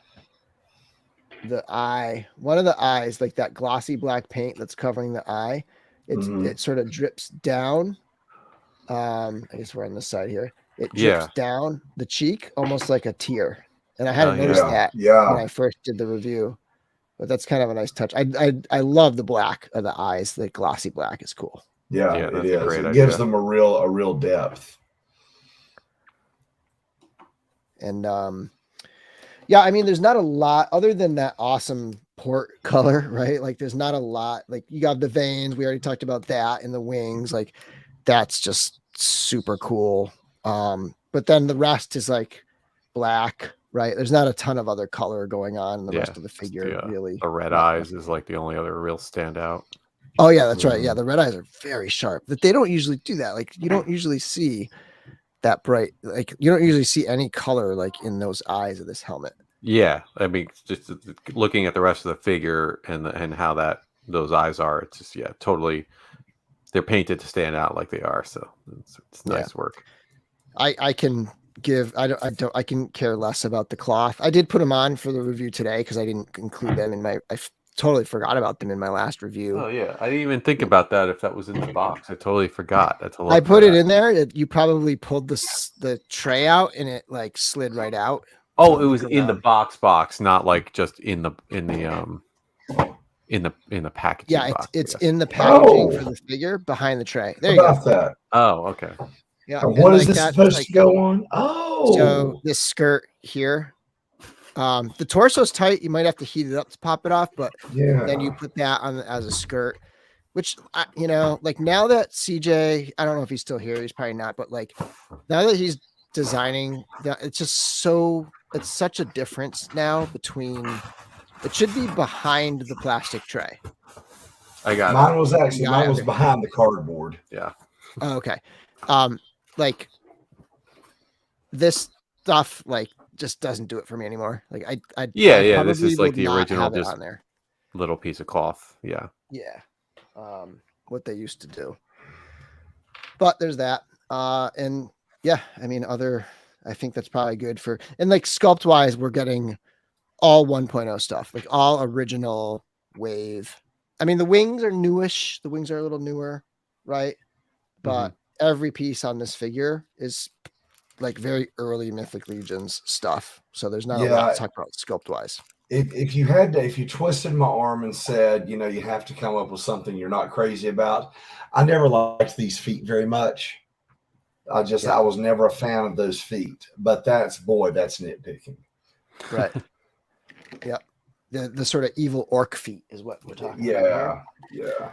one of the eyes, like that glossy black paint that's covering the eye, it sort of drips down. I guess we're on this side here. It drips down the cheek, almost like a tear. And I hadn't noticed that when I first did the review. But that's kind of a nice touch. I love the black of the eyes. The glossy black is cool. Yeah, it is. It gives them a real depth. And yeah, I mean, there's not a lot other than that awesome port color, right? Like there's not a lot. Like you got the veins, we already talked about that, and the wings, like that's just super cool. But then the rest is like black, right? There's not a ton of other color going on in the rest of the figure, really. The red eyes is like the only other real standout. Oh yeah, that's right. Yeah, the red eyes are very sharp. But they don't usually do that. Like you don't usually see that bright. Like you don't usually see any color like in those eyes of this helmet. Yeah, I mean, just looking at the rest of the figure and how those eyes are, it's just totally. They're painted to stand out like they are, so it's nice work. I can care less about the cloth. I did put them on for the review today because I didn't include them in my. Totally forgot about them in my last review. Oh yeah, I didn't even think about that if that was in the box. I totally forgot. I put it in there. You probably pulled the tray out and it like slid right out. Oh, it was in the box, not like just in the packaging. Yeah, box, it's in the packaging for the figure behind the tray. There you go. That. Oh, okay. Yeah. And what is this supposed to go on? Oh, so this skirt here. The torso's tight. You might have to heat it up to pop it off, but then you put that on as a skirt, which like now that CJ, I don't know if he's still here. He's probably not, but like now that he's designing, it's just it's such a difference now between. It should be behind the plastic tray. I got mine was behind the cardboard. Yeah. Oh, okay. Like this stuff, like just doesn't do it for me anymore. Like I this is like the original just on there. Little piece of cloth. Yeah. What they used to do. But there's that. And yeah, I mean I think that's probably good for, and like sculpt wise, we're getting all 1.0 stuff, like all original wave. I mean, the wings are newish. The wings are a little newer, right? But every piece on this figure is like very early Mythic Legions stuff. So there's not a lot to talk about sculpt wise. If you twisted my arm and said, you have to come up with something you're not crazy about, I never liked these feet very much. I was never a fan of those feet, but that's nitpicking. Right. Yep. The sort of evil orc feet is what we're talking about. Yeah.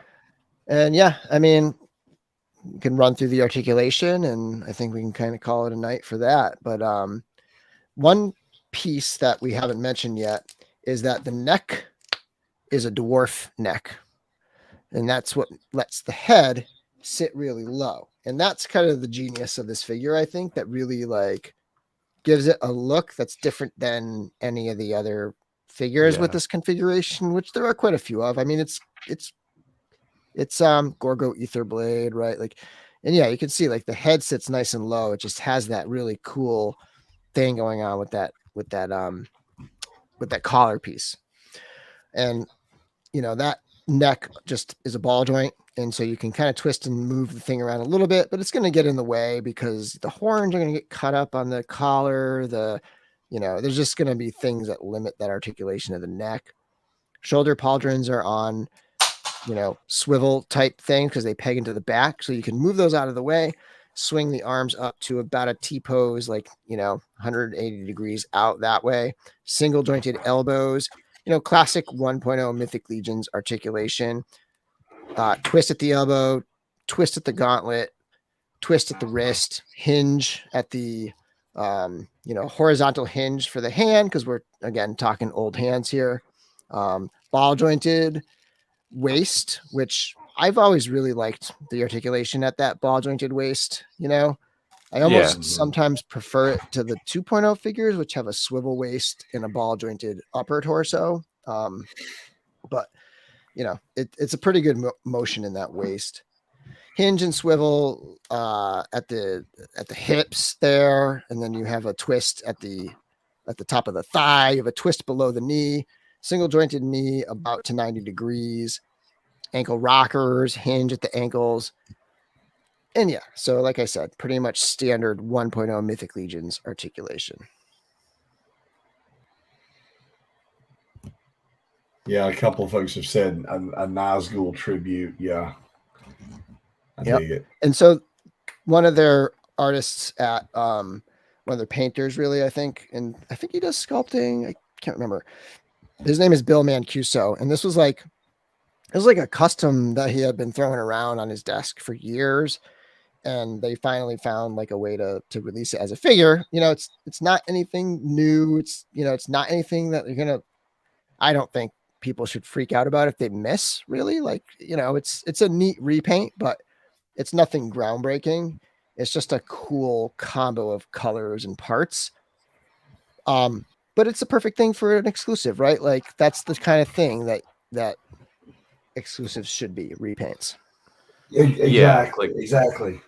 And I mean, you can run through the articulation and I think we can kind of call it a night for that. But one piece that we haven't mentioned yet is that the neck is a dwarf neck. And that's what lets the head sit really low. And that's kind of the genius of this figure, I think, that really like gives it a look that's different than any of the other figures with this configuration, which there are quite a few of. I mean, it's Gorgo Ether Blade, right? Like, and you can see like the head sits nice and low. It just has that really cool thing going on with that collar piece. And that neck just is a ball joint. And so you can kind of twist and move the thing around a little bit, but it's going to get in the way because the horns are going to get cut up on the collar. There's just going to be things that limit that articulation of the neck. Shoulder pauldrons are on, swivel type thing because they peg into the back. So you can move those out of the way, swing the arms up to about a T-pose, like, 180 degrees out that way. Single jointed elbows, classic 1.0 Mythic Legions articulation. Twist at the elbow, twist at the gauntlet, twist at the wrist, hinge at the, horizontal hinge for the hand, because we're, again, talking old hands here. Ball jointed waist, which I've always really liked the articulation at that ball jointed waist. I almost sometimes prefer it to the 2.0 figures, which have a swivel waist and a ball jointed upper torso. But it's a pretty good motion in that waist. Hinge and swivel at the hips there, and then you have a twist at the top of the thigh. You have a twist below the knee, single jointed knee about to 90 degrees, ankle rockers, hinge at the ankles. And so like I said, pretty much standard 1.0 Mythic Legions articulation. Yeah, a couple of folks have said a Nazgul tribute. Yeah, I dig it. And so one of their artists at of the painters, really, I think. And I think he does sculpting. I can't remember. His name is Bill Mancuso. And this was like, it was like a custom that he had been throwing around on his desk for years. And they finally found like a way to release it as a figure. You know, it's not anything new. It's, you know, it's not anything that you're going to, I don't think people should freak out about if they miss, really. Like, you know, it's a neat repaint, but it's nothing groundbreaking. It's just a cool combo of colors and parts. But it's the perfect thing for an exclusive, right? Like that's the kind of thing that exclusives should be, repaints. Exactly.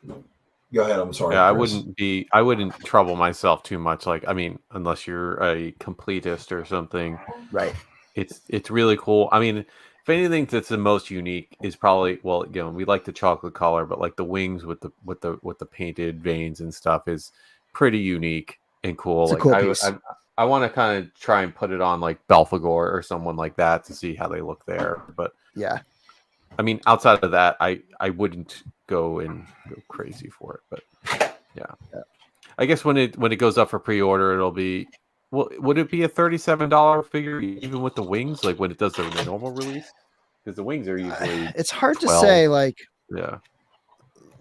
Go ahead. I'm sorry. Yeah, Chris. I wouldn't trouble myself too much. Like, I mean, unless you're a completist or something, right? It's really cool. I mean, if anything that's the most unique is probably, well, you know, we like the chocolate color, but like the wings with the painted veins and stuff is pretty unique and cool. It's like a cool piece. I want to kind of try and put it on like Belphegor or someone like that to see how they look there. But yeah, I mean, outside of that, I wouldn't go crazy for it. But yeah. I guess when it goes up for pre-order, it'll be, well, would it be a $37 figure even with the wings, like when it does the normal release? Because the wings are usually it's hard 12. to say. Like, yeah,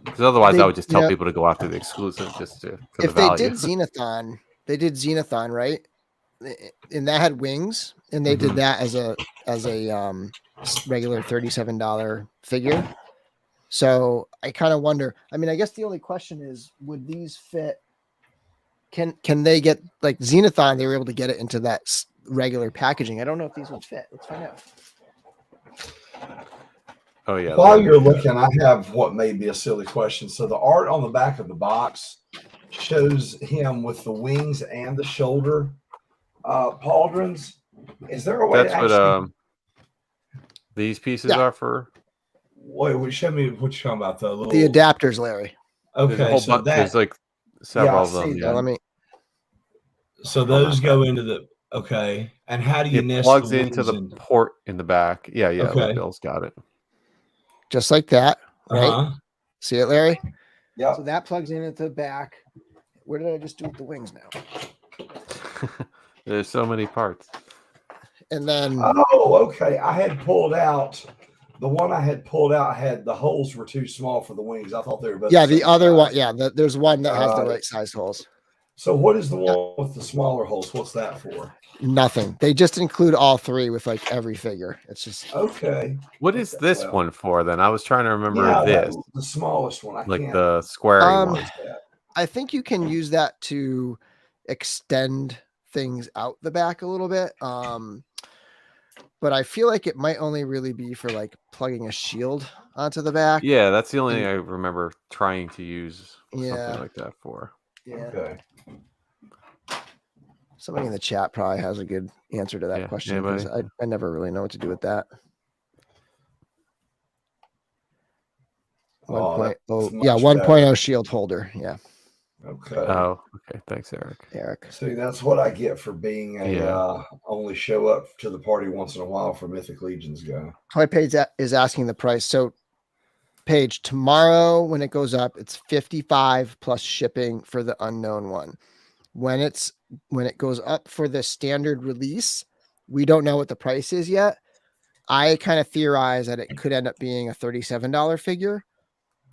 because otherwise I would just tell people to go after the exclusive just to for if the value. they did Xenothon, right? And that had wings, and they did that as a regular $37 figure. So I kind of wonder. I mean, I guess the only question is, would these fit? Can they get, like Xenothon? They were able to get it into that regular packaging. I don't know if these would fit. Let's find out. Oh yeah. While you're looking, I have what may be a silly question. So the art on the back of the box shows him with the wings and the shoulder pauldrons. Is there a way? That's what these pieces are for. Wait, show me what you're talking about. The adapters, Larry. Okay, so there's like several of them. Yeah, let me. So those go into the and how do you it plugs into the port in the back? Yeah. Okay. Bill's got it. Just like that, right? See it, Larry? Yeah. So that plugs in at the back. Where did I just do with the wings now? There's so many parts. And then I had pulled out the one I had pulled out had the holes were too small for the wings. I thought they were both. Yeah, the other one. Yeah, there's one that has the right size holes. So what is the one with the smaller holes? What's that for? Nothing. They just include all three with like every figure. It's just okay. What is this one for then? I was trying to remember this. The smallest one. The square one. I think you can use that to extend things out the back a little bit. But I feel like it might only really be for like plugging a shield onto the back. Yeah, that's the only thing I remember trying to use something like that for. Yeah. Okay. Somebody in the chat probably has a good answer to that question because I never really know what to do with that. 1.0 shield holder. Yeah. Okay. Oh, okay. Thanks, Eric. See, that's what I get for being only show up to the party once in a while for Mythic Legions guy. Toy Page is asking the price. So, Paige, tomorrow when it goes up, it's $55 plus shipping for the unknown one. When it goes up for the standard release, we don't know what the price is yet. I kind of theorize that it could end up being a $37 figure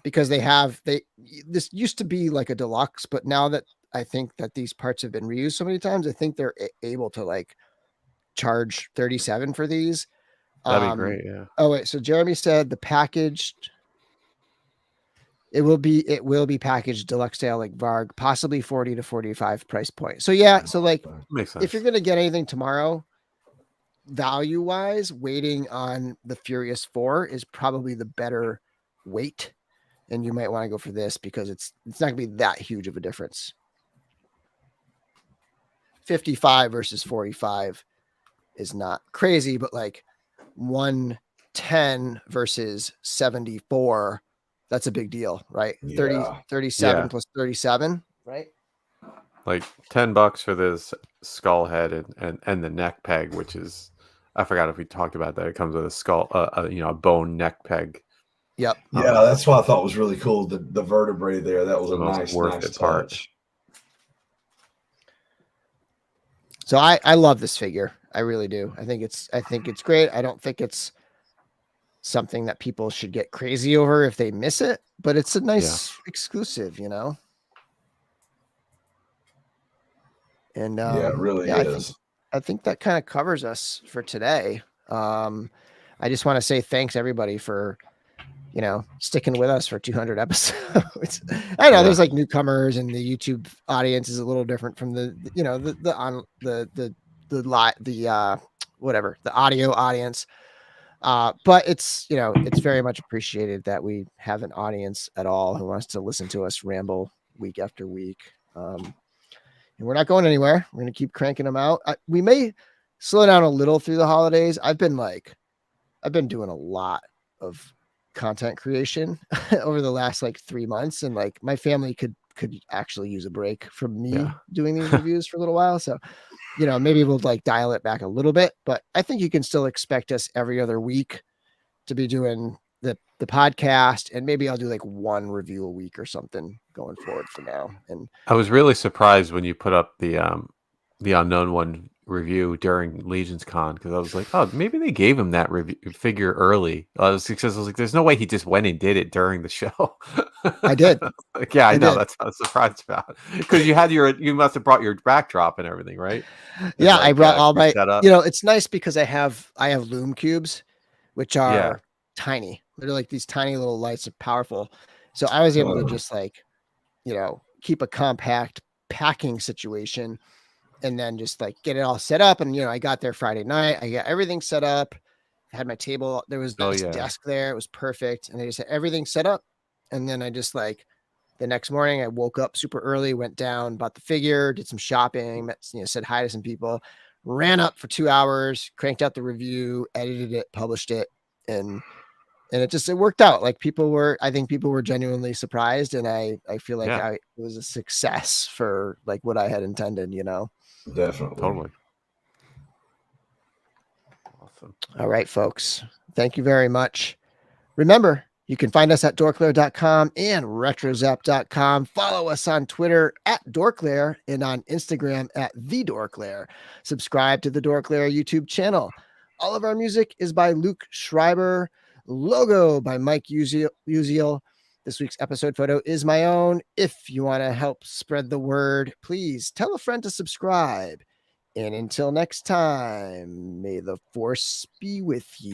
because this used to be like a deluxe, but now that I think that these parts have been reused so many times, I think they're able to like charge $37 for these. That'd be great. Yeah. Oh wait, so Jeremy said the packaged. It will be packaged deluxe sale like Varg, possibly 40 to 45 price point. So yeah, so like makes sense. If you're gonna get anything tomorrow, value wise, waiting on the Furious 4 is probably the better wait, and you might want to go for this because it's not gonna be that huge of a difference. 55 versus 45 is not crazy, but like 110 versus 74. That's a big deal, right? Yeah. 37 plus 37, right? Like $10 for this skull head and the neck peg, which is, I forgot if we talked about that. It comes with a skull, a bone neck peg. Yep. Yeah, that's what I thought was really cool. The vertebrae there. That was a nice part. So I love this figure. I really do. I think it's great. I don't think it's something that people should get crazy over if they miss it, but it's a nice exclusive, you know? And Yeah, it really is. I think that kind of covers us for today. I just want to say thanks everybody for, you know, sticking with us for 200 episodes. I know there's like newcomers, and the YouTube audience is a little different from the you know, the audio audience. But it's, you know, it's very much appreciated that we have an audience at all who wants to listen to us ramble week after week. And we're not going anywhere. We're going to keep cranking them out. We may slow down a little through the holidays. I've been doing a lot of content creation over the last like 3 months, and like my family could actually use a break from me doing these reviews for a little while. So, you know, maybe we'll like dial it back a little bit, but I think you can still expect us every other week to be doing the podcast, and maybe I'll do like one review a week or something going forward for now. And I was really surprised when you put up the Unknown One review during LegionsCon, because I was like, oh, maybe they gave him that figure early. I was like, there's no way he just went and did it during the show. I did. Like, yeah, I know. That's what I was surprised about, because you must have brought your backdrop and everything, right? Yeah, I brought all my setup. You know, it's nice because I have loom cubes, which are tiny. They're like these tiny little lights, are powerful. So I was able to just like, you know, keep a compact packing situation, and then just like get it all set up. And, you know, I got there Friday night. I got everything set up. I had my table. There was this desk there. It was perfect. And I just had everything set up. And then I just like the next morning, I woke up super early, went down, bought the figure, did some shopping, said hi to some people, ran up for 2 hours, cranked out the review, edited it, published it. And it worked out. Like I think people were genuinely surprised. And I feel like it was a success for like what I had intended, you know? Definitely. Totally. Awesome. All right, folks. Thank you very much. Remember, you can find us at DorkLair.com and RetroZap.com. Follow us on Twitter at DorkLair and on Instagram at TheDorkLair. Subscribe to the DorkLair YouTube channel. All of our music is by Luke Schreiber. Logo by Mike Uziel. This week's episode photo is my own. If you want to help spread the word, please tell a friend to subscribe. And until next time, may the force be with you.